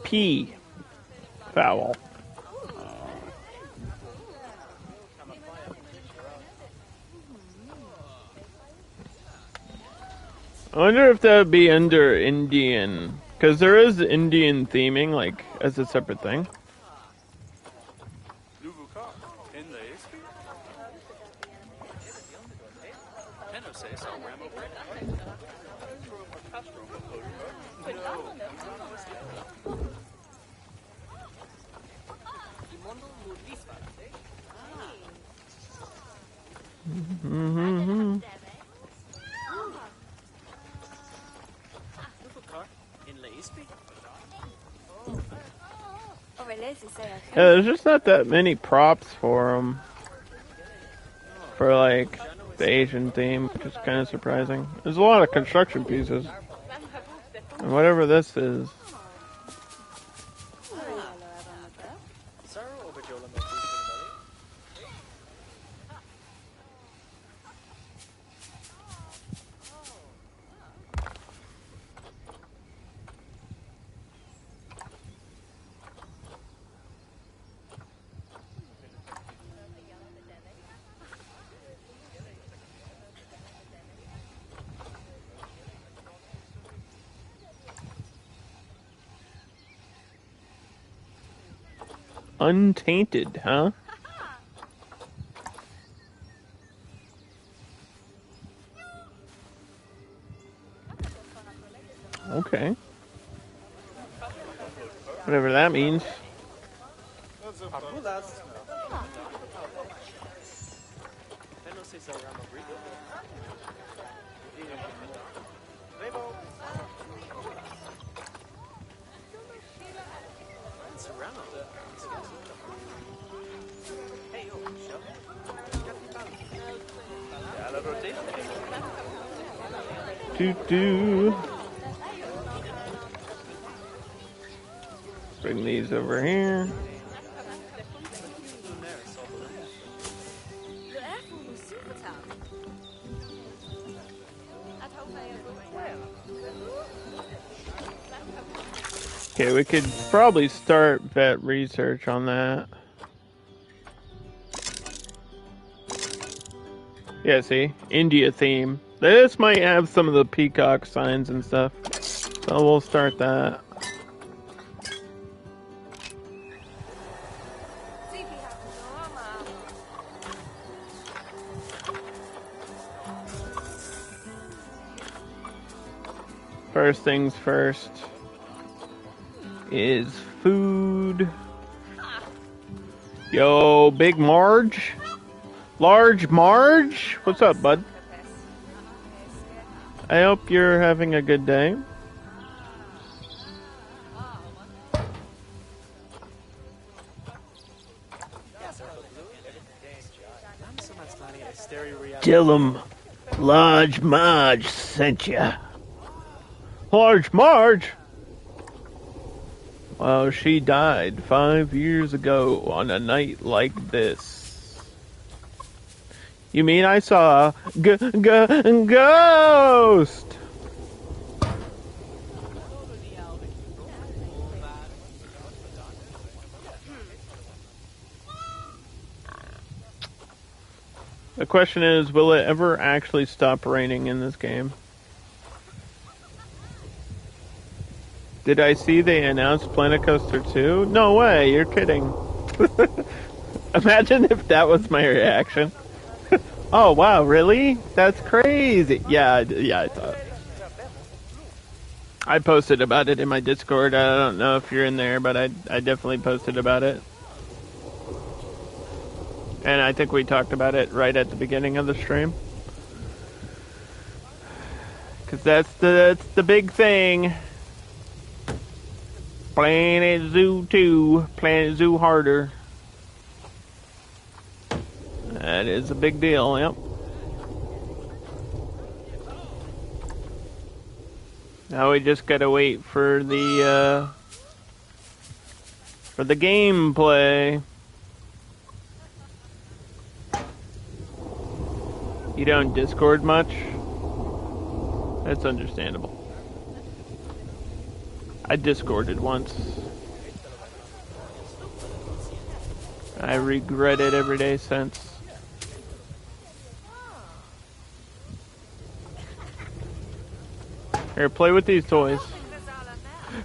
P. Foul. I wonder if that would be under Indian, because there is Indian theming, like, as a separate thing. Yeah, there's just not that many props for them. For, like, the Asian theme, which is kind of surprising. There's a lot of construction pieces. And whatever this is. Untainted, huh? Okay. Whatever that means. Do. Bring these over here. Okay, we could probably start vet research on that. Yeah, see? India theme. This might have some of the peacock signs and stuff. So we'll start that. First things first is food. Yo, Big Marge? Large Marge? What's up, bud? I hope you're having a good day. Tell him Large Marge sent ya. Large Marge? Well, she died 5 years ago on a night like this. You mean I saw a ghost? The question is, will it ever actually stop raining in this game? Did I see they announced Planet Coaster 2? No way, you're kidding. Imagine if that was my reaction. Oh, wow, really? That's crazy. Yeah, I thought. I posted about it in my Discord. I don't know if you're in there, but I definitely posted about it. And I think we talked about it right at the beginning of the stream. Because that's the big thing. Planet Zoo 2. Planet Zoo Harder. That is a big deal, yep. Now we just gotta wait for the gameplay. You don't Discord much? That's understandable. I Discorded once. I regret it every day since. Here, play with these toys.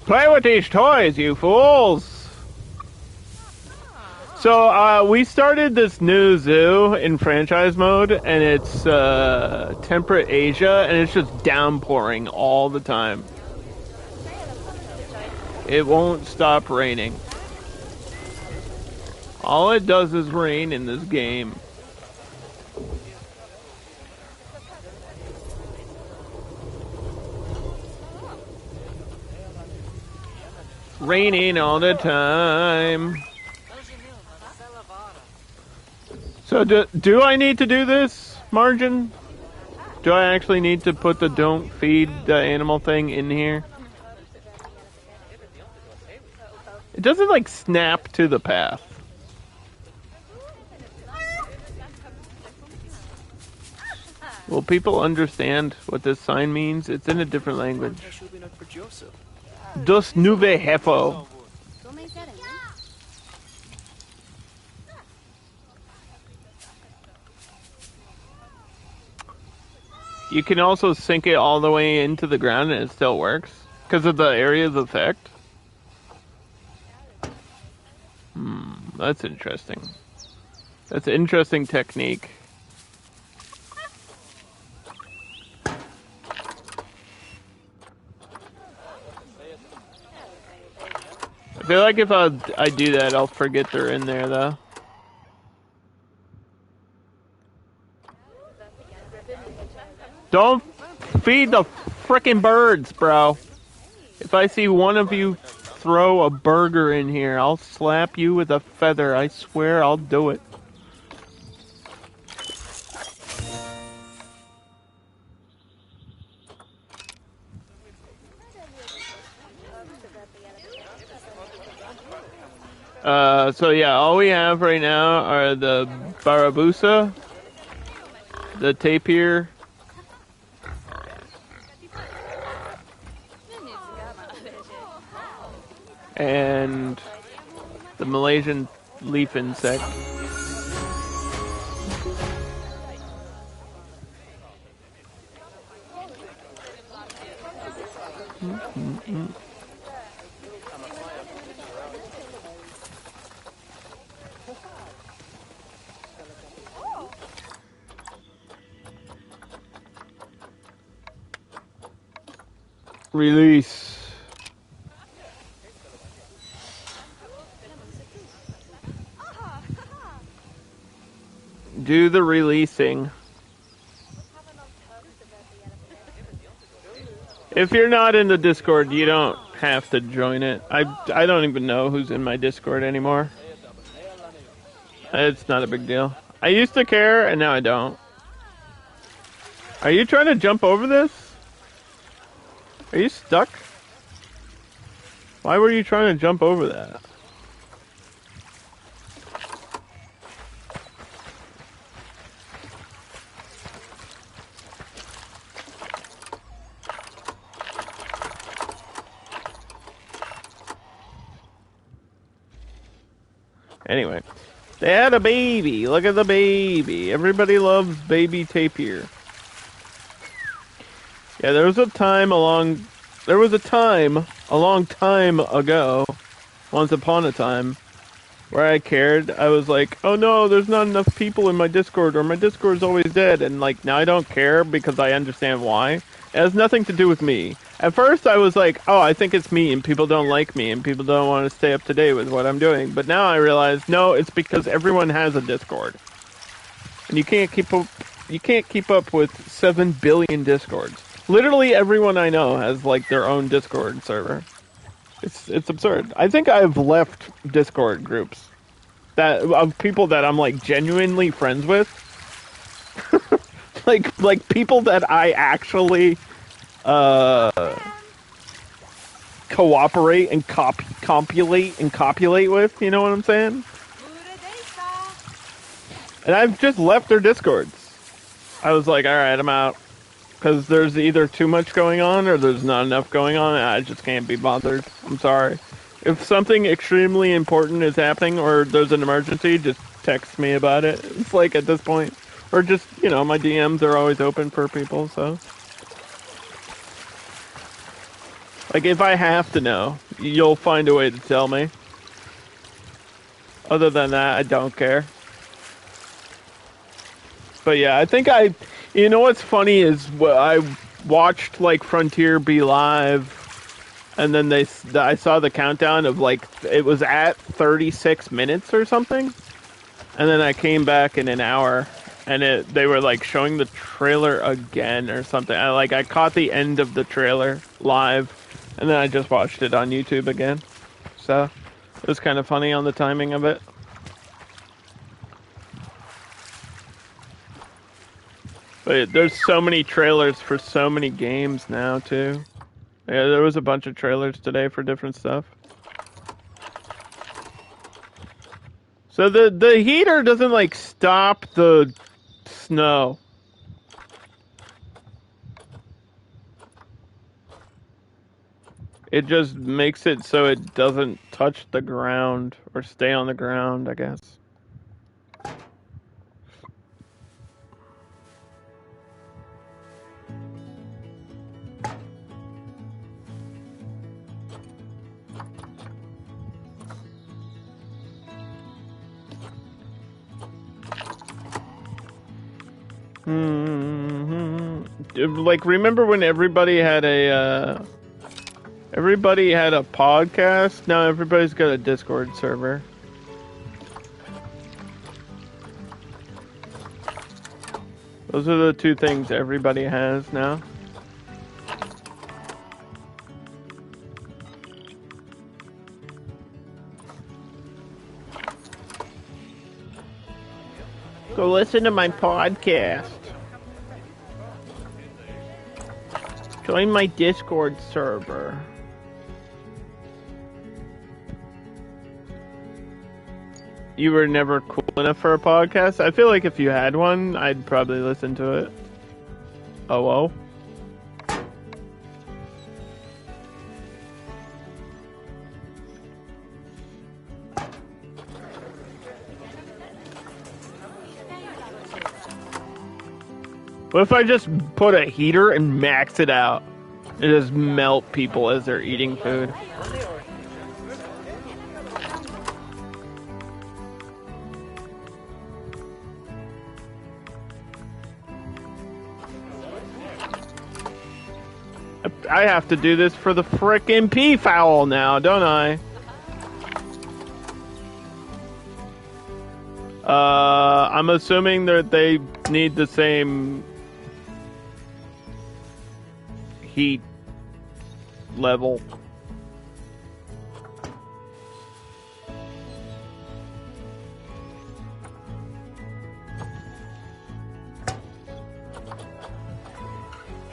Play with these toys, you fools! So, we started this new zoo in franchise mode, and it's, temperate Asia, and it's just downpouring all the time. It won't stop raining. All it does is rain in this game. Raining all the time. So do I need to do this, Margin? Do I actually need to put the don't feed the animal thing in here? It doesn't like snap to the path. Will people understand what this sign means? It's in a different language. Dos nube hefo. You can also sink it all the way into the ground and it still works because of the area's effect. That's interesting. That's an interesting technique. I feel like if I do that, I'll forget they're in there, though. Don't feed the frickin' birds, bro. If I see one of you throw a burger in here, I'll slap you with a feather. I swear I'll do it. So yeah, all we have right now are the Barabusa, the tapir, and the Malaysian leaf insect. Release. Do the releasing. If you're not in the Discord, you don't have to join it. I don't even know who's in my Discord anymore. It's not a big deal. I used to care, and now I don't. Are you trying to jump over this? Are you stuck? Why were you trying to jump over that? Anyway, they had a baby. Look at the baby. Everybody loves baby tapir. Yeah, there was a time a long There was a time, a long time ago, once upon a time, where I cared. I was like, oh no, there's not enough people in my Discord, or my Discord's always dead. And like, now I don't care because I understand why. It has nothing to do with me. At first I was like, oh, I think it's me and people don't like me and people don't want to stay up to date with what I'm doing. But now I realize, no, it's because everyone has a Discord. And you can't keep up with 7 billion Discords. Literally everyone I know has like their own Discord server. It's absurd. I think I've left Discord groups that of people that I'm like genuinely friends with. like people that I actually cooperate and copulate with, you know what I'm saying? And I've just left their Discords. I was like, all right, I'm out. Because there's either too much going on or there's not enough going on, and I just can't be bothered. I'm sorry. If something extremely important is happening or there's an emergency, just text me about it. It's like at this point. Or just, you know, my DMs are always open for people, so. Like, if I have to know, you'll find a way to tell me. Other than that, I don't care. But yeah, I think you know what's funny is I watched like Frontier be live, and then I saw the countdown of like it was at 36 minutes or something, and then I came back in an hour, and they were like showing the trailer again or something. I caught the end of the trailer live, and then I just watched it on YouTube again. So it was kind of funny on the timing of it. But there's so many trailers for so many games now, too. Yeah, there was a bunch of trailers today for different stuff. So the heater doesn't, like, stop the snow. It just makes it so it doesn't touch the ground or stay on the ground, I guess. Like, remember when everybody had a podcast? Now everybody's got a Discord server. Those are the two things everybody has now. Go listen to my podcast. Join my Discord server. You were never cool enough for a podcast? I feel like if you had one, I'd probably listen to it. Oh, well. What if I just put a heater and max it out? And just melt people as they're eating food. I have to do this for the frickin' peafowl now, don't I? I'm assuming that they need the same heat level.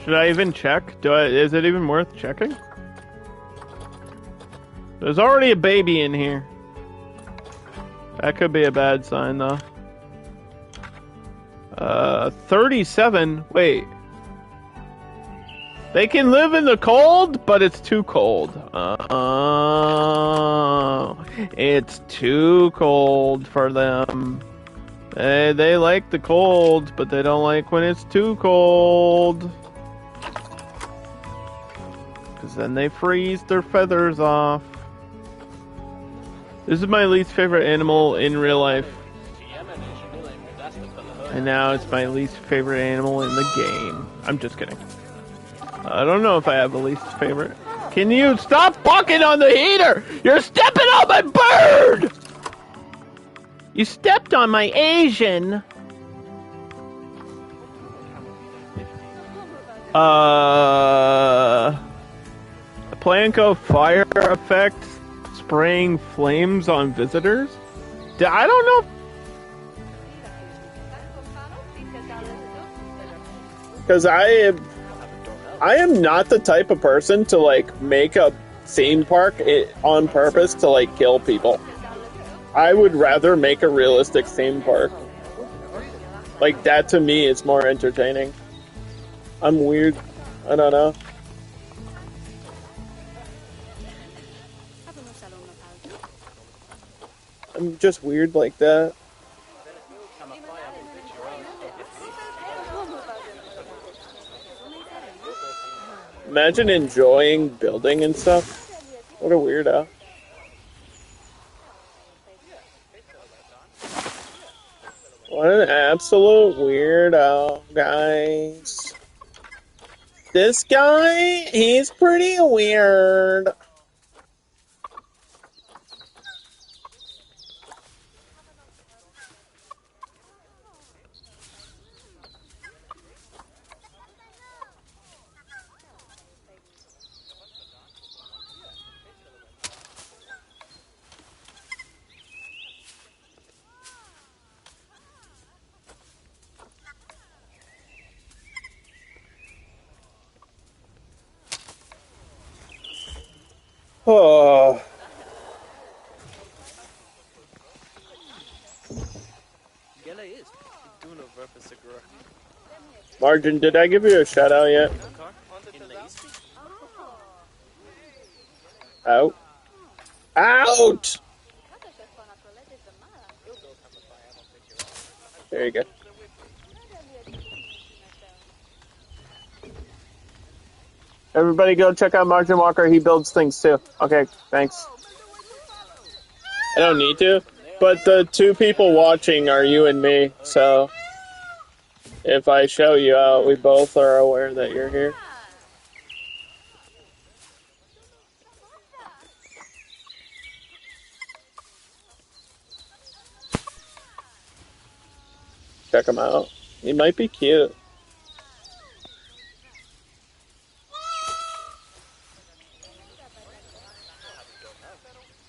Should I even check? Is it even worth checking? There's already a baby in here. That could be a bad sign, though. 37? Wait. They can live in the cold, but it's too cold. It's too cold for them. They like the cold, but they don't like when it's too cold. Because then they freeze their feathers off. This is my least favorite animal in real life. And now it's my least favorite animal in the game. I'm just kidding. I don't know if I have a least favorite. Can you stop fucking on the heater? You're stepping on my bird! You stepped on my Asian. Planko fire effect spraying flames on visitors? I don't know. Because I am not the type of person to like make a theme park on purpose to like kill people. I would rather make a realistic theme park. Like that to me is more entertaining. I'm weird. I don't know. I'm just weird like that. Imagine enjoying building and stuff. What a weirdo. What an absolute weirdo, guys. This guy, he's pretty weird. Oh. Margin, did I give you a shout out yet? Out. Out! There you go. Everybody go check out Margin Walker. He builds things too. Okay, thanks. I don't need to, but the two people watching are you and me, so if I show you out, we both are aware that you're here. Check him out. He might be cute.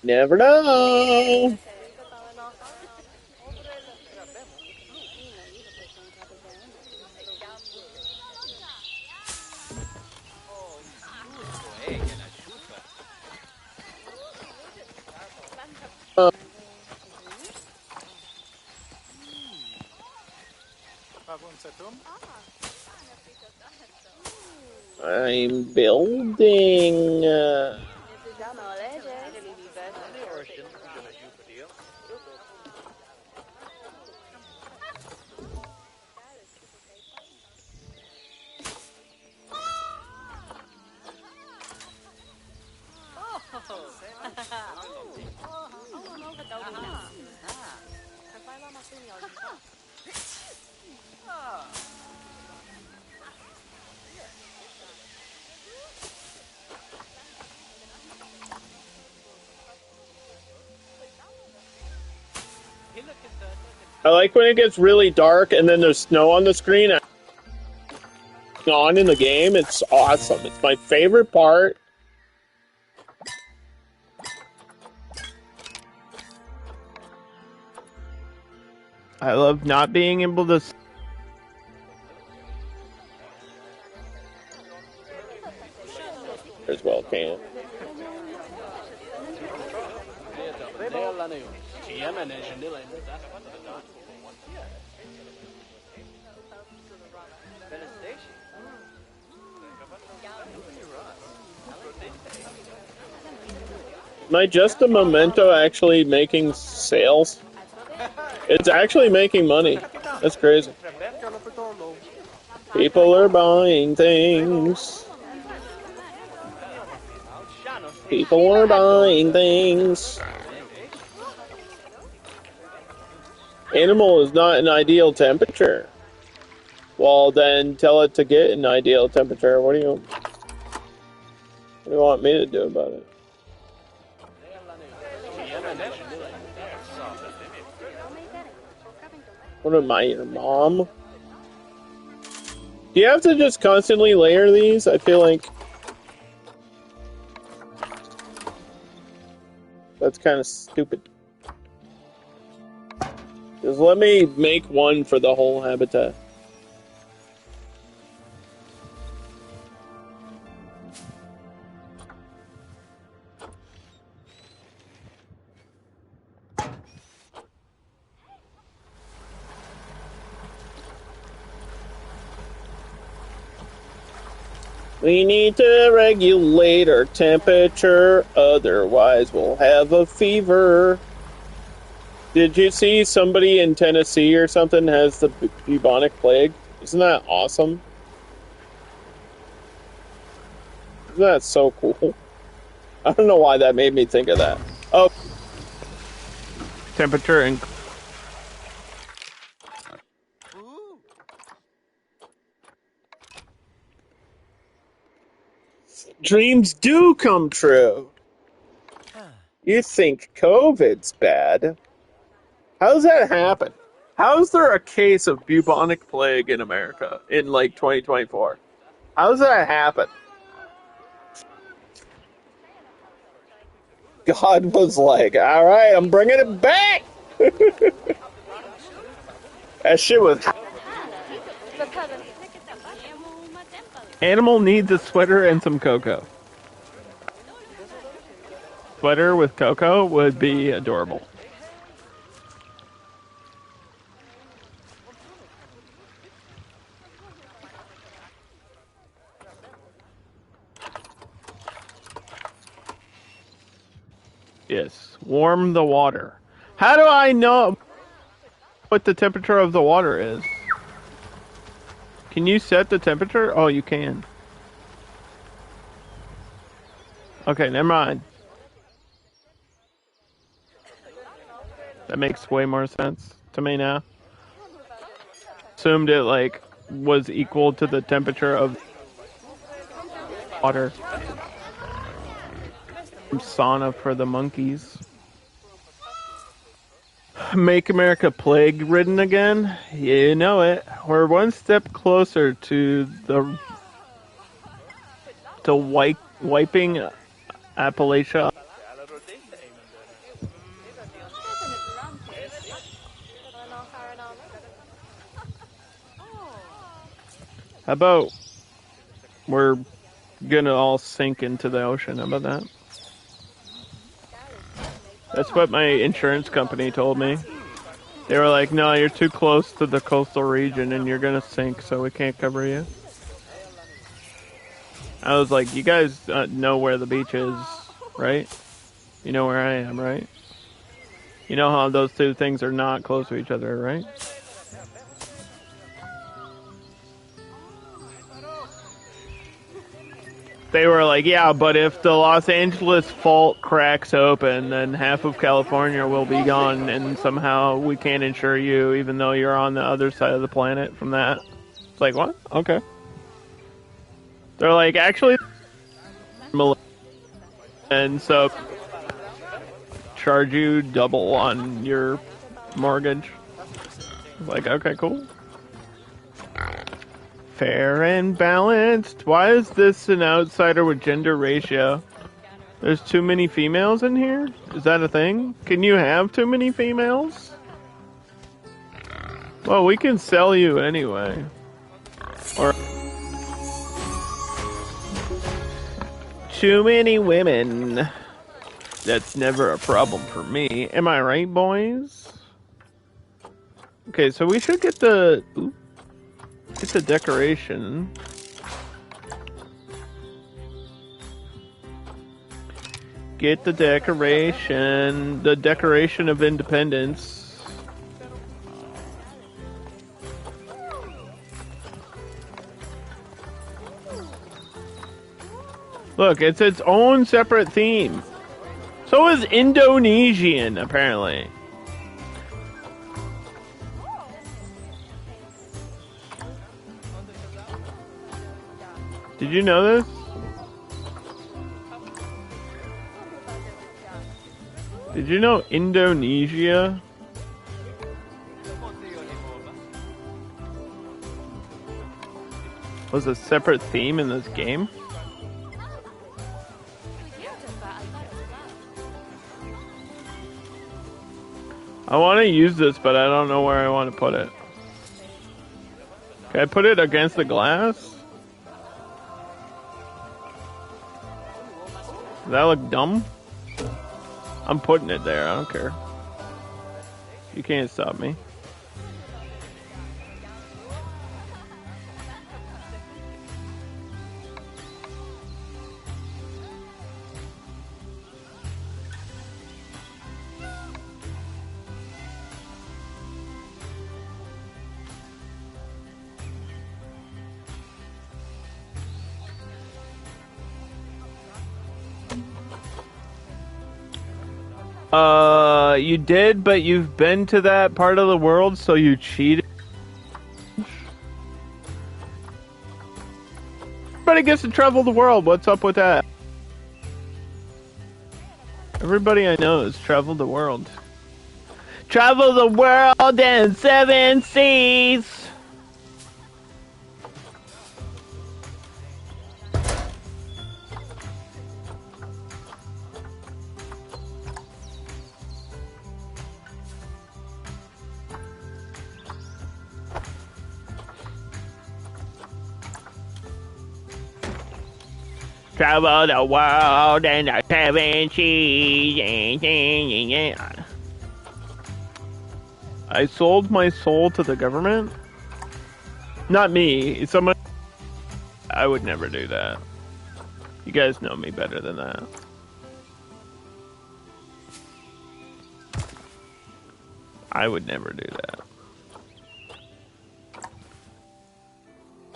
Never know. I'm building. I like when it gets really dark and then there's snow on the screen. On in the game, it's awesome. It's my favorite part. I love not being able to. As well can. Am I just a memento actually making sales? It's actually making money. That's crazy. People are buying things. People are buying things. Animal is not an ideal temperature. Well, then tell it to get an ideal temperature. What do you want me to do about it? What am I, your mom? Do you have to just constantly layer these? I feel like that's kind of stupid. Just let me make one for the whole habitat. We need to regulate our temperature, otherwise we'll have a fever. Did you see somebody in Tennessee or something has the bubonic plague? Isn't that awesome? Isn't that so cool? I don't know why that made me think of that. Oh. Temperature and... Dreams do come true. You think COVID's bad? How does that happen? How is there a case of bubonic plague in America in like 2024? How does that happen? God was like, all right, I'm bringing it back. That shit was... Animal needs a sweater and some cocoa. Sweater with cocoa would be adorable. Yes, warm the water. How do I know what the temperature of the water is? Can you set the temperature? Oh, you can. Okay, never mind. That makes way more sense to me now. Assumed it like was equal to the temperature of water. Sauna for the monkeys. Make America plague-ridden again? You know it. We're one step closer to wiping Appalachia. How about we're gonna all sink into the ocean? How about that? That's what my insurance company told me. They were like, no, you're too close to the coastal region and you're gonna sink, so we can't cover you. I was like, you guys know where the beach is, right? You know where I am, right? You know how those two things are not close to each other, right? They were like, yeah, but if the Los Angeles fault cracks open, then half of California will be gone, and somehow we can't insure you, even though you're on the other side of the planet from that. It's like, what? Okay. They're like, actually, and so charge you double on your mortgage. Like, okay, cool. Fair and balanced. Why is this an outsider with gender ratio? There's too many females in here? Is that a thing? Can you have too many females? Well, we can sell you anyway. Or too many women. That's never a problem for me. Am I right, boys? Okay, so we should get the... Ooh. Get the decoration. Get the decoration. The Declaration of Independence. Look, it's its own separate theme. So is Indonesian, apparently. Did you know this? Did you know Indonesia was a separate theme in this game? I want to use this, but I don't know where I want to put it. Can I put it against the glass? Does that look dumb? I'm putting it there, I don't care. You can't stop me. You did, but you've been to that part of the world, so you cheated. Everybody gets to travel the world. What's up with that? Everybody I know has traveled the world. Travel the world in 7 seas. Travel the world in the 7 seas. I sold my soul to the government? Not me. Someone. I would never do that. You guys know me better than that. I would never do that. I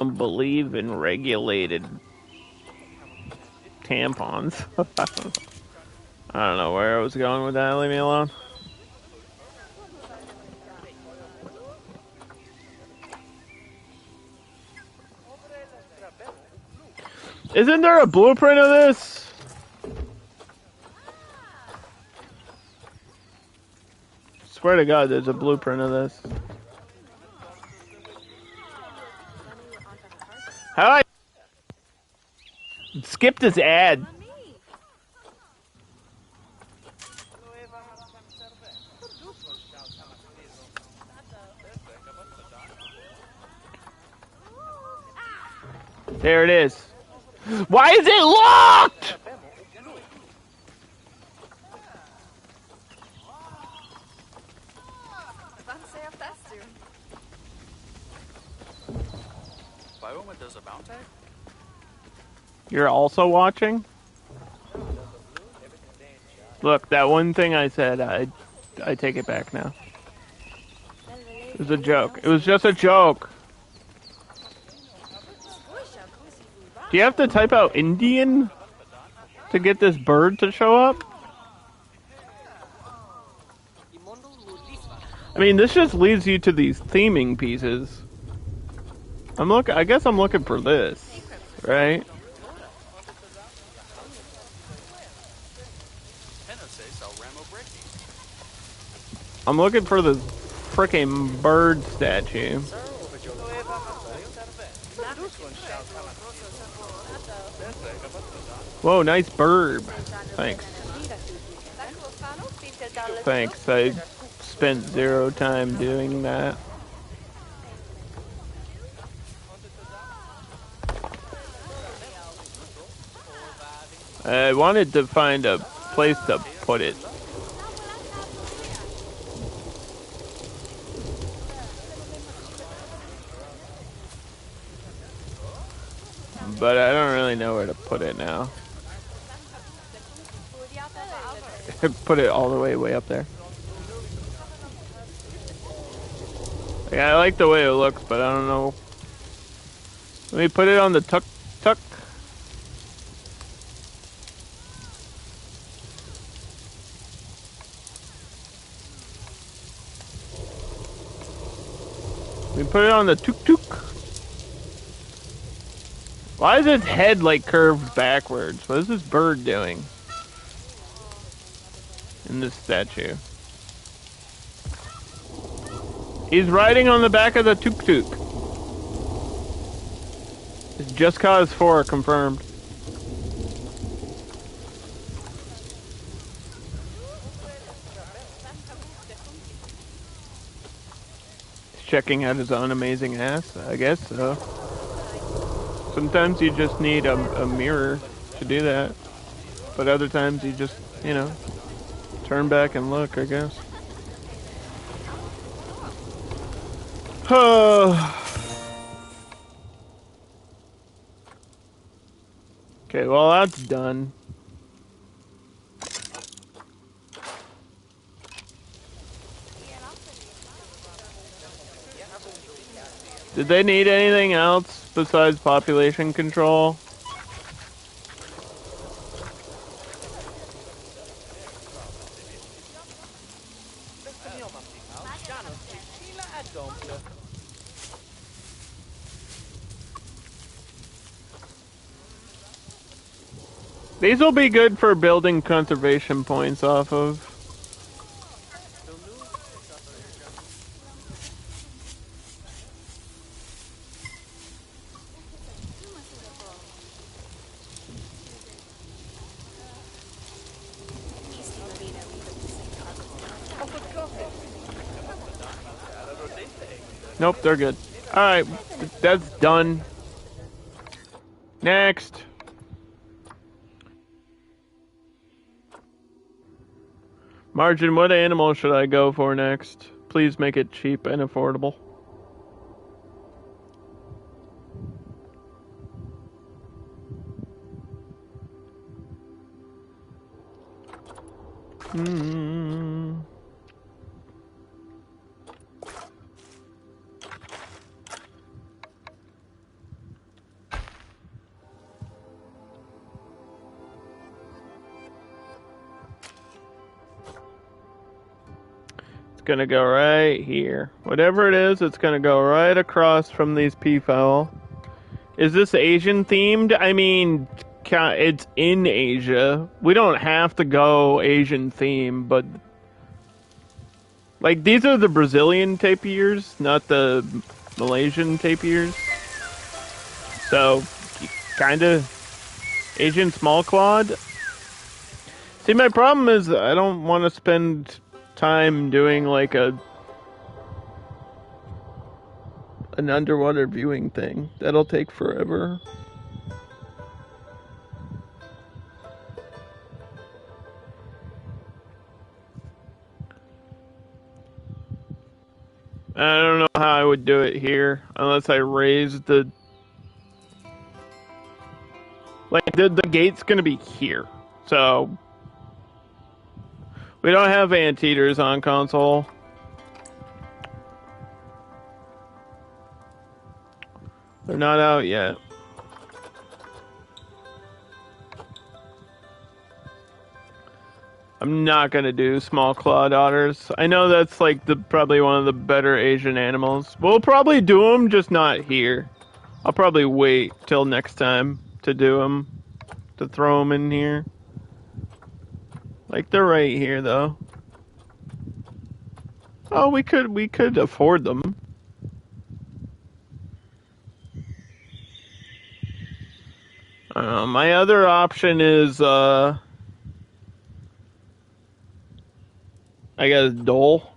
don't believe in regulated tampons. I don't know where I was going with that. Leave me alone. Isn't there a blueprint of this? Swear to God, there's a blueprint of this. How do I skip this ad? There it is. Why is it locked? You're also watching? Look, that one thing I said, I take it back now. It was a joke. It was just a joke. Do you have to type out Indian to get this bird to show up? I mean, this just leads you to these theming pieces. I guess I'm looking for this, right? I'm looking for the frickin' bird statue. Whoa, nice bird. Thanks. Thanks, I spent 0 time doing that. I wanted to find a place to put it. But I don't really know where to put it now. Put it all the way up there. Yeah, I like the way it looks, but I don't know. Let me put it on the tuck. We put it on the tuk-tuk. Why is its head like curved backwards? What is this bird doing? In this statue. He's riding on the back of the tuk-tuk. It's Just Cause 4 confirmed. He's checking out his own amazing ass, I guess so. Sometimes you just need a mirror to do that. But other times you just, you know, turn back and look, I guess. Okay, well that's done. Did they need anything else besides population control? These will be good for building conservation points off of. Nope, they're good. Alright, that's done. Next. Margin, what animal should I go for next? Please make it cheap and affordable. Gonna go right here. Whatever it is, it's gonna go right across from these peafowl. Is this Asian themed? I mean, it's in Asia. We don't have to go Asian theme, but like these are the Brazilian tapirs, not the Malaysian tapirs. So, kinda Asian small clawed. See, my problem is I don't want to spend time doing like an underwater viewing thing. That'll take forever. I don't know how I would do it here unless I raise the like the gate's gonna be here. So we don't have anteaters on console. They're not out yet. I'm not gonna do small clawed otters. I know that's like probably one of the better Asian animals. We'll probably do them, just not here. I'll probably wait till next time to do them, to throw them in here. Like, they're right here, though. Oh, we could afford them. My other option is, I guess, Dole.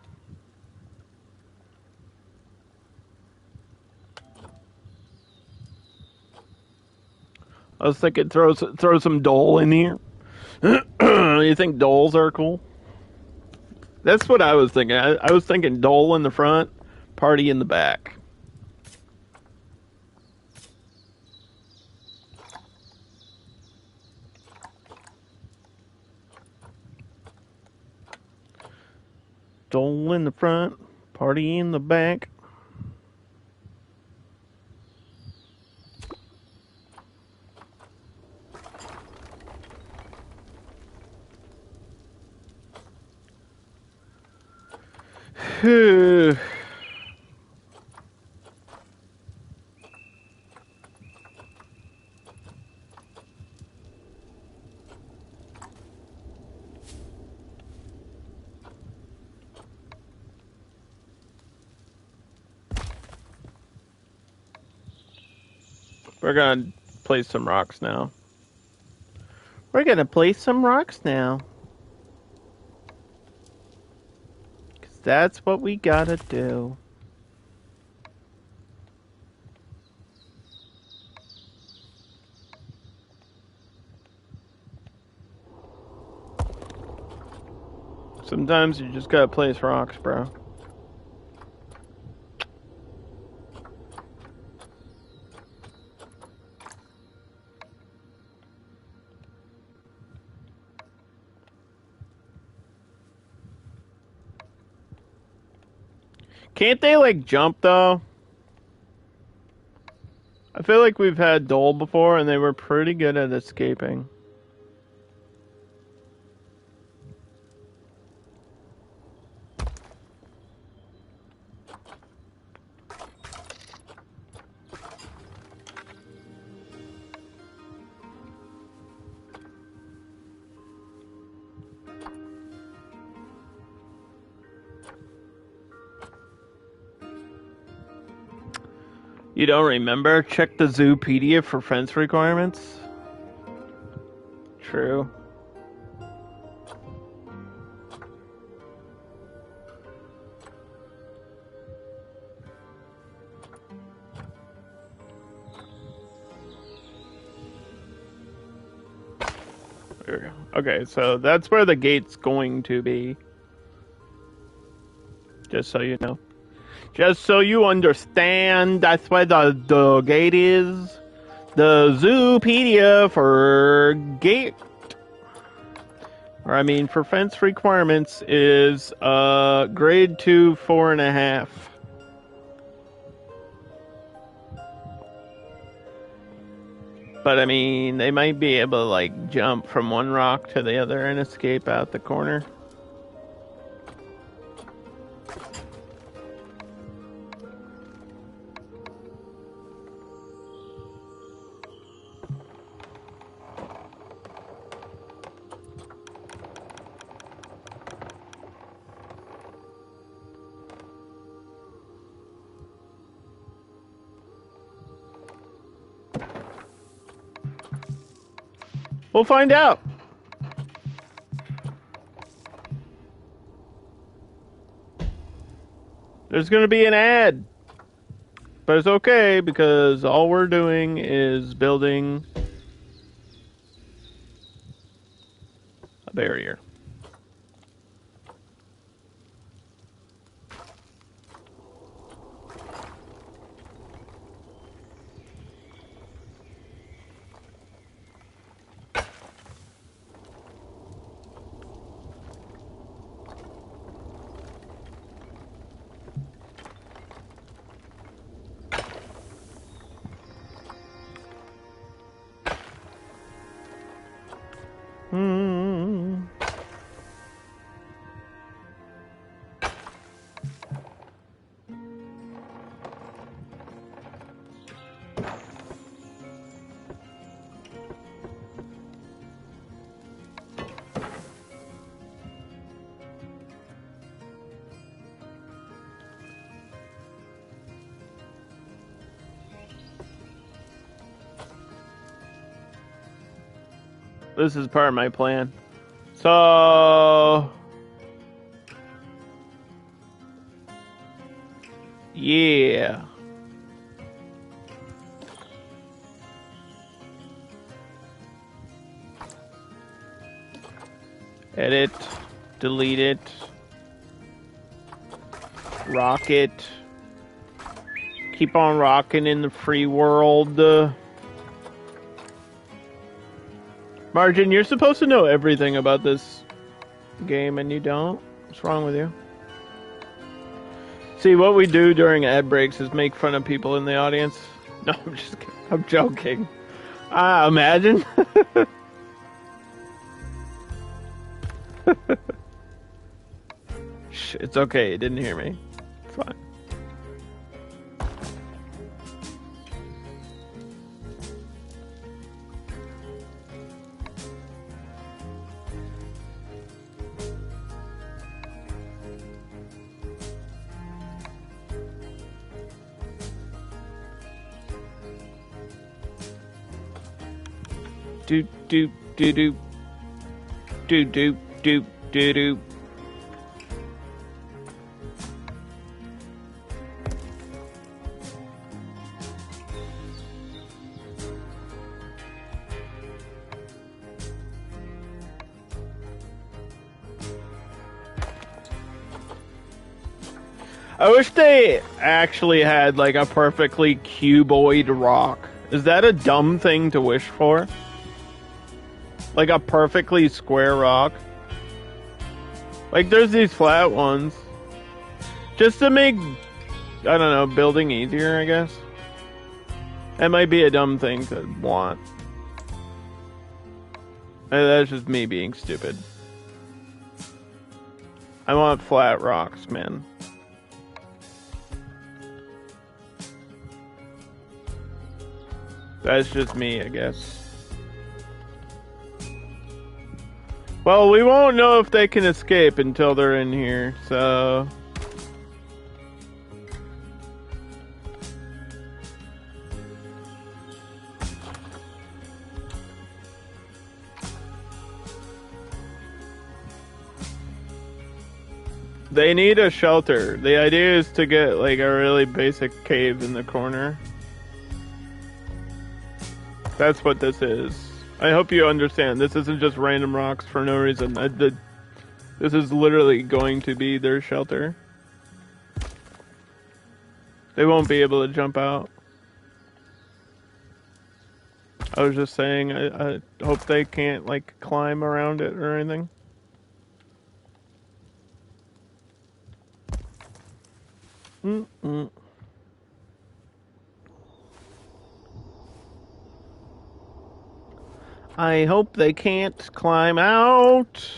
I was thinking throw some Dole in here. You think Doles are cool? That's what I was thinking. I was thinking Dole in the front, party in the back. Dole in the front, party in the back. We're gonna place some rocks now. We're gonna place some rocks now. 'Cause that's what we gotta do. Sometimes you just gotta place rocks, bro. Can't they, like, jump, though? I feel like we've had Dole before, and they were pretty good at escaping. You don't remember? Check the Zoopedia for fence requirements. True. Okay, so that's where the gate's going to be. Just so you know. Just so you understand, that's where the gate is. The Zoopedia for gate, or I mean for fence requirements, is grade 2, 4.5. But I mean, they might be able to like jump from one rock to the other and escape out the corner. We'll find out. There's going to be an ad. But it's okay because all we're doing is building a barrier. This is part of my plan. So, yeah. Edit, delete it, rocket, keep on rocking in the free world. Margin, you're supposed to know everything about this game and you don't. What's wrong with you? See, what we do during ad breaks is make fun of people in the audience. No, I'm just kidding. I'm joking. Imagine. Shh, it's okay. It didn't hear me. It's fine. Do do do do do do do do do. I wish they actually had like a perfectly cuboid rock. Is that a dumb thing to wish for? Like a perfectly square rock? Like there's these flat ones. Just to make, I don't know, building easier, I guess. That might be a dumb thing to want. That's just me being stupid. I want flat rocks, man. That's just me, I guess. Well, we won't know if they can escape until they're in here, so... They need a shelter. The idea is to get like a really basic cave in the corner. That's what this is. I hope you understand. This isn't just random rocks for no reason. This is literally going to be their shelter. They won't be able to jump out. I was just saying, I hope they can't like climb around it or anything. I hope they can't climb out.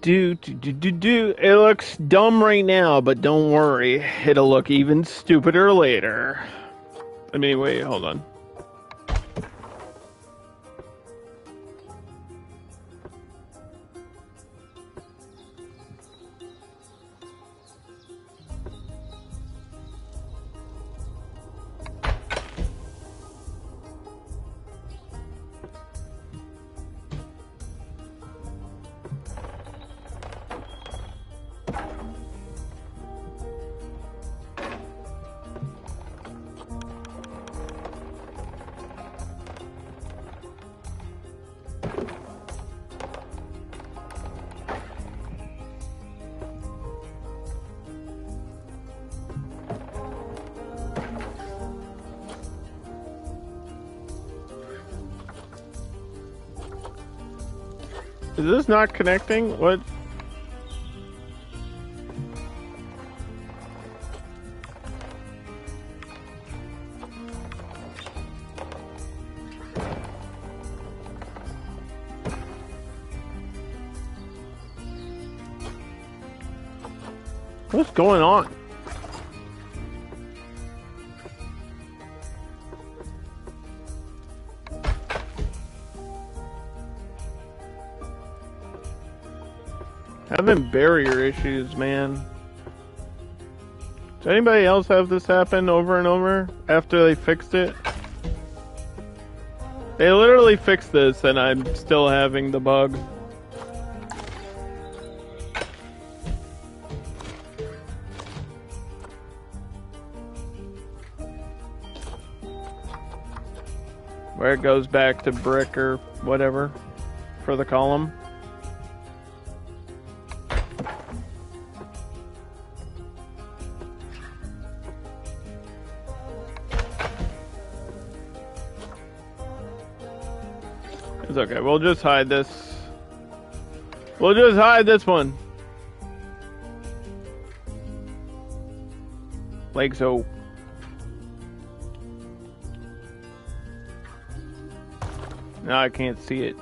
It looks dumb right now, but don't worry. It'll look even stupider later. I mean, wait, hold on. Is this not connecting? What? What's going on? Having barrier issues, man. Does anybody else have this happen over and over after they fixed it? They literally fixed this and I'm still having the bug. Where it goes back to brick or whatever for the column. It's okay, we'll just hide this. We'll just hide this one. Like so. Now I can't see it.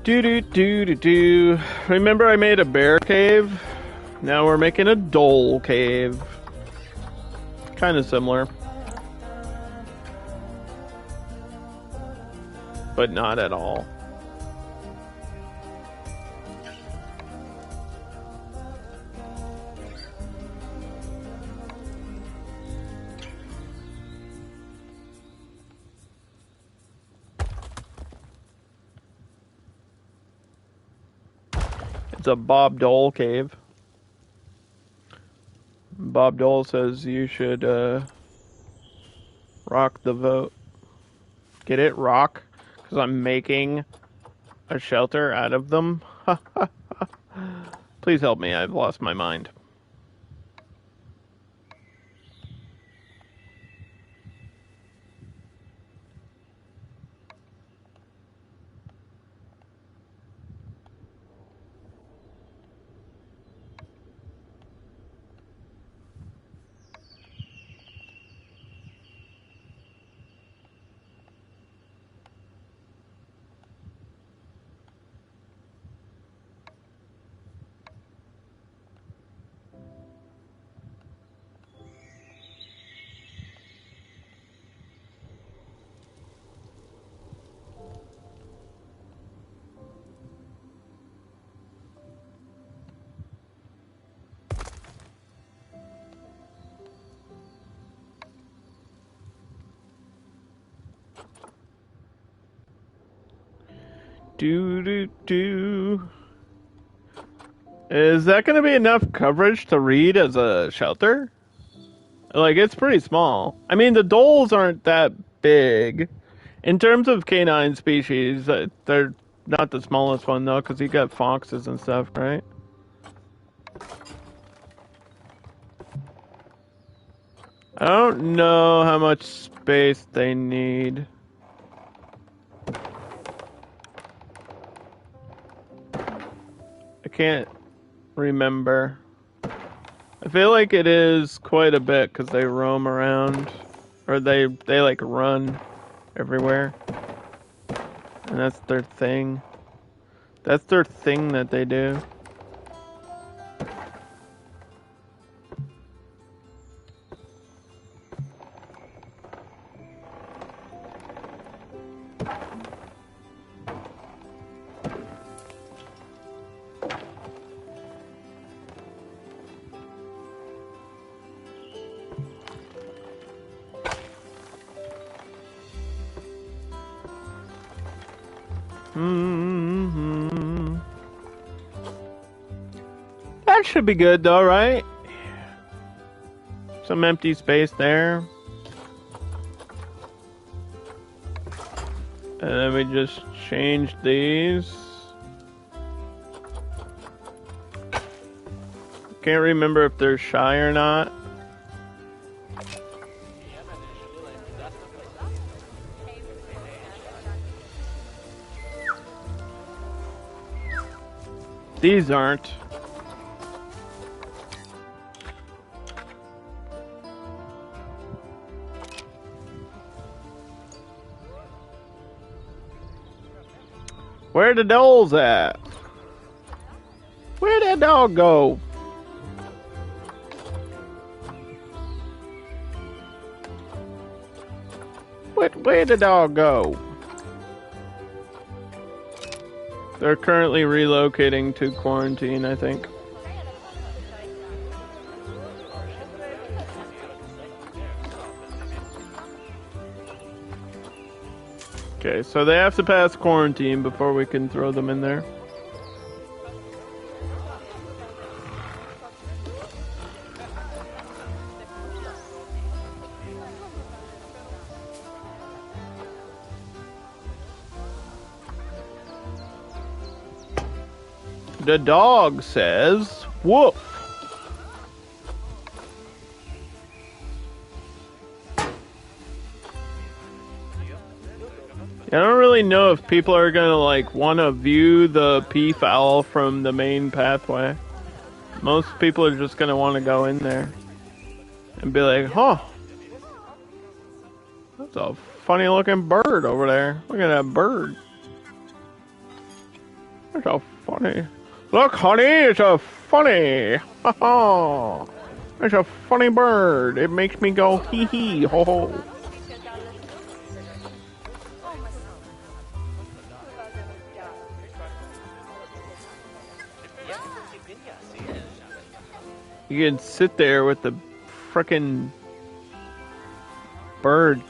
Do do do do do. Remember I made a bear cave? Now we're making a Dhole cave. Kind of similar. But not at all. It's a Bob Dole cave. Bob Dole says you should rock the vote. Get it? Rock? Because I'm making a shelter out of them. Please help me. I've lost my mind. Do. Is that going to be enough coverage to read as a shelter? Like, it's pretty small. I mean, the dholes aren't that big. In terms of canine species, they're not the smallest one, though, because you got foxes and stuff, right? I don't know how much space they need. I can't remember. I feel like it is quite a bit because they roam around, or they like run everywhere, and that's their thing. That's their thing that they do. That should be good though, right? Some empty space there. And then we just change these. Can't remember if they're shy or not. These aren't. Where the dholes at? Where'd that dog go? Where'd the dog go? They're currently relocating to quarantine, I think. Okay, so they have to pass quarantine before we can throw them in there. The dog says, woof. I don't really know if people are gonna like want to view the peafowl from the main pathway. Most people are just gonna want to go in there and be like, huh, that's a funny looking bird over there. Look at that bird. It's a funny. Look, honey, it's a funny. It's a funny bird. It makes me go hee hee ho ho. You can sit there with the frickin' bird.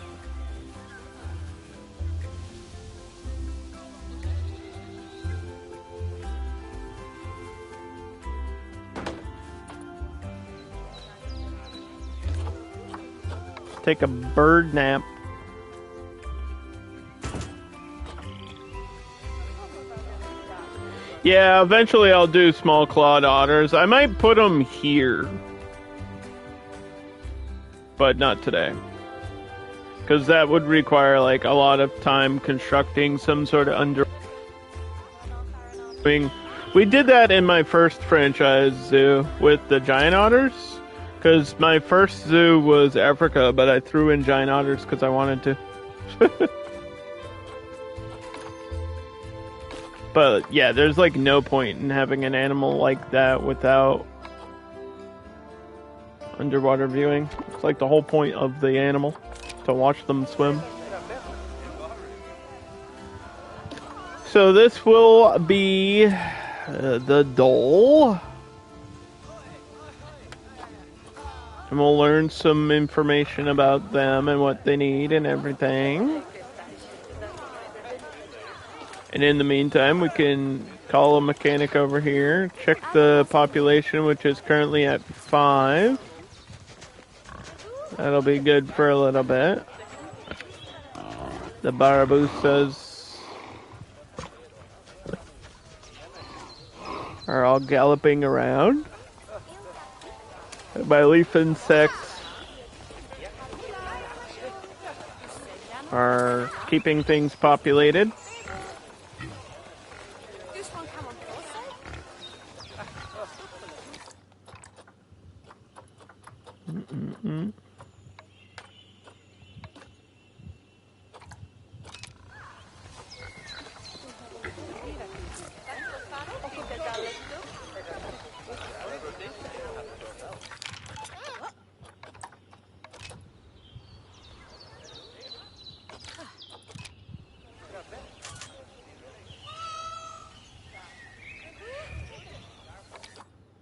Take a bird nap. Yeah, eventually I'll do small clawed otters. I might put them here. But not today. Because that would require like a lot of time constructing some sort of under... We did that in my first franchise zoo with the giant otters. Because my first zoo was Africa, but I threw in giant otters because I wanted to. But yeah, there's like no point in having an animal like that without underwater viewing. It's like the whole point of the animal, to watch them swim. So this will be the dhole. And we'll learn some information about them and what they need and everything. And in the meantime, we can call a mechanic over here, check the population, which is currently at 5. That'll be good for a little bit. The Barabusas are all galloping around. My leaf insects are keeping things populated.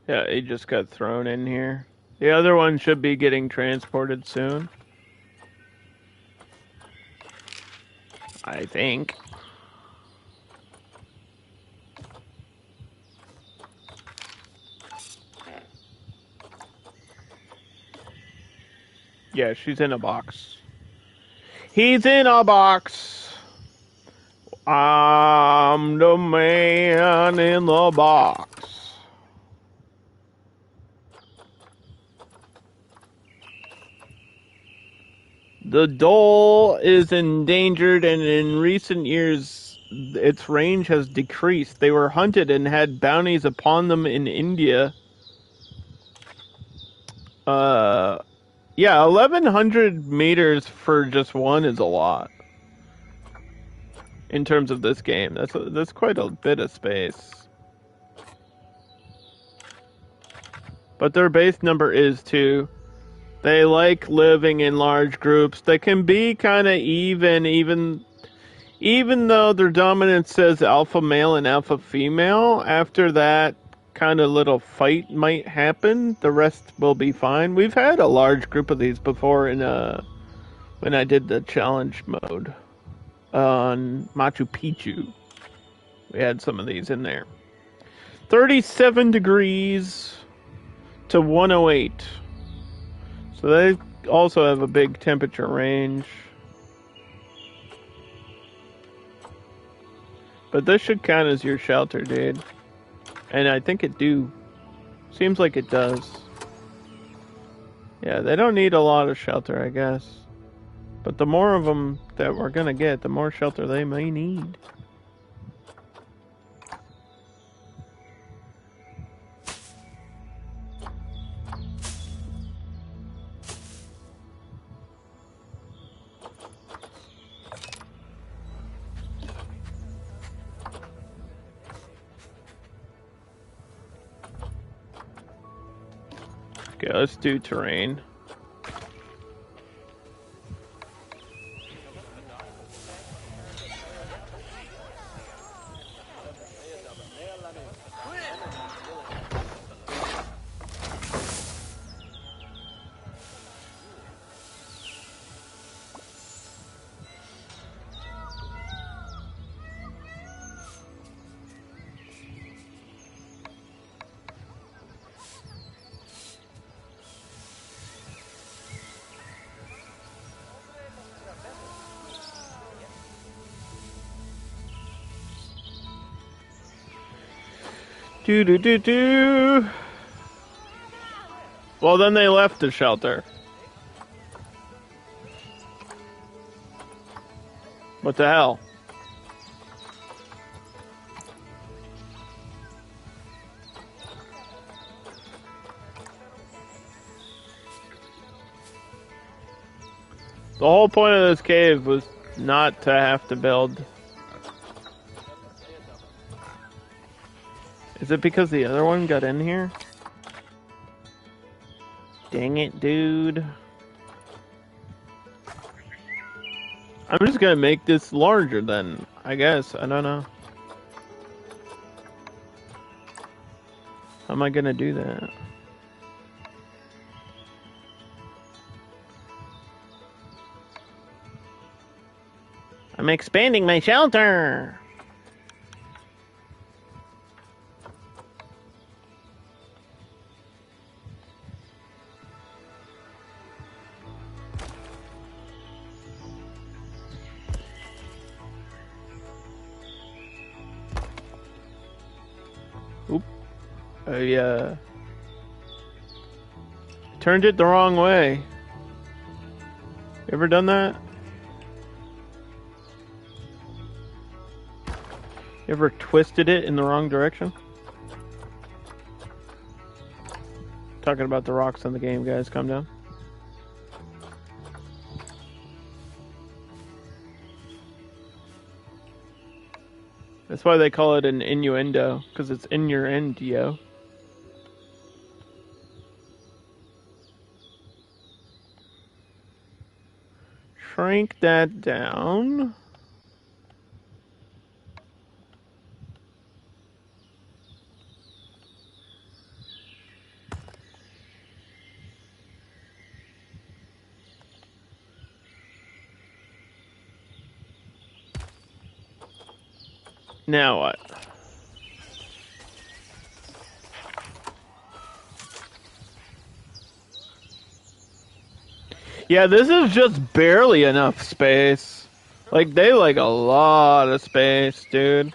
Yeah, he just got thrown in here. The other one should be getting transported soon. I think. Yeah, she's in a box. He's in a box. I'm the man in the box. The dhole is endangered, and in recent years, its range has decreased. They were hunted and had bounties upon them in India. Yeah, 1,100 meters for just one is a lot. In terms of this game, that's quite a bit of space. But their base number is 2. They like living in large groups. They can be kind of even though their dominance says alpha male and alpha female. After that kind of little fight might happen, the rest will be fine. We've had a large group of these before in when I did the challenge mode on Machu Picchu. We had some of these in there. 37 degrees to 108. So they also have a big temperature range. But this should count as your shelter, dude. And I think it do. Seems like it does. Yeah, they don't need a lot of shelter, I guess. But the more of them that we're gonna get, the more shelter they may need. Okay, let's do terrain. Do. Well, then they left the shelter. What the hell? The whole point of this cave was not to have to build. Is it because the other one got in here? Dang it, dude. I'm just gonna make this larger then, I guess. I don't know. How am I gonna do that? I'm expanding my shelter! Oop. I turned it the wrong way. You ever done that? You ever twisted it in the wrong direction? Talking about the rocks in the game, guys. Calm down. That's why they call it an innuendo, because it's in your end, yo. Shrink that down. Now what? Yeah, this is just barely enough space. Like, they like a lot of space, dude.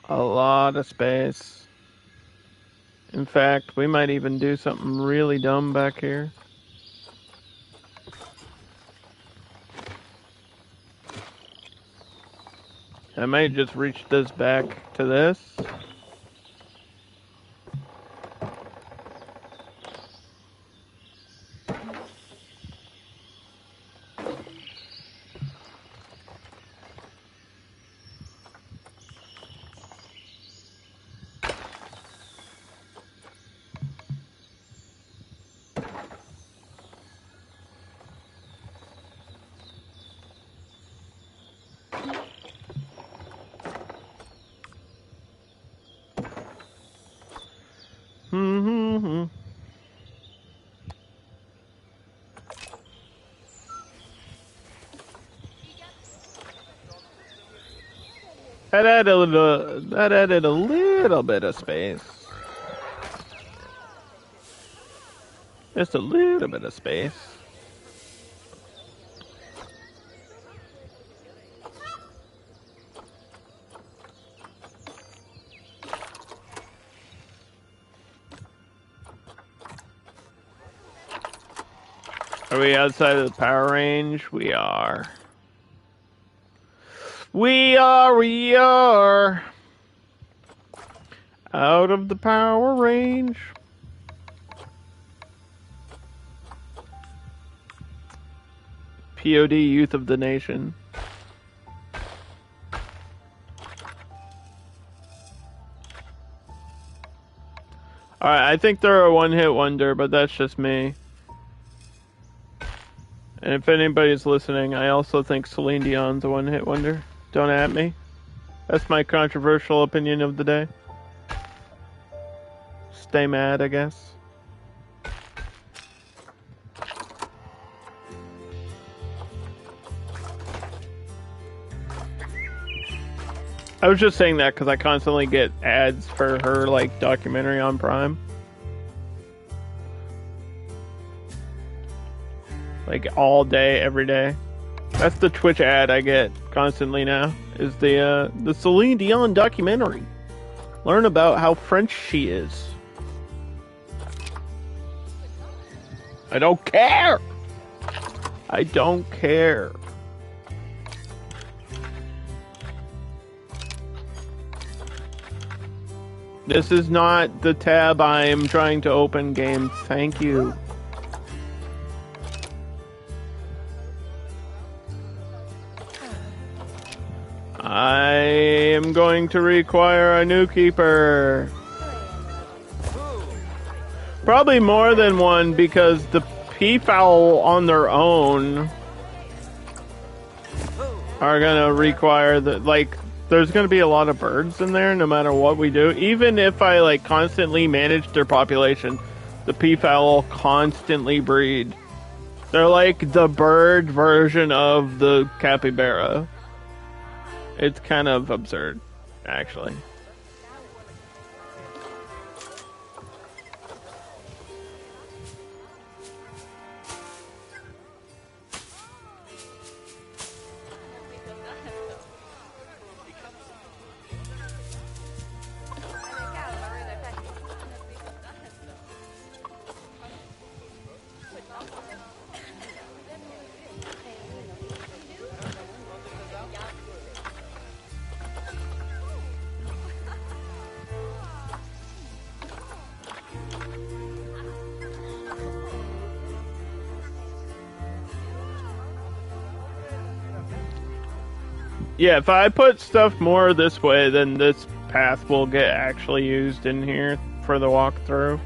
A lot of space. In fact, we might even do something really dumb back here. I might just reach this back to this. That added a little bit of space. Just a little bit of space. Are we outside of the power range? We are. We are out of the power range. POD, Youth of the Nation. Alright, I think they're a one-hit wonder, but that's just me. And if anybody's listening, I also think Celine Dion's a one-hit wonder. Don't at me. That's my controversial opinion of the day. Stay mad, I guess. I was just saying that because I constantly get ads for her, like, documentary on Prime. Like, all day, every day. That's the Twitch ad I get constantly now, is the Celine Dion documentary. Learn about how French she is. I don't care! I don't care. This is not the tab I am trying to open, game. Thank you. I am going to require a new keeper. Probably more than one, because the peafowl on their own are gonna require the, like, there's gonna be a lot of birds in there no matter what we do. Even if I, like, constantly manage their population, the peafowl constantly breed. They're like the bird version of the capybara. It's kind of absurd, actually. Yeah, if I put stuff more this way, then this path will get actually used in here for the walkthrough.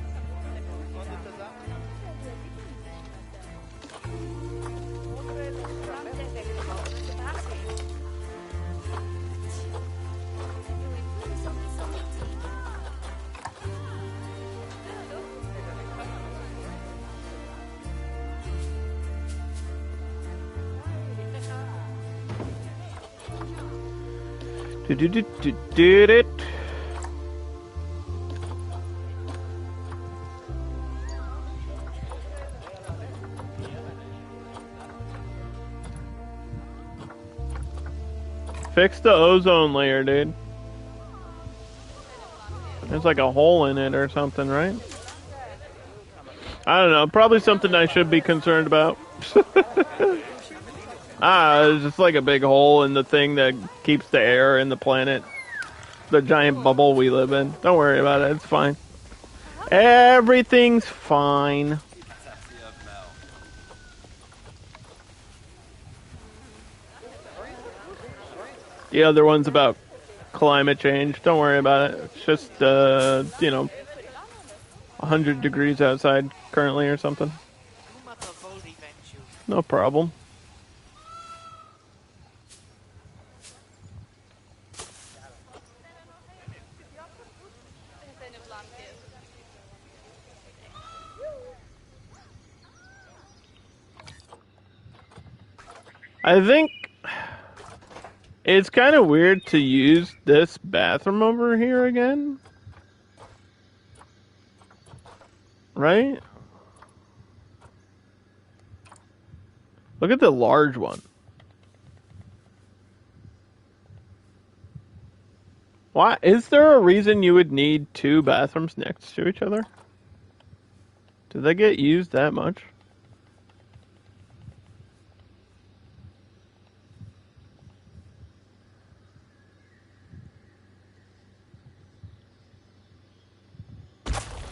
Did it? Fix the ozone layer, dude. There's like a hole in it or something, right? I don't know. Probably something I should be concerned about. It's just like a big hole in the thing that keeps the air in the planet. The giant bubble we live in. Don't worry about it. It's fine. Everything's fine. The other one's about climate change. Don't worry about it. It's just, 100 degrees outside currently or something. No problem. I think it's kind of weird to use this bathroom over here again. Right? Look at the large one. Why? Is there a reason you would need two bathrooms next to each other? Do they get used that much?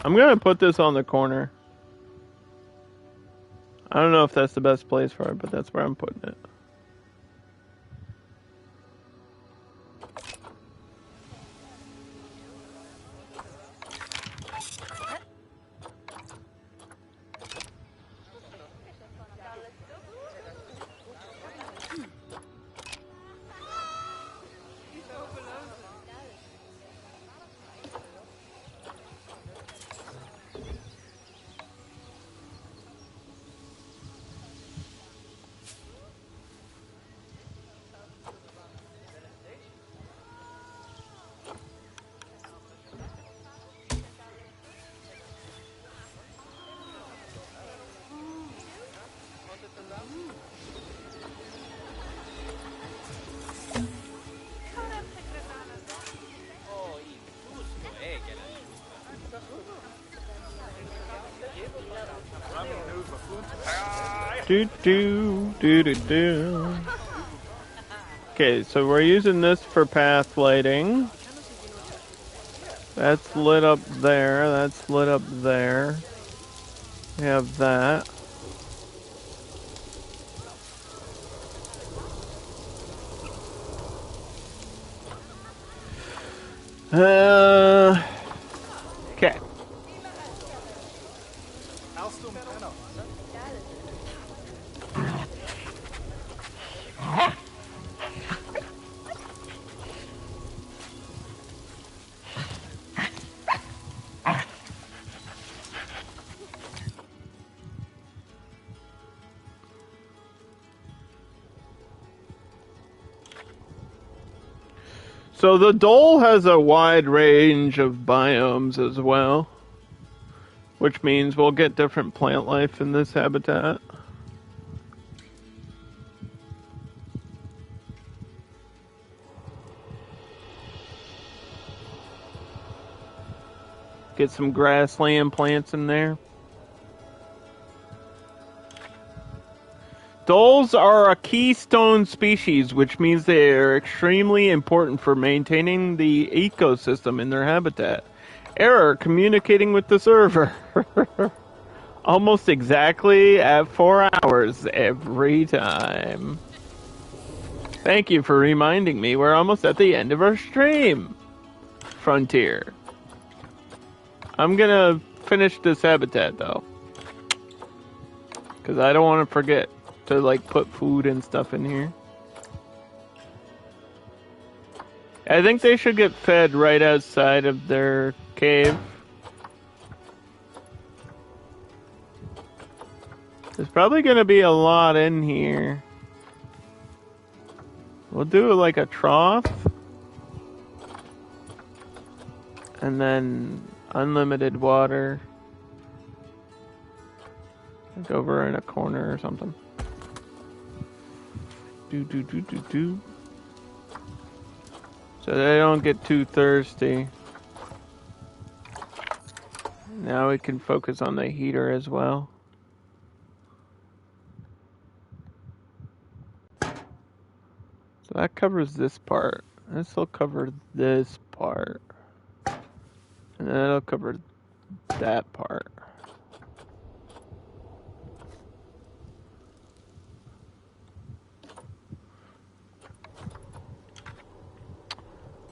I'm gonna put this on the corner. I don't know if that's the best place for it, but that's where I'm putting it. do do do do do. Okay, so we're using this for path lighting. That's lit up there. That's lit up there. We have that. Okay. So the Dole has a wide range of biomes as well, which means we'll get different plant life in this habitat. Get some grassland plants in there. Doles are a keystone species, which means they are extremely important for maintaining the ecosystem in their habitat. Error, communicating with the server. Almost exactly at 4 hours every time. Thank you for reminding me we're almost at the end of our stream. Frontier. I'm gonna finish this habitat though, because I don't want to forget to like put food and stuff in here. I think they should get fed right outside of their cave. There's probably gonna be a lot in here. We'll do like a trough, and then unlimited water. Like over in a corner or something. Do. So they don't get too thirsty. Now we can focus on the heater as well. So that covers this part. This will cover this part. And then it'll cover that part.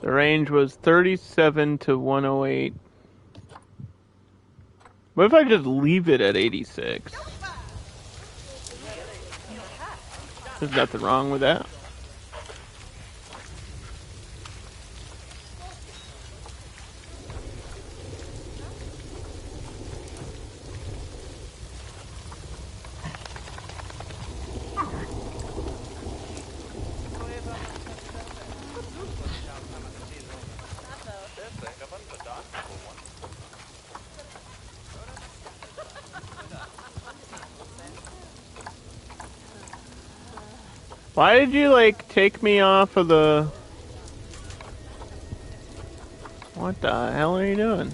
The range was 37 to 108. What if I just leave it at 86? There's nothing wrong with that. Why did you, like, take me off of the... What the hell are you doing?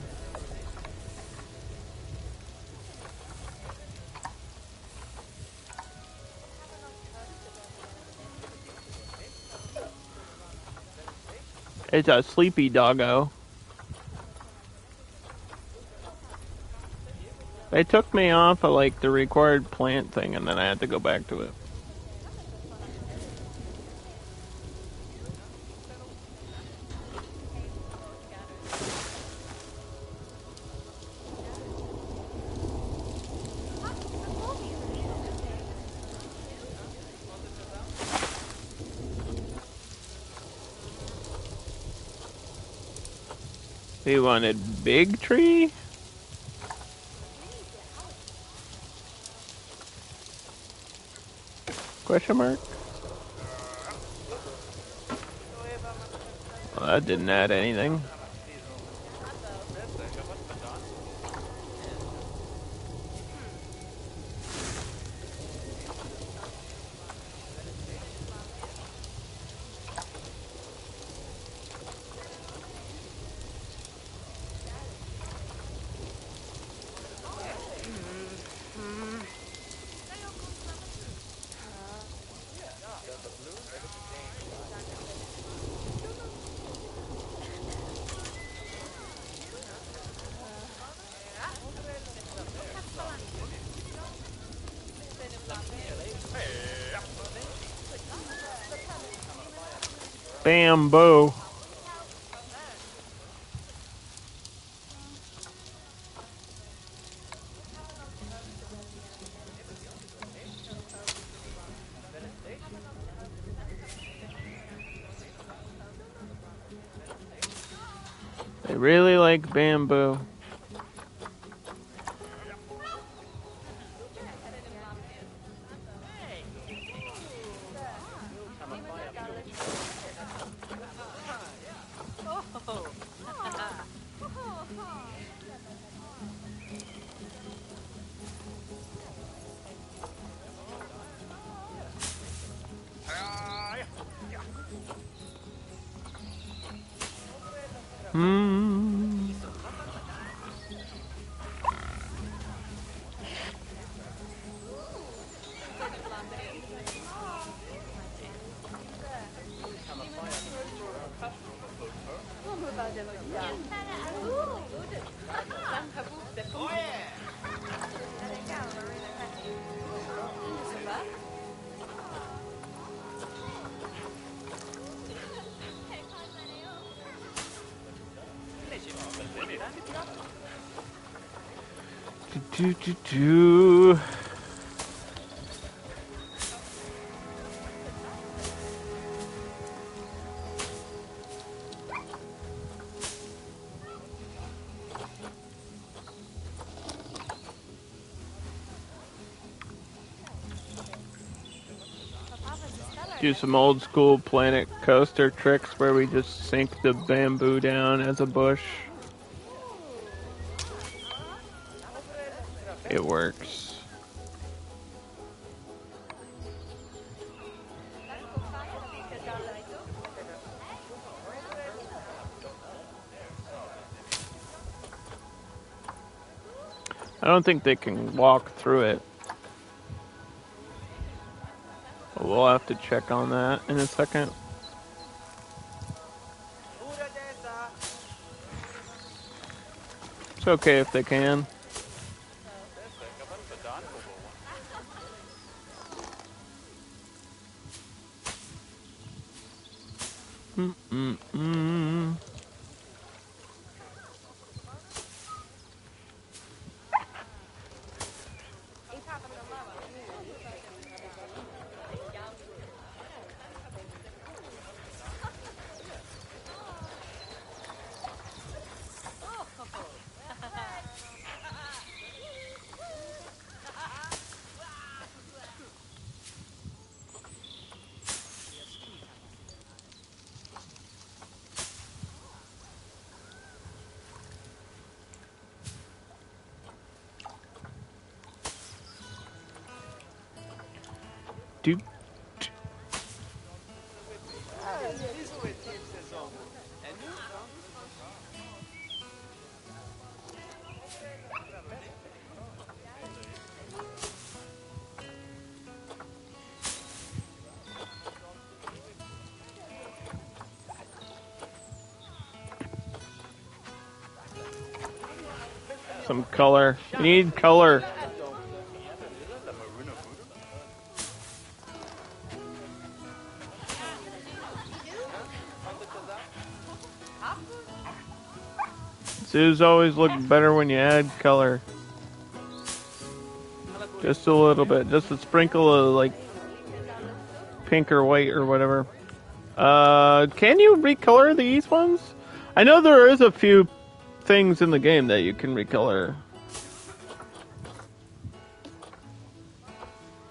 It's a sleepy doggo. They took me off of, like, the required plant thing, and then I had to go back to it. He wanted big tree? Question mark? Well, that didn't add anything. bamboo. They really like bamboo. Do. Do some old school Planet Coaster tricks where we just sink the bamboo down as a bush. It works. I don't think they can walk through it. We'll have to check on that in a second. It's okay if they can. Do. Some color. We need color. Zoos always look better when you add color. Just a little bit. Just a sprinkle of like pink or white or whatever. Can you recolor these ones? I know there is a few things in the game that you can recolor.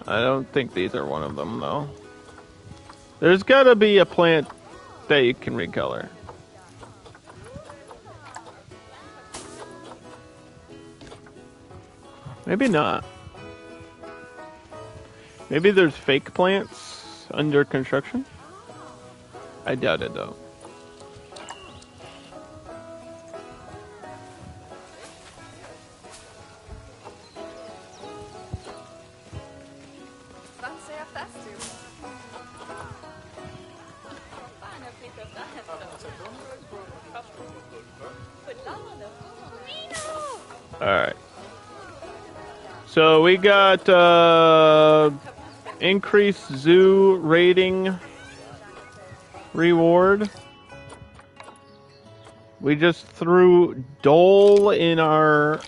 I don't think these are one of them though. There's gotta be a plant that you can recolor. Maybe not. Maybe there's fake plants under construction? I doubt it though. Alright. So we got increased zoo rating reward. We just threw Dole in our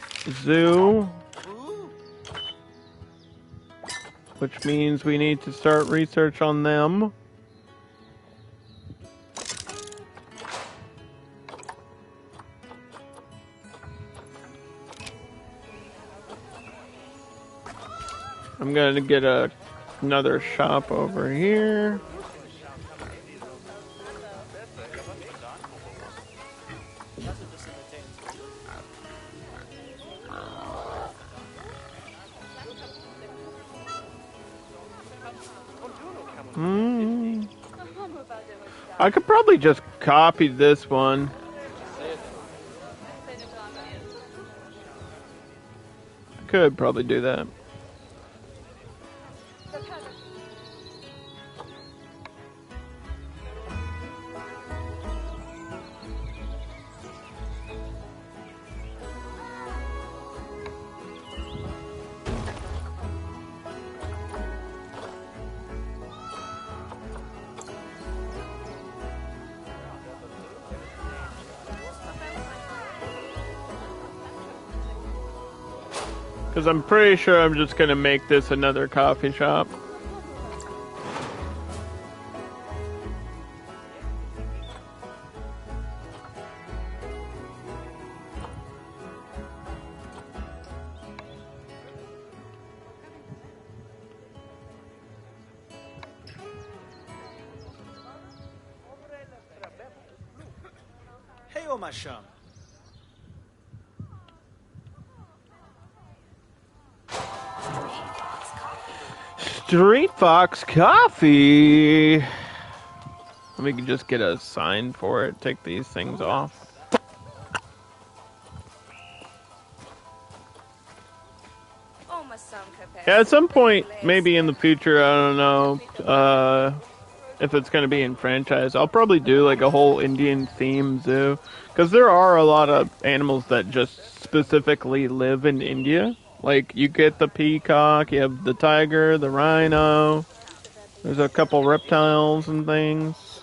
zoo, which means we need to start research on them. I'm gonna get another shop over here. I could probably just copy this one. I could probably do that. Because I'm pretty sure I'm just going to make this another coffee shop. Hey, Omasham. Street Fox Coffee. We can just get a sign for it. Take these things off. Yeah, at some point, maybe in the future, I don't know, if it's going to be in franchise, I'll probably do like a whole Indian theme zoo. Because there are a lot of animals that just specifically live in India. Like, you get the peacock, you have the tiger, the rhino. There's a couple reptiles and things.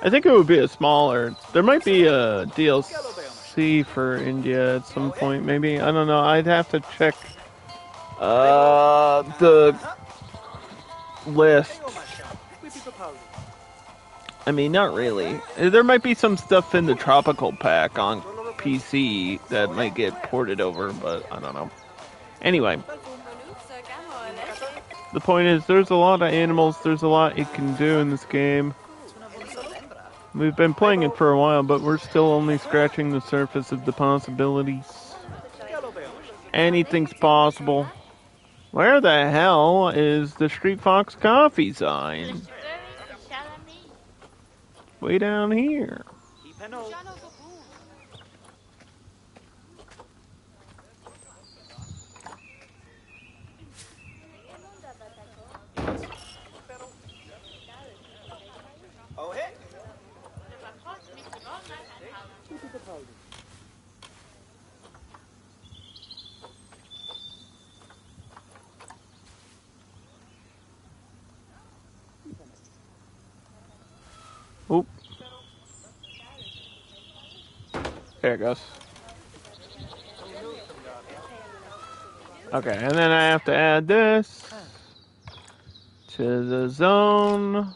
I think it would be a smaller... There might be a DLC for India at some point, maybe. I don't know. I'd have to check the list. I mean, not really. There might be some stuff in the Tropical Pack on PC that might get ported over, but I don't know. Anyway, the point is, there's a lot of animals, there's a lot you can do in this game. We've been playing it for a while, but we're still only scratching the surface of the possibilities. Anything's possible. Where the hell is the Street Fox Coffee sign? Way down here. Oop. There it goes. Okay, and then I have to add this to the zone.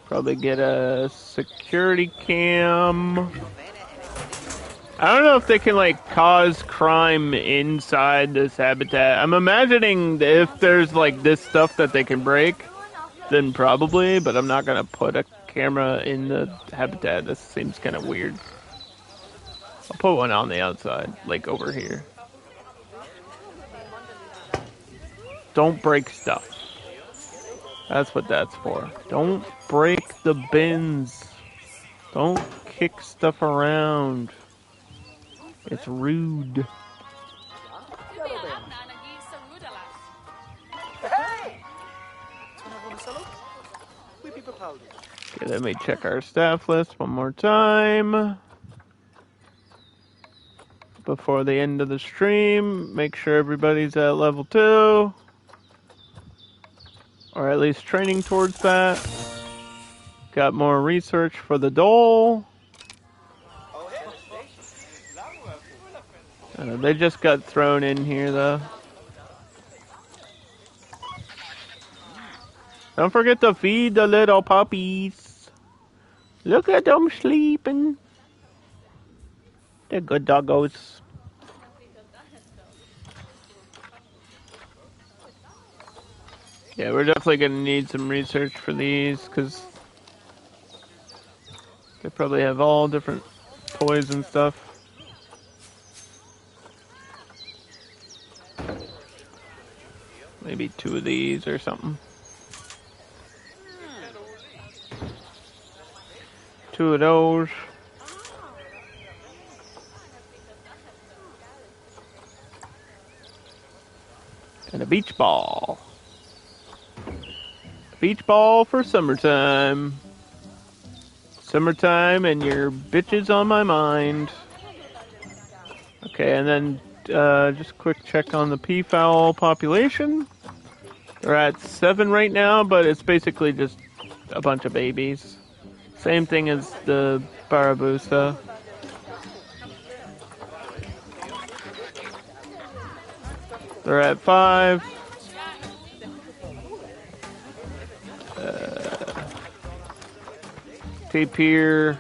Probably get a security cam. I don't know if they can, like, cause crime inside this habitat. I'm imagining if there's, like, this stuff that they can break, then probably, but I'm not gonna put a camera in the habitat. This seems kind of weird. I'll put one on the outside, like over here. Don't break stuff. That's what that's for. Don't break the bins. Don't kick stuff around. It's rude. Okay, let me check our staff list one more time. before the end of the stream. Make sure everybody's at level 2. Or at least training towards that. Got more research for the dole. They just got thrown in here though. Don't forget to feed the little puppies. Look at them sleeping. They're good doggos. Yeah, we're definitely going to need some research for these because they probably have all different toys and stuff. Maybe 2 of these or something. 2 of those. And a beach ball. Beach ball for summertime. Summertime and your bitches on my mind. Okay, and then just a quick check on the peafowl population. They're at 7 right now, but it's basically just a bunch of babies. Same thing as the Barabusa. They're at 5. Tapir.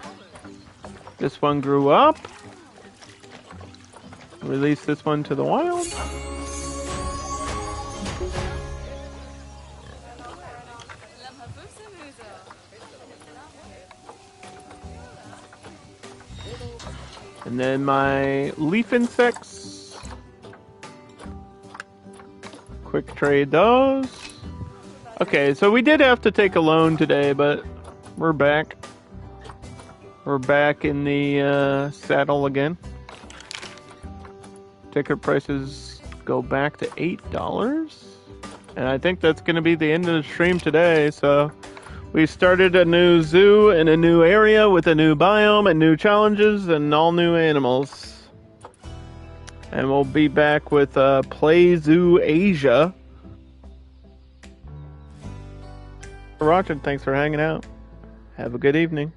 This one grew up. Release this one to the wild. And then my leaf insects. Quick trade those. Okay, so we did have to take a loan today, but we're back. We're back in the saddle again. Ticket prices go back to $8. And I think that's going to be the end of the stream today. So we started a new zoo in a new area with a new biome and new challenges and all new animals. And we'll be back with Play Zoo Asia. Roger, thanks for hanging out. Have a good evening.